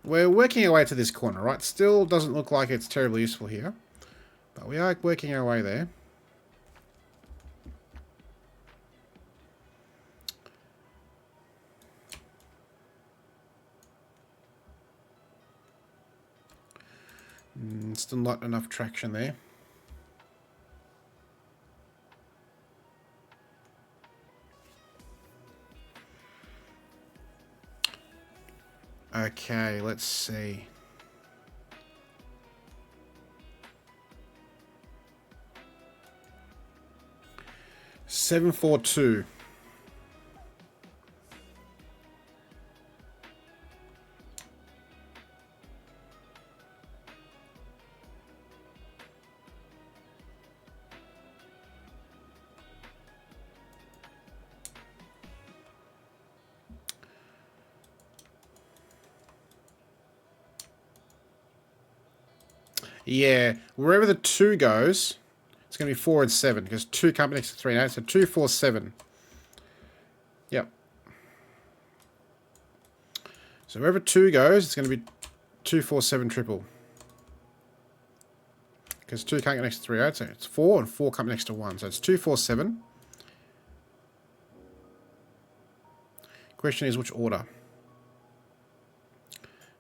We're working our way to this corner, right? Still doesn't look like it's terribly useful here. But we are working our way there. Still not enough traction there. Okay, let's see. Seven, 4, 2. Yeah, wherever the 2 goes, it's going to be 4 and 7, because 2 can't be next to 3 and 8, so 2, 4, 7. Yep. So wherever 2 goes, it's going to be 2, 4, 7 triple. Because 2 can't get next to 3, 8, so it's 4, and 4 can't be next to 1, so it's 2, 4, 7. Question is, which order?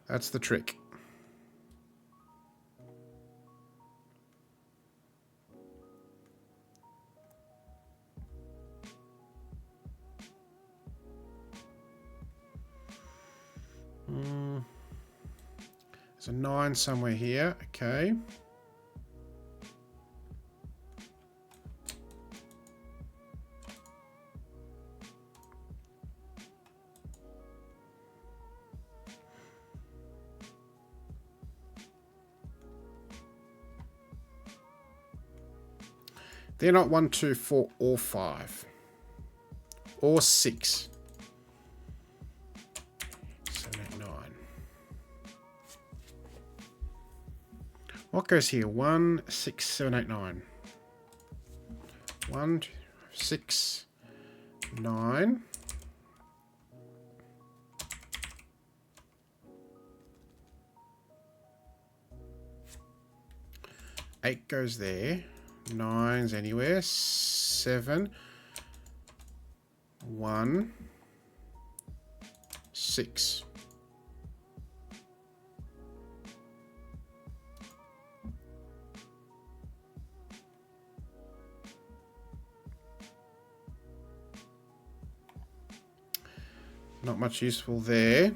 That's the trick. There's a 9 somewhere here. Okay. They're not 1, 2, 4, or 5. Or 6. 7, 8, 9. What goes here? 1, 6, 7, 8, 9. 1, 2, 6, 9. Eight goes there. 9's anywhere. 7. 1. 6. Not much useful there.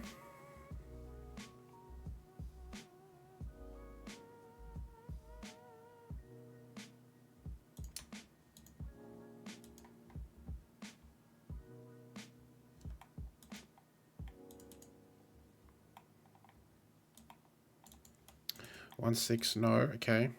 1, 6, no, okay.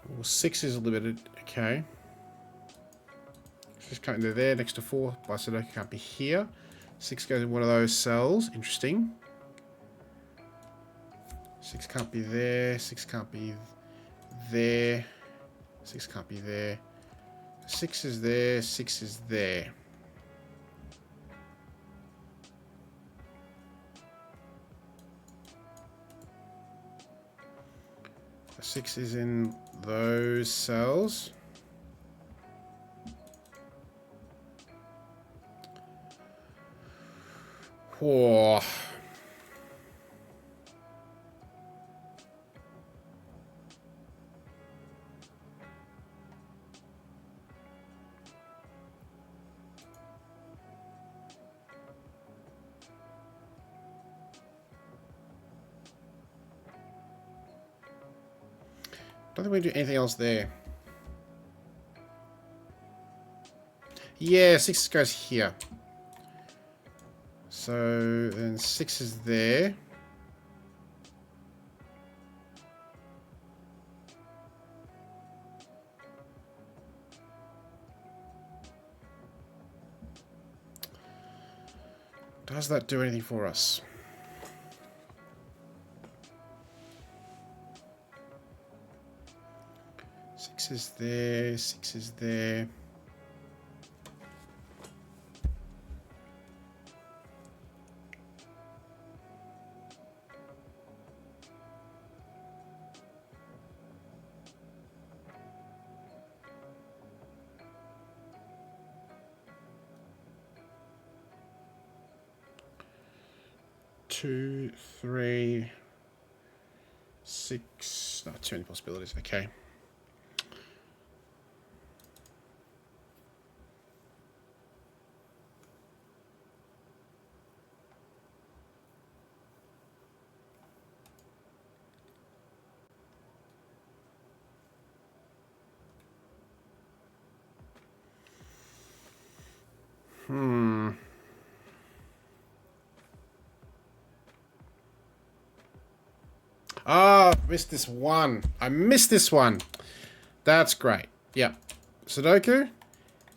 Well, 6 is limited, okay. Just coming to there next to 4. By Sudoku can't be here. 6 goes in one of those cells. Interesting. 6 can't be there. 6 can't be there. 6 can't be there. 6 is there. 6 is there. So 6 is in those cells. Whoa. Don't think we can do anything else there. Yeah, 6 goes here. So then 6 is there. Does that do anything for us? Six is there. 6 is there. Two, 3, 6. Not too many possibilities. Okay. Ah, missed this one. I missed this one. That's great. Yep. Sudoku.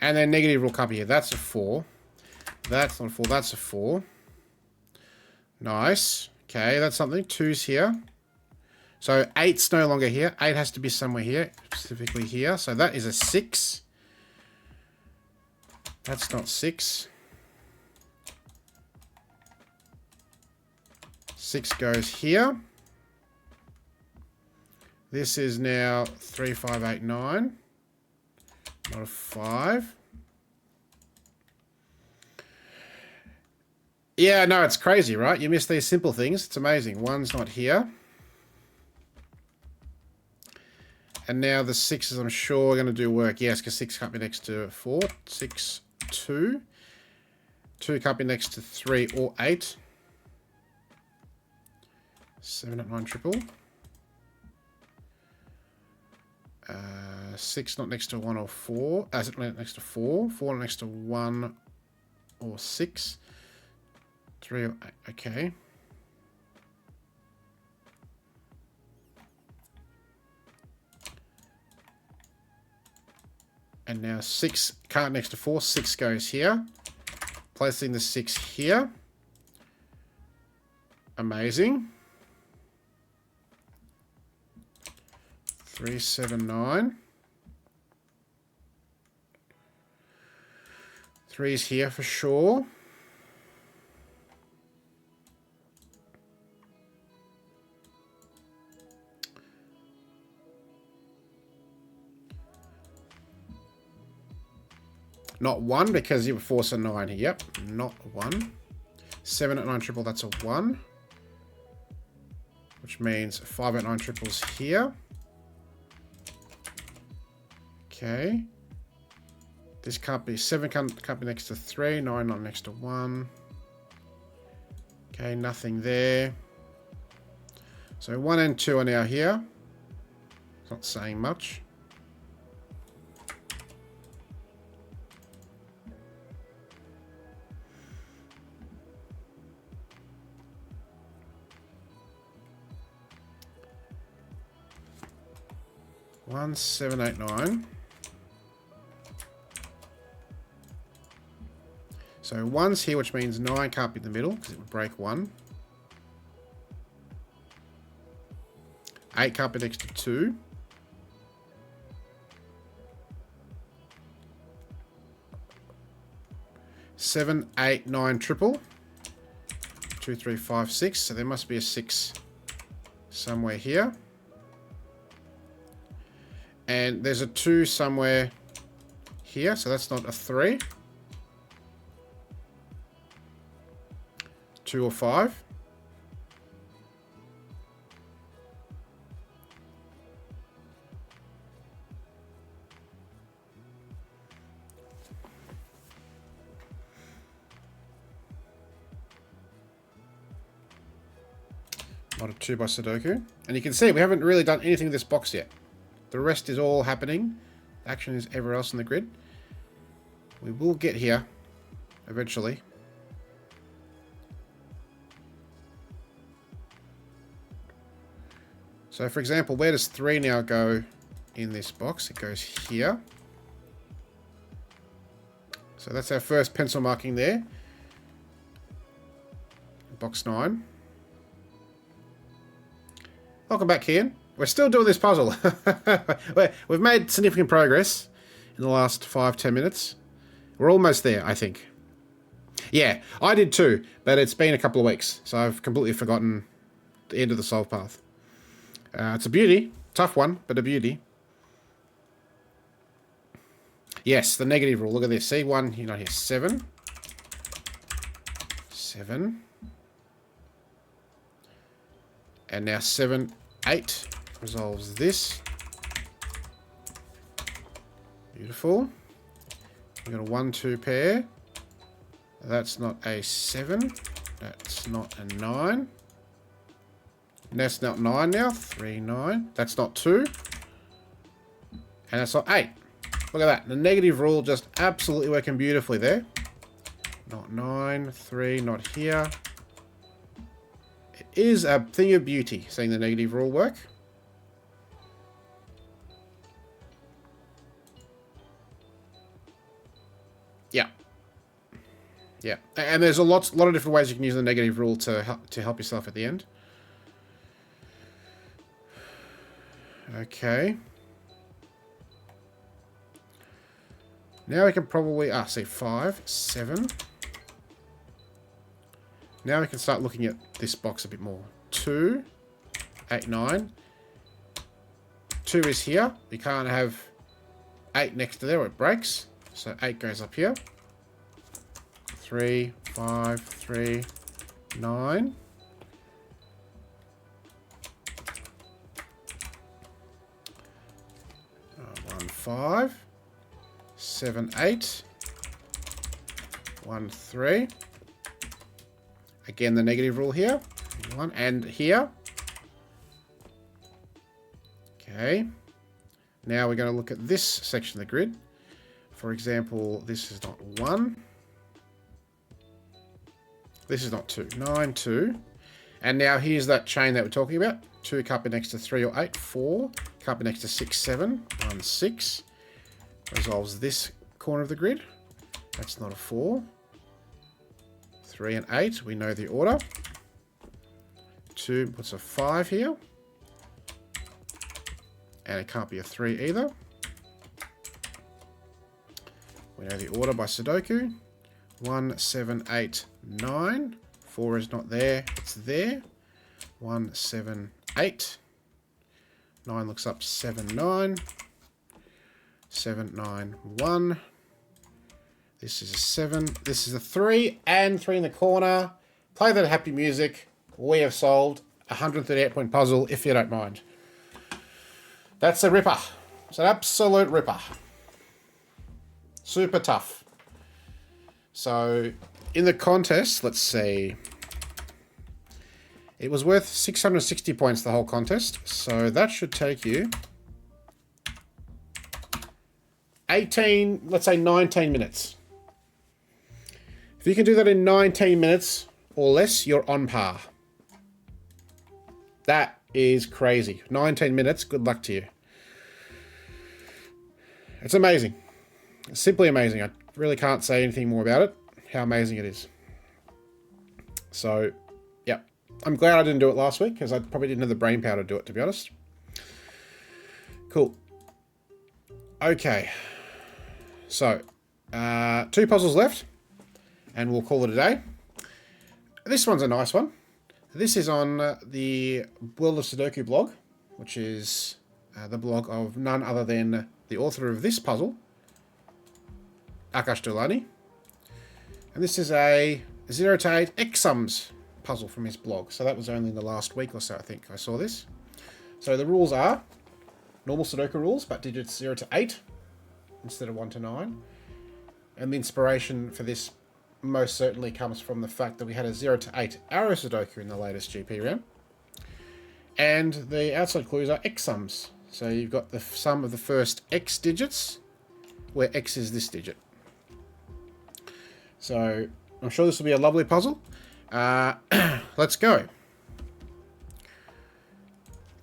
And then negative will come here. That's a 4. That's not a 4. That's a 4. Nice. Okay, that's something. 2's here. So 8's no longer here. 8 has to be somewhere here. Specifically here. So that is a 6. That's not 6. 6 goes here. This is now 3, 5, 8, 9. Not a 5. Yeah, no, it's crazy, right? You miss these simple things. It's amazing. 1's not here. And now the 6s, I'm sure, are going to do work. Yes, because 6 can't be next to 4. 6, 2. 2 can't be next to 3 or 8. 7 at 9 triple. 6 not next to 1 or 4. Is it next to 4? 4 not next to 1 or 6. 3 or 8. Okay. And now 6 can't next to 4. 6 goes here. Placing the 6 here. Amazing. 3, 7, 9. 3's here for sure. Not 1 because you force a 9 here. Yep, not 1. 7 at 9 triple, that's a 1. Which means 5 at 9 triples here. Okay. This can't be 7 can't be next to 3, 9 not next to 1. Okay, nothing there. So 1 and 2 are now here. It's not saying much. One, 7, 8, 9. So 1's here, which means 9 can't be in the middle because it would break 1. 8 can't be next to 2. 7, 8, 9 triple. 2, 3, 5, 6. So there must be a 6 somewhere here. And there's a 2 somewhere here, so that's not a 3. 2 or 5. Not a 2 by Sudoku. And you can see we haven't really done anything with this box yet. The rest is all happening. Action is everywhere else in the grid. We will get here eventually. So for example, where does 3 now go in this box? It goes here. So that's our first pencil marking there. Box 9. Welcome back, Kian. We're still doing this puzzle. We've made significant progress in the last 5-10 minutes. We're almost there, I think. Yeah, I did too, but it's been a couple of weeks, so I've completely forgotten the end of the solve path. It's a beauty. Tough one, but a beauty. Yes, the negative rule. Look at this. See, 1, you're not here. 7. 7. And now 7, 8. Resolves this. Beautiful. We've got a 1, 2 pair. That's not a 7. That's not a 9. That's not 9 now. 3, 9. That's not 2. And that's not 8. Look at that. The negative rule just absolutely working beautifully there. Not 9. 3. Not here. It is a thing of beauty seeing the negative rule work. Yeah. Yeah. And there's a lot of different ways you can use the negative rule to help yourself at the end. Okay. Now we can probably... see, 5, 7. Now we can start looking at this box a bit more. 2, 8, 9. 2 is here. We can't have 8 next to there or it breaks. So 8 goes up here. 3, 5, 3, 9. 1, 5. 7, 8. 1, 3. Again, the negative rule here. 1 and here. Okay. Now we're going to look at this section of the grid. For example, this is not 1. This is not 2. 9, 2. And now here's that chain that we're talking about. 2 can't be next to 3 or 8. 4 can't be next to 6, 7. 1, 6. Resolves this corner of the grid. That's not a 4. 3 and 8. We know the order. 2 puts a 5 here. And it can't be a 3 either. We know the order by Sudoku. 1, 7, 8, 9. 4 is not there. It's there. 1, 7, 8. 9 looks up. 7, 9. 7, 9, 1. This is a 7. This is a 3. And 3 in the corner. Play that happy music. We have solved a 138-point puzzle, if you don't mind. That's a ripper. It's an absolute ripper. Super tough. So, in the contest, let's see. It was worth 660 points, the whole contest. So that should take you 18, let's say 19 minutes. If you can do that in 19 minutes or less, you're on par. That is crazy. 19 minutes, good luck to you. It's amazing. It's simply amazing. I really can't say anything more about it, how amazing it is. So, yeah. I'm glad I didn't do it last week, because I probably didn't have the brain power to do it, to be honest. Cool. Okay. So, 2 puzzles left, and we'll call it a day. This one's a nice one. This is on the World of Sudoku blog, which is the blog of none other than the author of this puzzle, Akash Dulani. And this is a 0 to 8 X sums puzzle from his blog. So that was only in the last week or so, I think I saw this. So the rules are normal Sudoku rules, but digits 0 to 8 instead of 1 to 9. And the inspiration for this most certainly comes from the fact that we had a 0 to 8 arrow Sudoku in the latest GP round. And the outside clues are X sums. So you've got the sum of the first X digits, where X is this digit. So I'm sure this will be a lovely puzzle. Let's go.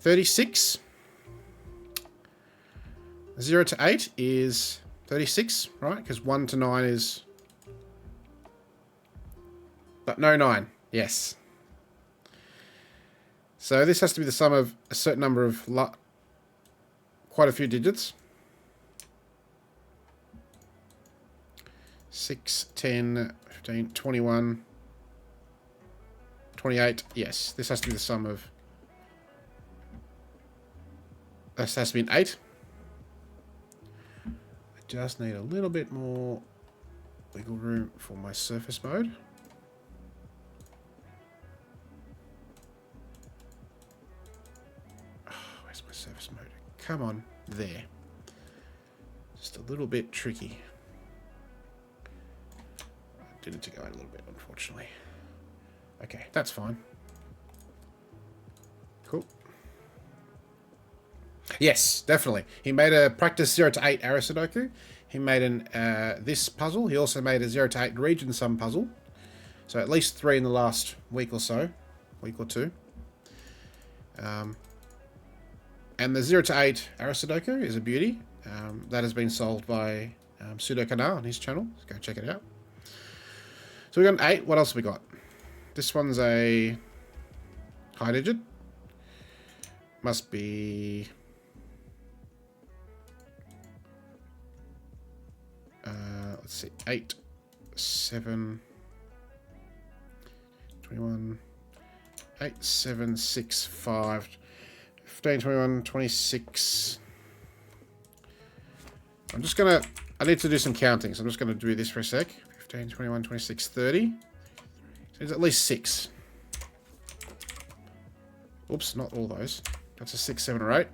36. 0 to 8 is 36, right? Because 1 to 9 is... But no 9. Yes. So this has to be the sum of a certain number of... quite a few digits. 6, 10, 15, 21, 28. Yes, this has to be the sum of... This has to be an 8. I just need a little bit more wiggle room for my surface mode. Oh, where's my surface mode? Come on, there. Just a little bit tricky. I did it to go out a little bit, unfortunately. Okay, that's fine. Cool. Yes, definitely. He made a practice 0 to 8 arrow Sudoku. He made this puzzle. He also made a 0 to 8 region sum puzzle. So at least 3 in the last week or so. Week or two. And the 0 to 8 arrow Sudoku is a beauty. That has been solved by Sudoku on his channel. Let's go check it out. So we got an 8. What else have we got? This one's a high digit. Must be... let's see, 8, 7, 21, 8, 7, 6, 5, 15, 21, 26. I'm just going to, I need to do some counting, so I'm just going to do this for a sec. 15, 21, 26, 30. So it's at least 6. Oops, not all those. That's a 6, 7, or 8.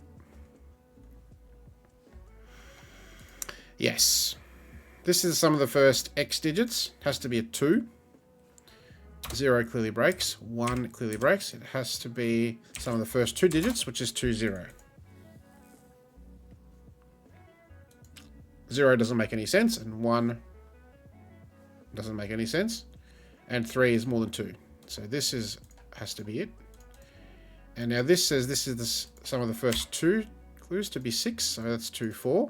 Yes. This is some of the first X digits. It has to be a 2. 0 clearly breaks. 1 clearly breaks. It has to be some of the first 2 digits, which is 2, 0. 0 doesn't make any sense, and 1 doesn't make any sense. And 3 is more than 2. So this has to be it. And now this says this is some of the first 2 clues to be 6, so that's 2, 4.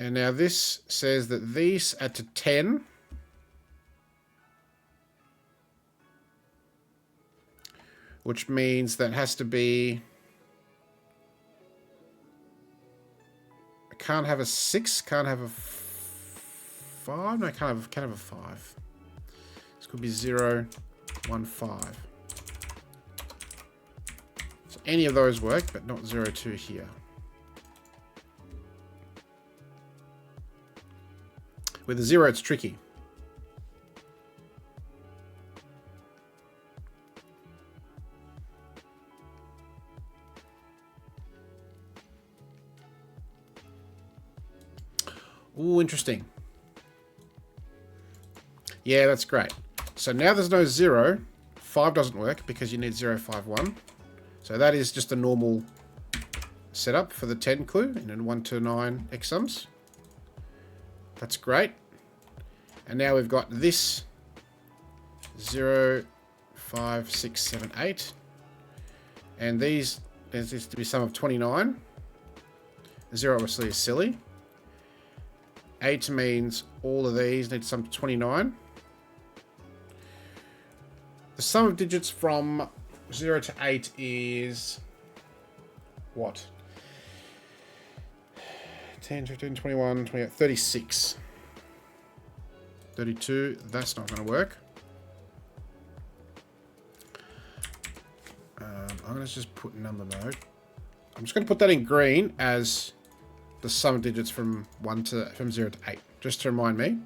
And now this says that these are to 10. Which means that has to be... I can't have a 6, can't have a 5. No, I can't have a 5. This could be 0, 1, 5. So any of those work, but not 0, 2 here. With a 0, it's tricky. Ooh, interesting. Yeah, that's great. So now there's no 0. 5 doesn't work because you need 0, 5, 1. So that is just a normal setup for the 10 clue in 1 to 9 X sums. That's great. And now we've got this 0, 5, 6, 7, 8. And these, there's to be sum of 29. 0 obviously is silly. 8 means all of these need sum to 29. The sum of digits from 0 to 8 is what? 10, 15, 21, 28, 36. 32, that's not going to work. I'm going to just put number mode. I'm just going to put that in green as the sum of digits from 0 to 8, just to remind me.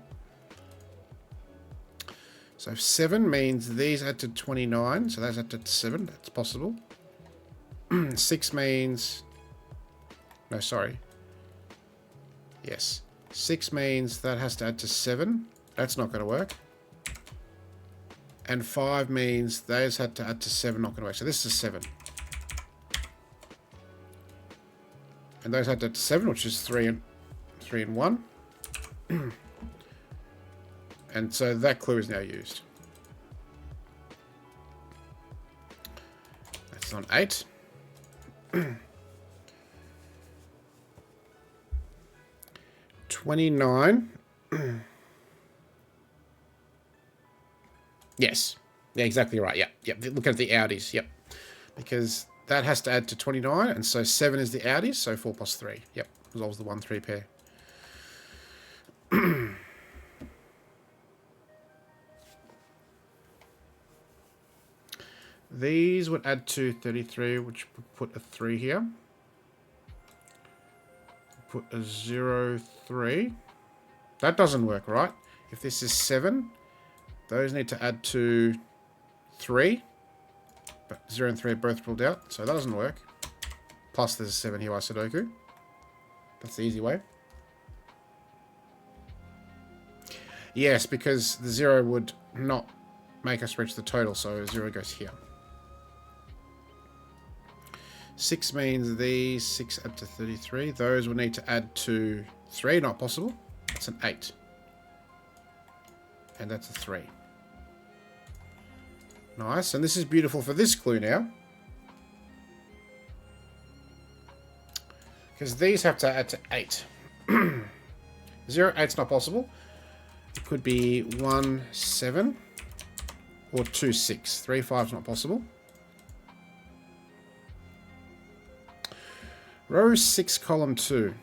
So 7 means these add to 29, so that's add to 7, that's possible. 6 means... No, sorry. Yes. 6 means that has to add to 7. That's not going to work. And 5 means those had to add to 7, not going to work. So this is 7. And those had to add to 7, which is 3 and 1. And so that clue is now used. That's on 8. 29. Yes. Yeah, exactly right. Yep. Yep. Look at the outies. Yep. Because that has to add to 29, and so 7 is the outies, so 4 plus 3. Yep. Resolves the 1, 3 pair. These would add to 33, which would put a 3 here. Put a 0, 3. That doesn't work, right? If this is 7, those need to add to 3. But 0 and 3 are both ruled out, so that doesn't work. Plus there's a 7 here by Sudoku. That's the easy way. Yes, because the 0 would not make us reach the total, so 0 goes here. 6 means these 6 add to 33. Those will need to add to 3. Not possible. That's an 8. And that's a 3. Nice. And this is beautiful for this clue now. Because these have to add to 8. 0, 8's not possible. It could be 1, 7. Or 2, 6. 3, 5's not possible. Row 6, column 2.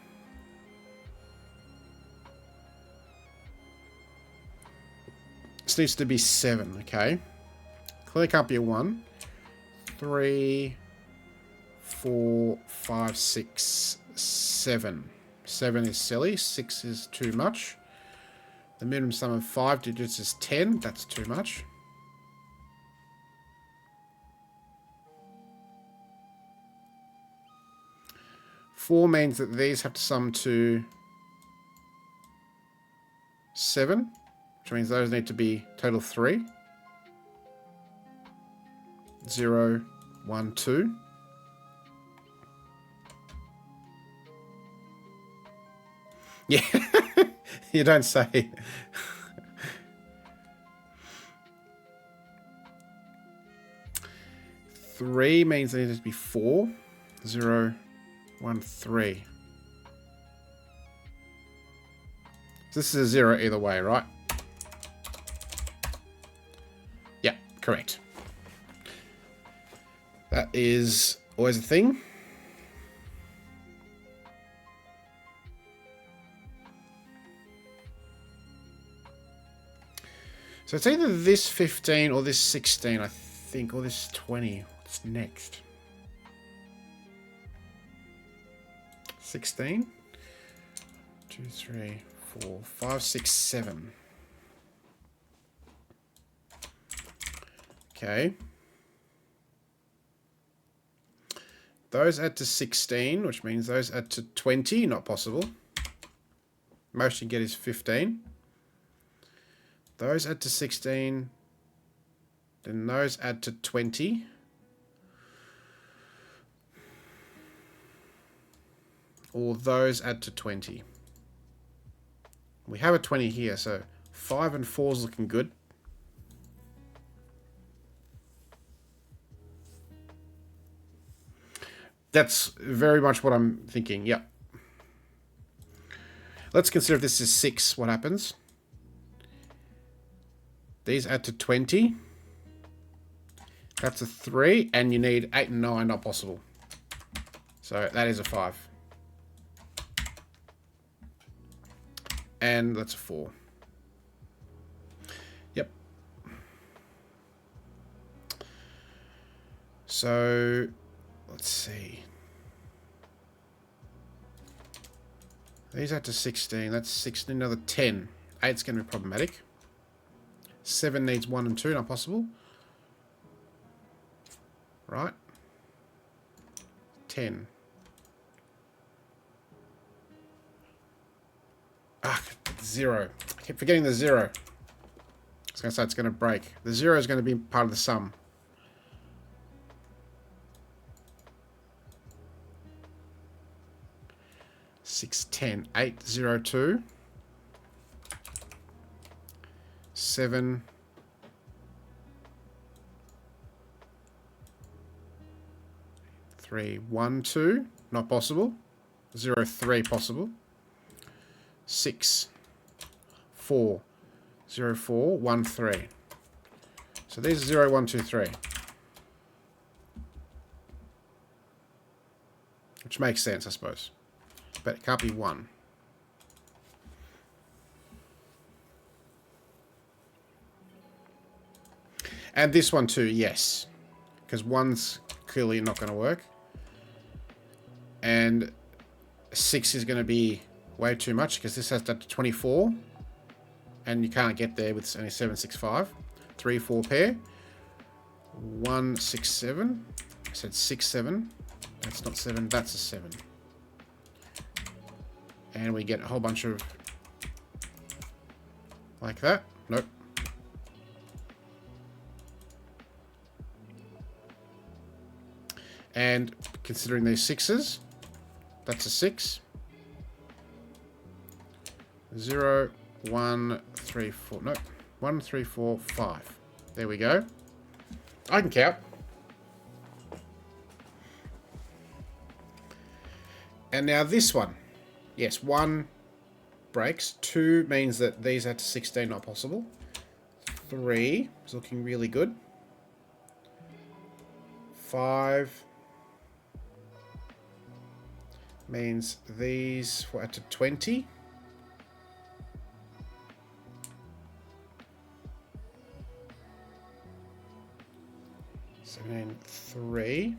This needs to be 7, okay? Clearly can't be a 1. 3, 4, 5, 6, 7. 7 is silly. 6 is too much. The minimum sum of 5 digits is 10. That's too much. Four means that these have to sum to 7, which means those need to be total 3. 0, 1, 2. Yeah, you don't say. 3 means they need to be 4. 0, 1, 3. This is a 0 either way, right? Yeah, correct. That is always a thing. So it's either this 15 or this 16, I think, or this 20. What's next? 16? 2, 3, 4, 5, 6, 7. Okay. Those add to 16, which means those add to 20. Not possible. Most you get is 15. Those add to 16. Then those add to 20. Or those add to 20. We have a 20 here, so 5 and 4 is looking good. That's very much what I'm thinking, yep. Let's consider if this is 6, what happens? These add to 20. That's a 3, and you need 8 and 9, not possible. So that is a 5. And that's a 4. Yep. So, let's see. These add to 16. That's 16, another 10. 8's going to be problematic. 7 needs 1 and 2, not possible. Right. 10. Ah, 0. I keep forgetting the 0. I was going to say it's going to break. The 0 is going to be part of the sum. Six, 10, 8, 0, 2. 7. 3, 1, 2. Not possible. 0, 3 possible. 6, 4, 0, 4, 1, 3. So these are 0, 1, 2, 3. Which makes sense, I suppose. But it can't be 1. And this one too, yes. Because 1's clearly not going to work. And 6 is going to be way too much because this has that to 24. And you can't get there with only 7, 6, 5. 3, 4 pair. 1, 6, 7. I said 6, 7. That's not 7, that's a 7. And we get a whole bunch of... like that. Nope. And considering these 6s, that's a 6. 0, 1, 3, 4. Nope. 1, 3, 4, 5. There we go. I can count. And now this one. Yes, 1 breaks. 2 means that these add to 16, not possible. 3 is looking really good. 5 means these will add to 20. 17, 3.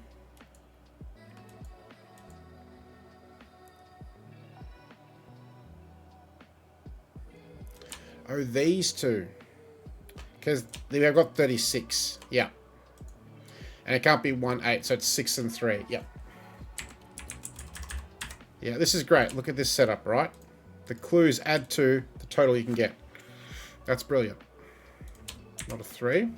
Oh, these two. Because we've got 36. Yeah. And it can't be 1, 8, so it's 6 and 3. Yep. Yeah, this is great. Look at this setup, right? The clues add to the total you can get. That's brilliant. Not a 3.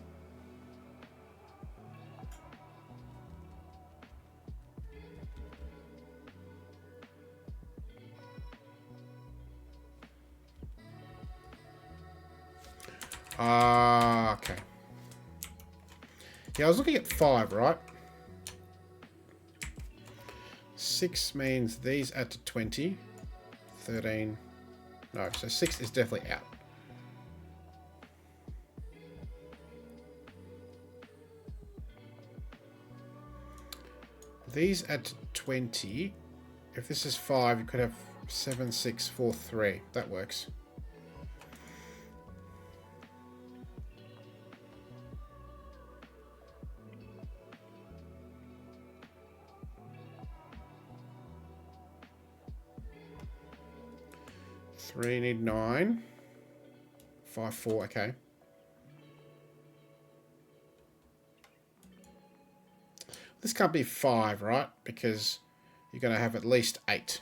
Okay. Yeah, I was looking at 5, right? 6 means these add to 20. 13. No, so 6 is definitely out. These add to 20. If this is 5, you could have 7, 6, 4, 3. That works. Three need 9. 5, 4, okay. This can't be 5, right? Because you're going to have at least 8.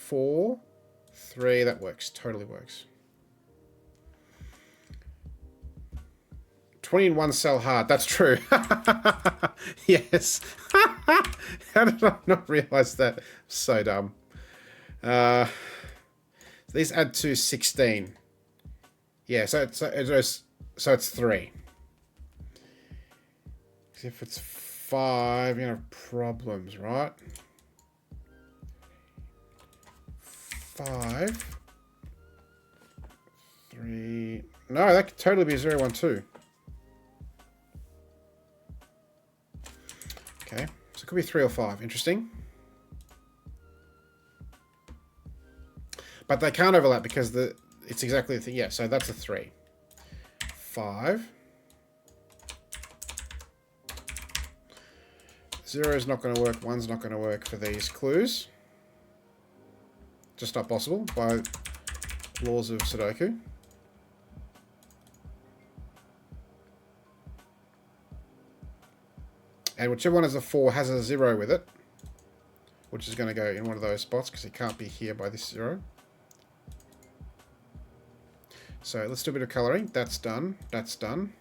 4, 3. That works. Totally works. 20 in one cell hard. That's true. Yes. How did I not realize that? So dumb. These add to 16. Yeah, so it's 3. If it's 5, you're gonna have problems, right? 5, 3. No, that could totally be 0, 1, 2. Okay, so it could be 3 or 5. Interesting. But they can't overlap because it's exactly the thing. Yeah, so that's a 3. 5. 0 is not going to work. 1's not going to work for these clues. Just not possible by laws of Sudoku. And whichever one has a 4 has a 0 with it, which is going to go in one of those spots because it can't be here by this 0. So let's do a bit of colouring. That's done. That's done.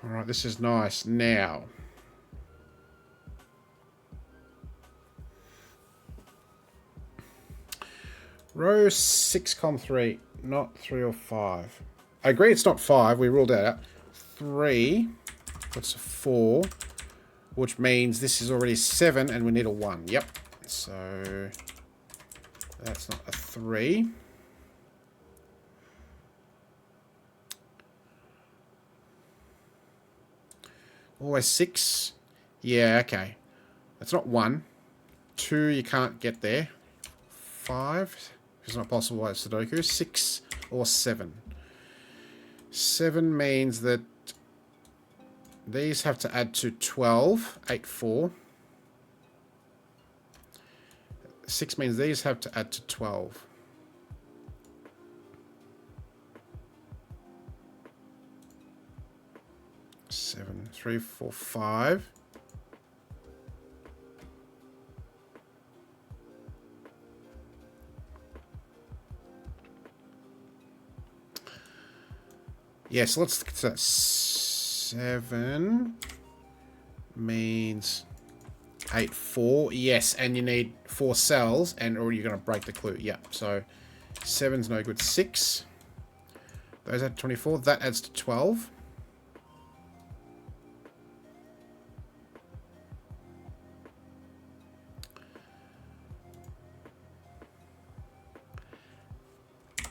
Alright, this is nice. Now, row 6, column 3, not 3 or 5. I agree it's not 5, we ruled that out. 3, that's a 4, which means this is already 7 and we need a 1. Yep. So that's not a 3. Always 6. Yeah, okay. That's not 1. 2, you can't get there. 5, it's not possible by Sudoku. 6 or 7. 7 means that these have to add to 12. 8, 4. 6 means these have to add to 12. Seven, 3, 4, 5. Yes, let's look at that. 7 means 8, 4. Yes, and you need 4 cells, or you're going to break the clue. Yeah, so 7's no good. 6. Those add to 24. That adds to 12.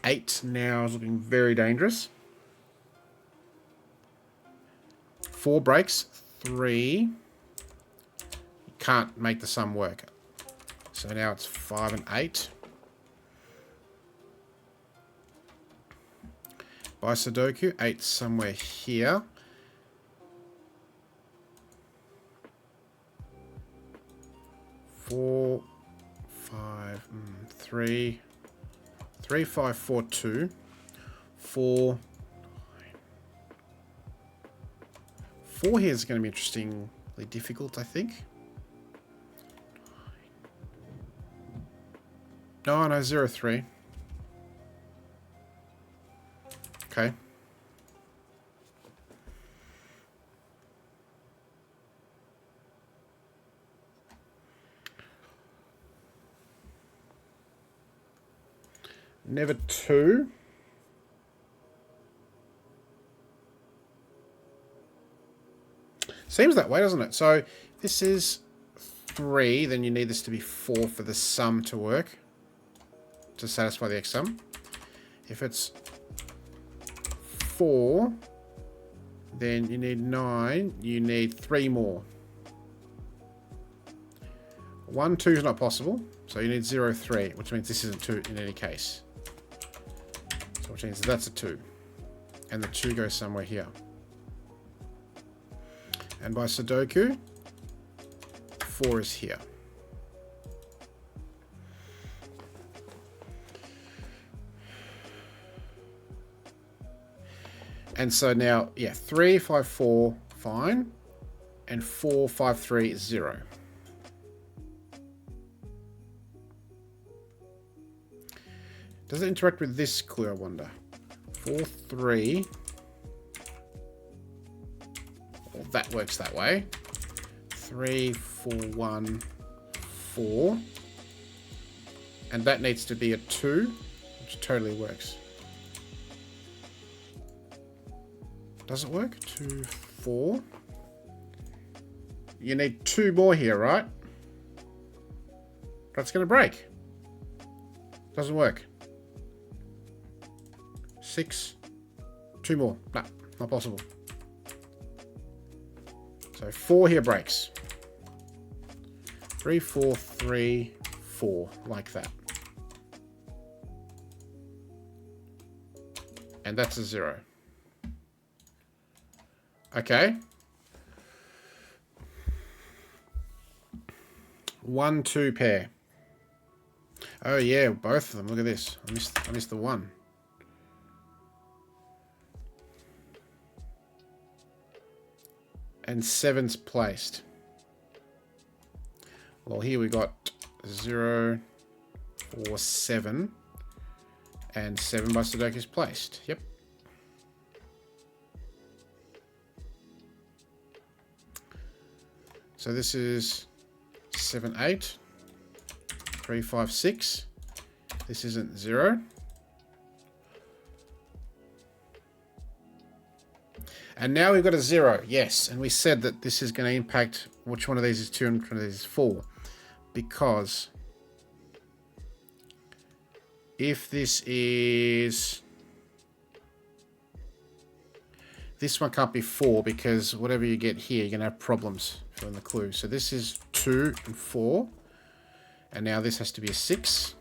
Eight now is looking very dangerous. 4 breaks. 3. You can't make the sum work. So now it's 5 and 8. By Sudoku, 8 somewhere here. 4, 5, 3. 3, 5, 4, 2. 4. 4 here is going to be interestingly difficult, I think. No, 0, 3. Okay. Never 2. Seems that way, doesn't it? So this is 3, then you need this to be 4 for the sum to work, to satisfy the X sum. If it's 4, then you need 9, you need 3 more. 1, 2 is not possible, so you need 0, 3, which means this isn't 2 in any case. So which means that's a 2. And the 2 goes somewhere here. And by Sudoku, 4 is here. And so now, yeah, 3, 5, 4, fine. and 4, 5, 3, 0. Does it interact with this clue, I wonder? 4, 3. Well, that works that way. 3, 4, 1, 4. And that needs to be a 2, which totally works. Does it work? 2, 4. You need 2 more here, right? That's going to break. Doesn't work. 6. 2 more. No, not possible. So 4 here breaks. 3, 4, 3, 4. Like that. And that's a 0. Okay. 1, 2 pair. Oh yeah, both of them. Look at this. I missed the 1. And 7's placed. Well, here we got 0, 4, 7. And 7 by Sudokus placed. Yep. So this is 7, 8. 3, 5, 6. This isn't 0. And now we've got a 0. Yes. And we said that this is going to impact which one of these is 2 and which one of these is 4. Because if this is... This one can't be 4 because whatever you get here, you're going to have problems filling the clue. So this is 2 and 4. And now this has to be a 6.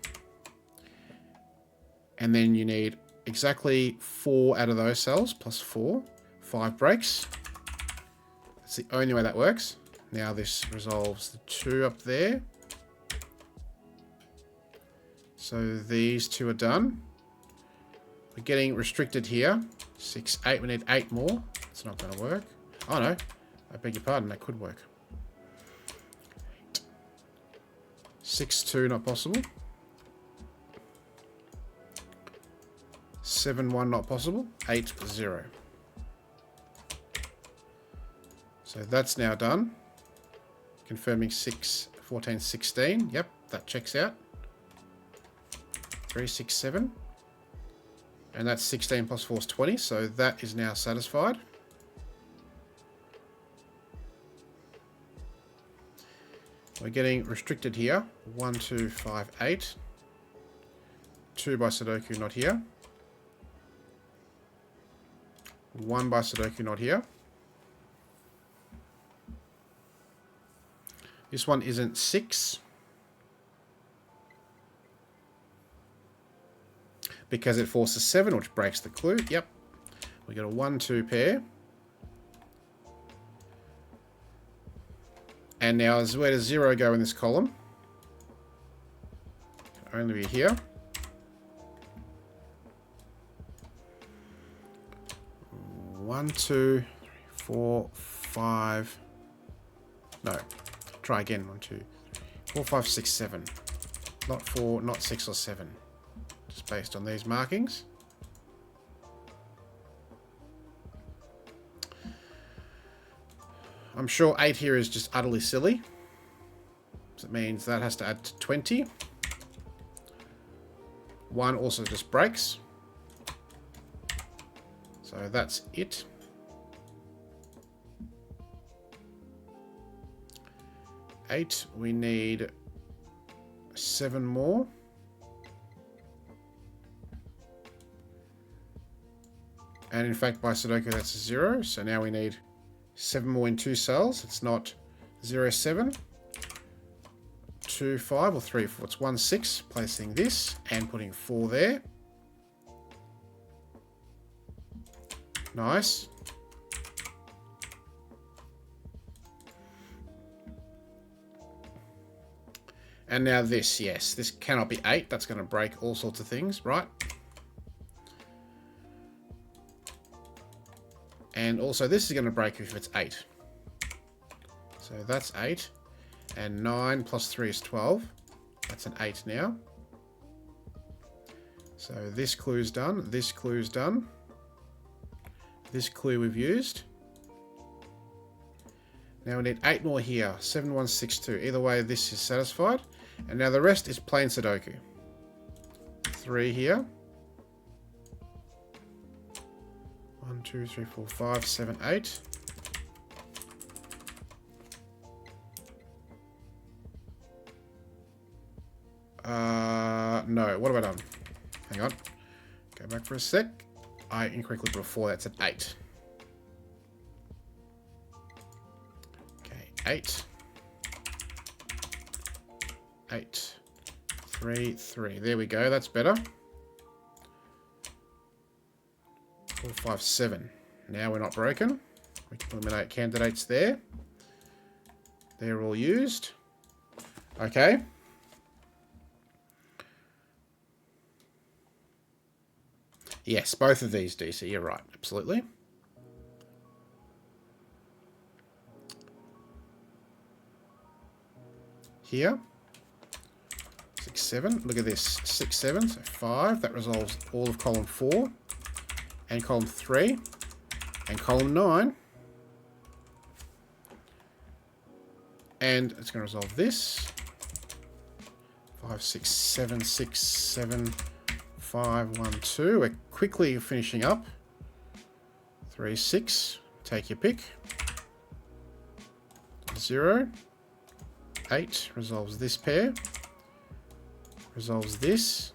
And then you need exactly 4 out of those cells, plus 4. 5 breaks. That's the only way that works. Now this resolves the 2 up there. So these 2 are done. We're getting restricted here. 6, 8. We need 8 more. It's not going to work. Oh no. I beg your pardon. That could work. 6, 2. Not possible. 7, 1. Not possible. 8, 0. So that's now done. Confirming 6, 14, 16. Yep, that checks out. 3, 6, 7. And that's 16 plus 4 is 20. So that is now satisfied. We're getting restricted here. 1, 2, 5, 8. 2 by Sudoku, not here. 1 by Sudoku, not here. This one isn't 6. Because it forces 7, which breaks the clue. Yep. We got a 1, 2 pair. And now, where does 0 go in this column? Can only be here. 1, 2, 3, 4, 5. No. Try again. 1, 2, 3, 4, 5, 6, 7. Not 4, not 6 or 7. Just based on these markings. I'm sure 8 here is just utterly silly. So it means that has to add to 20. 1 also just breaks. So that's it. 8, we need 7 more. And in fact, by Sudoku, that's a 0. So now we need 7 more in 2 cells. It's not 0, 7, 2, 5, or 3, 4. It's 1, 6. Placing this and putting 4 there. Nice. And now this, yes. This cannot be 8. That's going to break all sorts of things, right? And also this is going to break if it's 8. So that's 8. And 9 plus 3 is 12. That's an 8 now. So this clue's done. This clue's done. This clue we've used. Now we need 8 more here. 7, 1, 6, 2. Either way, this is satisfied. And now the rest is plain Sudoku. 3 here. 1, 2, 3, 4, 5, 7, 8. No, what have I done? Hang on. Go back for a sec. I incorrectly put a 4. That's an 8. Okay, 8. 8. 3, 3. There we go. That's better. 4, 5, 7. Now we're not broken. We can eliminate candidates there. They're all used. Okay. Yes, both of these, DC. You're right. Absolutely. Here. 6, 7. Look at this. 6, 7. So 5. That resolves all of column 4. And column 3. And column 9. And it's going to resolve this. 5, 6, 7, 6, 7, 5, 1, 2. We're quickly finishing up. 3, 6. Take your pick. 0. 8. Resolves this pair. Resolves this.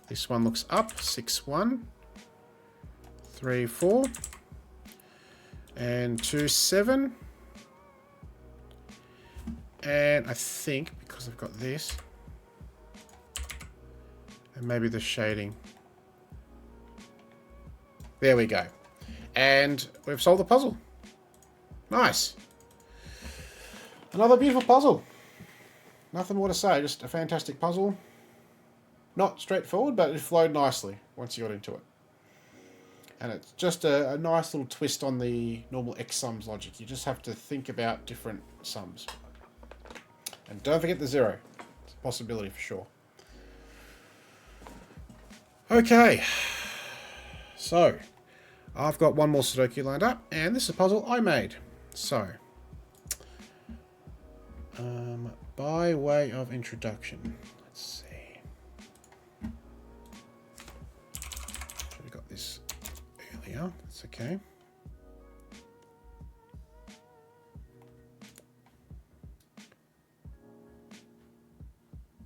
This one looks up. 6, 1. 3, 4. And 2, 7. And I think, because I've got this, and maybe the shading. There we go. And we've solved the puzzle. Nice. Another beautiful puzzle. Nothing more to say, just a fantastic puzzle. Not straightforward, but it flowed nicely once you got into it. And it's just a nice little twist on the normal X sums logic. You just have to think about different sums. And don't forget the 0. It's a possibility for sure. Okay. So, I've got one more Sudoku lined up, and this is a puzzle I made. So, by way of introduction, let's see. Should have got this earlier. That's okay.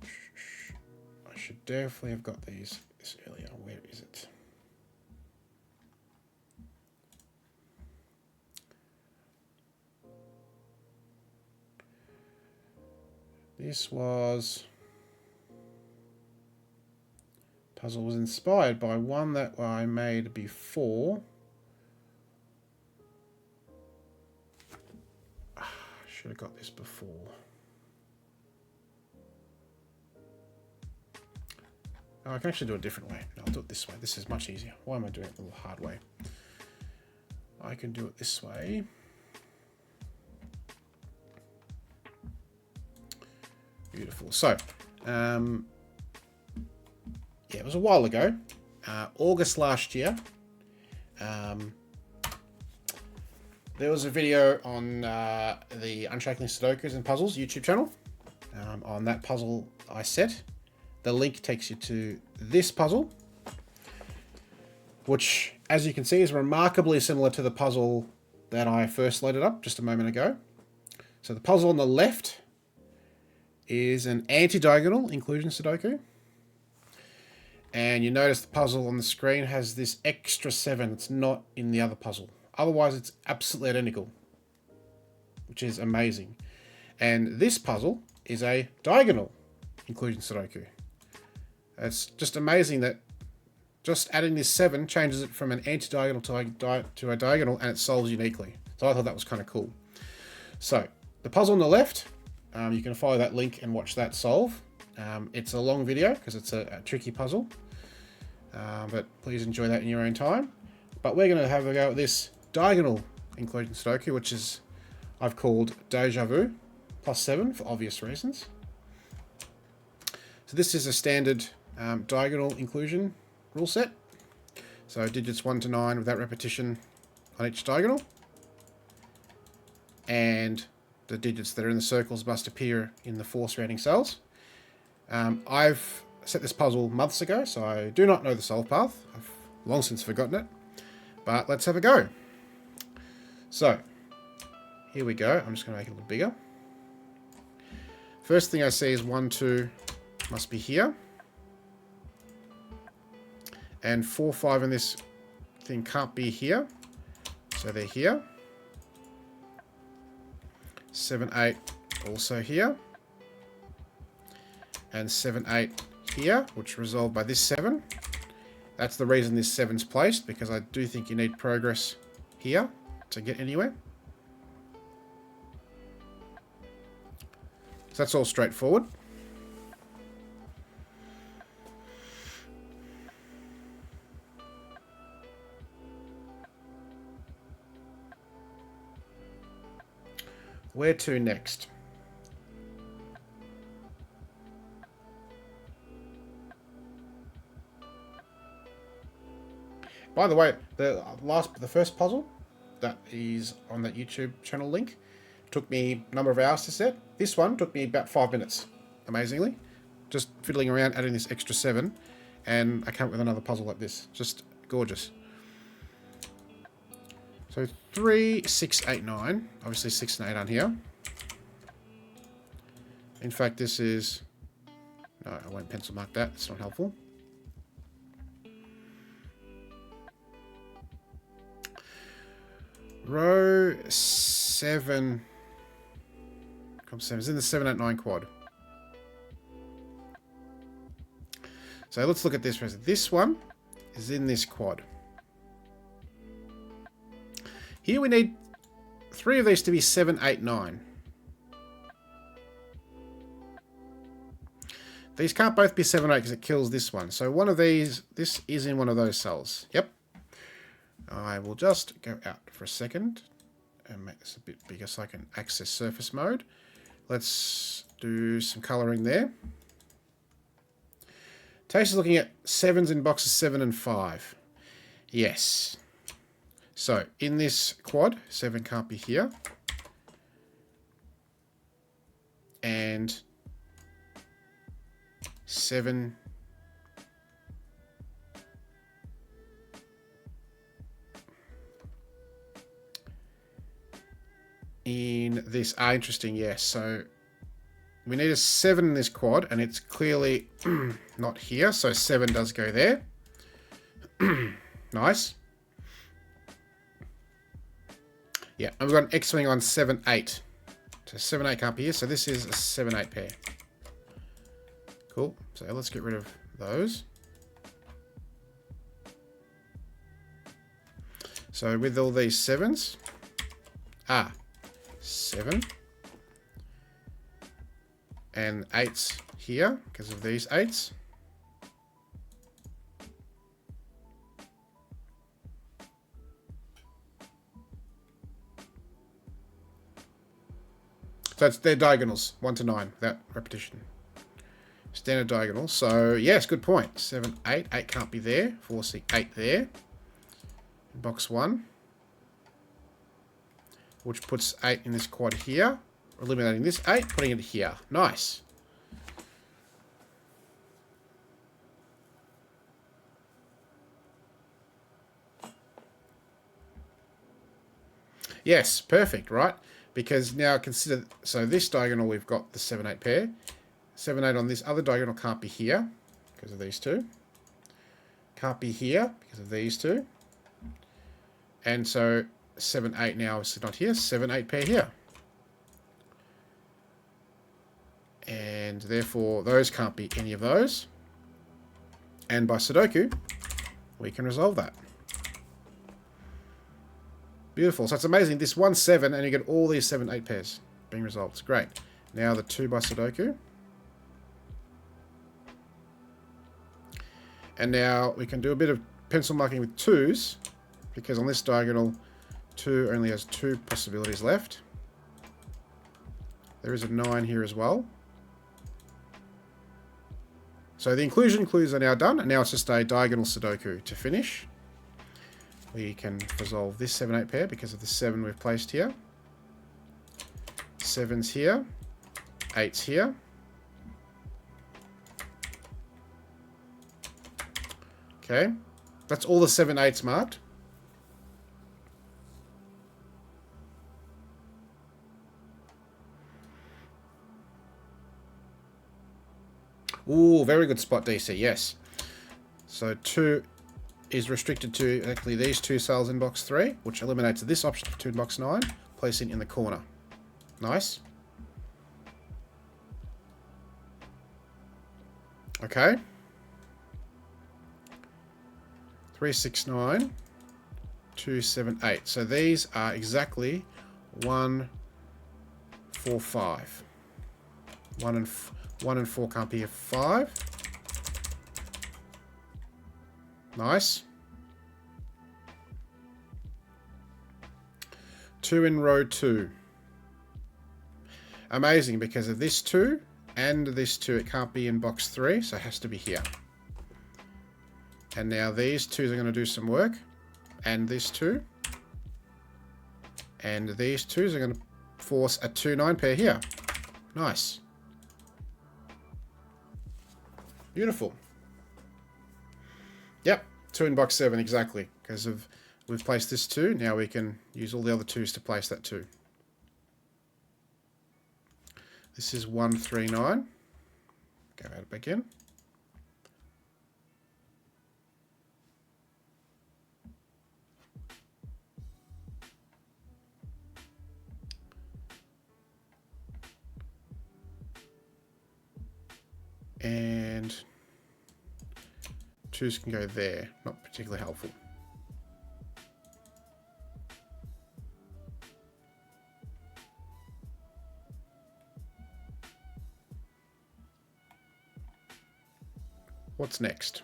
I should definitely have got this earlier. Where is it? This puzzle was inspired by one that I made before. Should have got this before. Oh, I can actually do it a different way. No, I'll do it this way. This is much easier. Why am I doing it the little hard way? I can do it this way. Beautiful. So, yeah, it was a while ago. August last year. There was a video on the Unshackling Sudokus and Puzzles YouTube channel. On that puzzle I set. The link takes you to this puzzle, which, as you can see, is remarkably similar to the puzzle that I first loaded up just a moment ago. So the puzzle on the left is an anti-diagonal inclusion Sudoku. And you notice the puzzle on the screen has this extra 7. It's not in the other puzzle. Otherwise, it's absolutely identical, which is amazing. And this puzzle is a diagonal inclusion Sudoku. It's just amazing that just adding this 7 changes it from an anti-diagonal to a diagonal, and it solves uniquely. So I thought that was kind of cool. So the puzzle on the left, you can follow that link and watch that solve. It's a long video because it's a tricky puzzle, but please enjoy that in your own time. But we're going to have a go at this diagonal inclusion Sudoku, which is I've called Deja Vu +7 for obvious reasons. So this is a standard diagonal inclusion rule set. So digits 1 to 9 without repetition on each diagonal. And the digits that are in the circles must appear in the 4 surrounding cells. I've set this puzzle months ago, so I do not know the solve path. I've long since forgotten it. But let's have a go. So, here we go. I'm just going to make it a little bigger. First thing I see is 1, 2 must be here. And 4, 5 in this thing can't be here. So they're here. 7, 8 also here. And 7, 8 here, which resolved by this 7. That's the reason this 7's placed, because I do think you need progress here to get anywhere. So that's all straightforward. Where to next? By the way, the first puzzle that is on that YouTube channel link took me a number of hours to set. This one took me about 5 minutes, amazingly. Just fiddling around, adding this extra 7, and I came up with another puzzle like this. Just gorgeous. So 3, 6, 8, 9. Obviously 6 and 8 on here. In fact, this is... No, I won't pencil mark that. It's not helpful. Row 7... Come 7. It's in the 7, 8, 9 quad. So let's look at this first. This one is in this quad. Here we need 3 of these to be 7, 8, 9. These can't both be 7, 8 because it kills this one. So one of these, this is in one of those cells. Yep. I will just go out for a second and make this a bit bigger so I can access surface mode. Let's do some colouring there. Taste is looking at 7s in boxes 7 and 5. Yes. So, in this quad, 7 can't be here. And 7... in this... interesting, yes. So, we need a 7 in this quad, and it's clearly not here. So, 7 does go there. Nice. Yeah, and we've got an X-wing on 7, 8. So 7, 8 can't be here. So this is a 7, 8 pair. Cool. So let's get rid of those. So with all these 7s. 7. And 8s here because of these 8s. So they're diagonals, 1 to 9, without repetition. Standard diagonal. So, yes, good point. 7, 8. 8 can't be there. 4, 6, 8 there. Box 1. Which puts 8 in this quad here. Eliminating this 8, putting it here. Nice. Yes, perfect, right? Because now consider, so this diagonal we've got the 7, 8 pair. 7, 8 on this other diagonal can't be here because of these two. Can't be here because of these two. And so 7, 8 now is not here. 7, 8 pair here. And therefore those can't be any of those. And by Sudoku, we can resolve that. Beautiful. So it's amazing. This 1, 7, and you get all these 7, 8 pairs being resolved. It's great. Now the 2 by Sudoku. And now we can do a bit of pencil marking with 2s, because on this diagonal, 2 only has 2 possibilities left. There is a 9 here as well. So the inclusion clues are now done, and now it's just a diagonal Sudoku to finish. We can resolve this 7-8 pair because of the 7 we've placed here. 7's here. 8's here. Okay. That's all the 7 8s marked. Ooh, very good spot, DC, yes. So 2 is restricted to actually these 2 cells in box 3, which eliminates this option for 2 in box 9, placing in the corner. Nice. Okay. 3 6 9 2 7 8. So these are exactly 1 4 5. 1 and 4 can't be a 5. Nice. 2 in row 2. Amazing, because of this 2 and this 2, it can't be in box 3, so it has to be here. And now these 2s are going to do some work. And this 2. And these 2s are going to force a 2-9 pair here. Nice. Beautiful. Yep, 2 in box 7, exactly. Because we've placed this 2, now we can use all the other 2s to place that 2. This is 1 3 9. Go out back in. And 2s can go there. Not particularly helpful. What's next?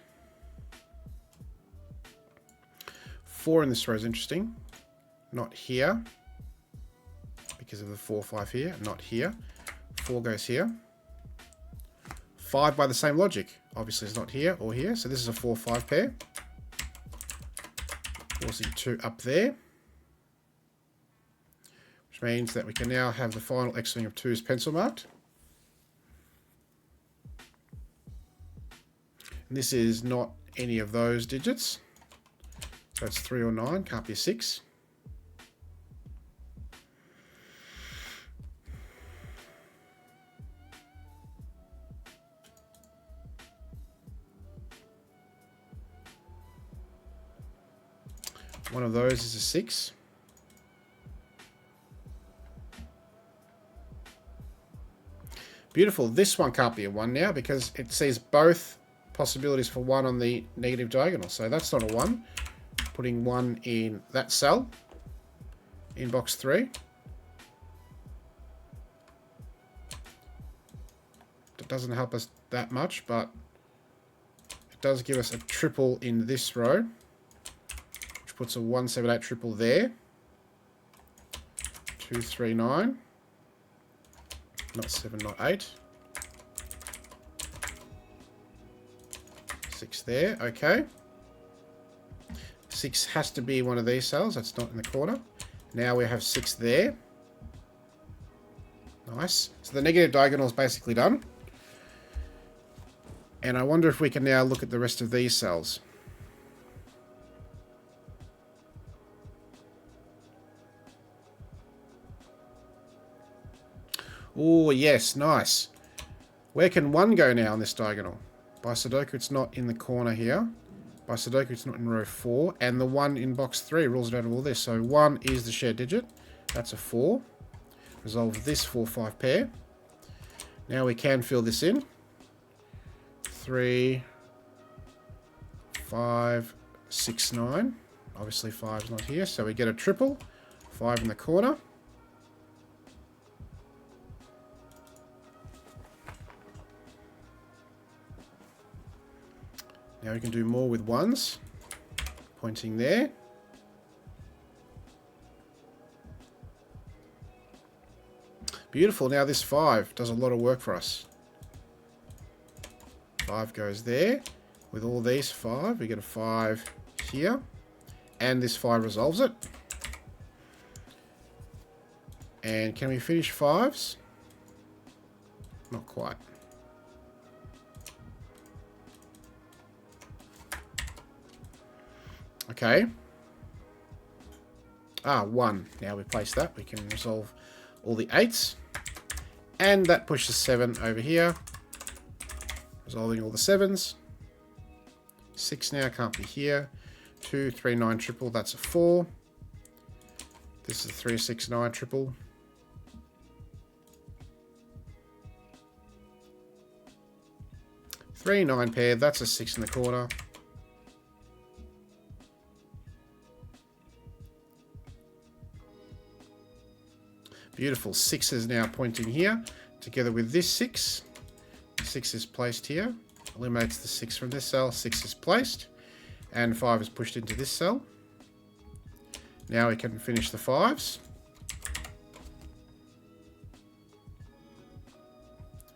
4 in this row is interesting. Not here. Because of the 4 5 here. Not here. 4 goes here. 5 by the same logic. Obviously it's not here or here. So this is a 4 5 pair. Forcing 2 up there. Which means that we can now have the final X-wing of 2s pencil marked. And this is not any of those digits. So it's 3 or 9. Can't be a 6. One of those is a 6. Beautiful. This one can't be a 1 now because it sees both possibilities for 1 on the negative diagonal. So that's not a 1. Putting 1 in that cell in box 3. That doesn't help us that much, but it does give us a triple in this row. Puts a 1 7 8 triple there. 2 3 9. Not 7, not 8. 6 there. Okay. 6 has to be one of these cells. That's not in the corner. Now we have 6 there. Nice. So the negative diagonal is basically done. And I wonder if we can now look at the rest of these cells. Oh, yes, nice. Where can 1 go now on this diagonal? By Sudoku, it's not in the corner here. By Sudoku, it's not in row 4. And the 1 in box 3 rules it out of all this. So 1 is the shared digit. That's a 4. Resolve this 4 5 pair. Now we can fill this in. 3, 5, 6, 9. Obviously 5 is not here, so we get a triple. 5 in the corner. Now we can do more with 1s. Pointing there. Beautiful. Now this 5 does a lot of work for us. 5 goes there. With all these 5, we get a 5 here. And this 5 resolves it. And can we finish 5s? Not quite. Okay. 1. Now we place that. We can resolve all the 8s. And that pushes 7 over here. Resolving all the 7s. 6 now can't be here. 2, 3, 9, triple. That's a 4. This is 3, 6, 9, triple. 3, 9 pair. That's a 6 in the corner. Beautiful. 6 is now pointing here. Together with this 6. 6 is placed here. Eliminates the 6 from this cell. 6 is placed. And 5 is pushed into this cell. Now we can finish the 5s.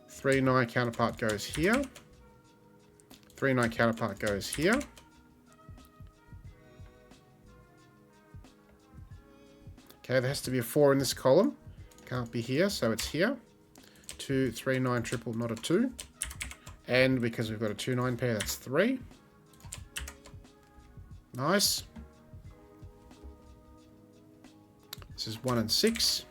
3, 9 counterpart goes here. 3, 9 counterpart goes here. Okay, there has to be a 4 in this column. Can't be here, so it's here. 2, 3, 9, triple, not a 2. And because we've got a 2, 9 pair, that's 3. Nice. This is 1 and 6.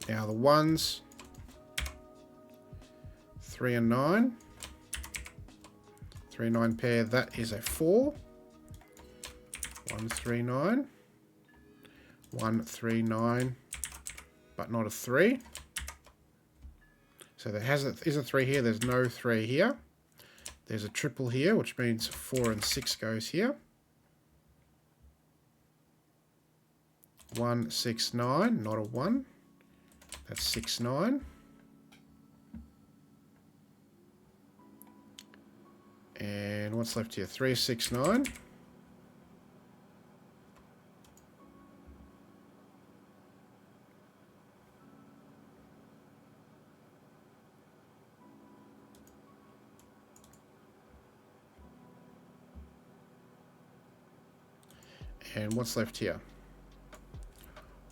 Now the 1s. 3 and 9. 3, 9 pair, that is a 4. 1, 3, 9. 1, 3, 9. But not a 3. So there is a 3 here. There's no 3 here. There's a triple here, which means 4 and 6 goes here. 1, 6, 9. Not a 1. That's 6, 9. And what's left here? 3, 6, 9. And what's left here?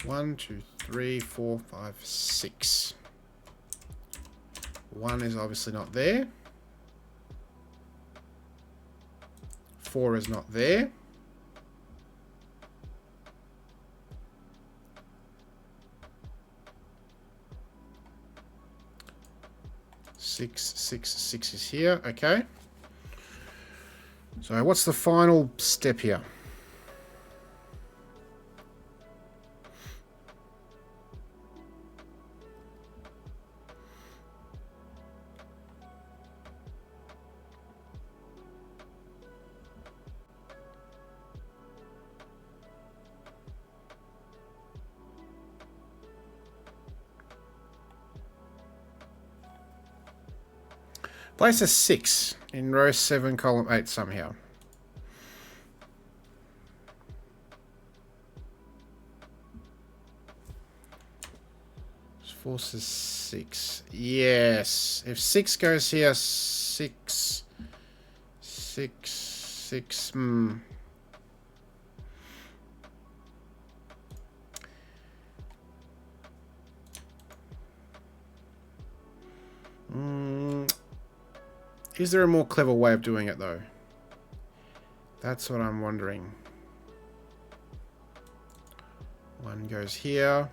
1, 2, 3, 4, 5, 6. 1 is obviously not there. 4 is not there. 6, 6, 6 is here. Okay. So what's the final step here? Place a 6 in row 7, column 8 somehow. Forces 6. Yes. If 6 goes here, 6. 6. 6. Is there a more clever way of doing it, though? That's what I'm wondering. 1 goes here.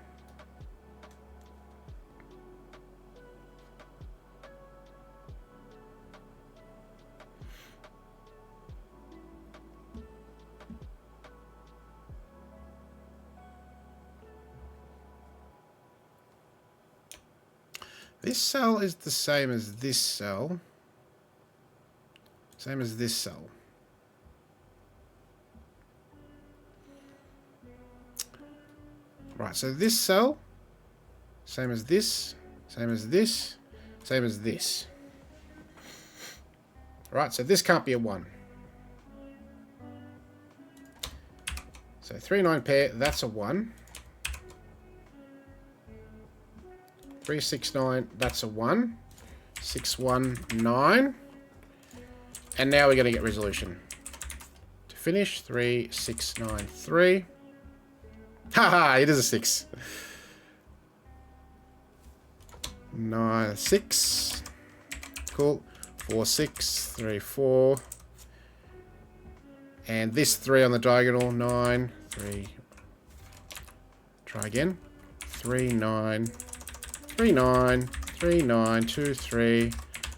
This cell is the same as this cell. Same as this cell. Right, so this cell, same as this, same as this, same as this. Right, so this can't be a 1. So 3, 9 pair, that's a 1. 3, 6, 9, that's a 1. 6, 1, 9. And now we're going to get resolution. To finish, 3, 6, 9, 3. Haha, it is a 6. 9, 6. Cool. 4, 6, 3, 4. And this 3 on the diagonal, 9, 3. Try again. 3, 9, 3, 9, 3, 9, 2, 3,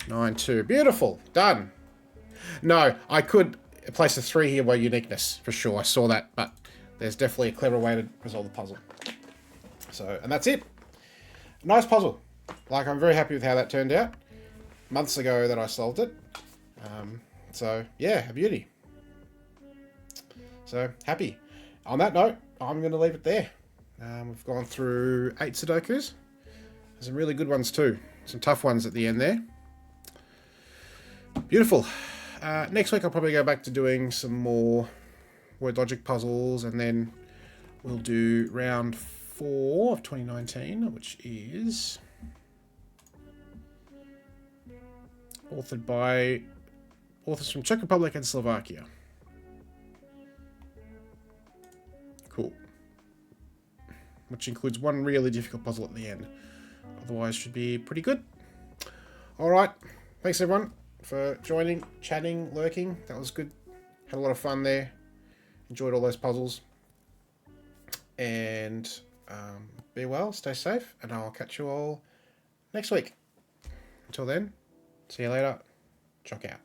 9, 2. Beautiful. Done. No, I could place a 3 here by uniqueness, for sure. I saw that, but there's definitely a clever way to resolve the puzzle. So, and that's it. Nice puzzle. Like, I'm very happy with how that turned out. Months ago that I solved it. So, yeah, a beauty. So, happy. On that note, I'm going to leave it there. We've gone through 8 Sudokus. There's some really good ones too. Some tough ones at the end there. Beautiful. Next week I'll probably go back to doing some more word logic puzzles, and then we'll do round 4 of 2019, which is authored by authors from Czech Republic and Slovakia. Cool. Which includes one really difficult puzzle at the end. Otherwise, should be pretty good. Alright. Thanks, everyone, for joining, chatting, lurking. That was good. Had a lot of fun there. Enjoyed all those puzzles. And be well, stay safe, and I'll catch you all next week. Until then, see you later. Chock out.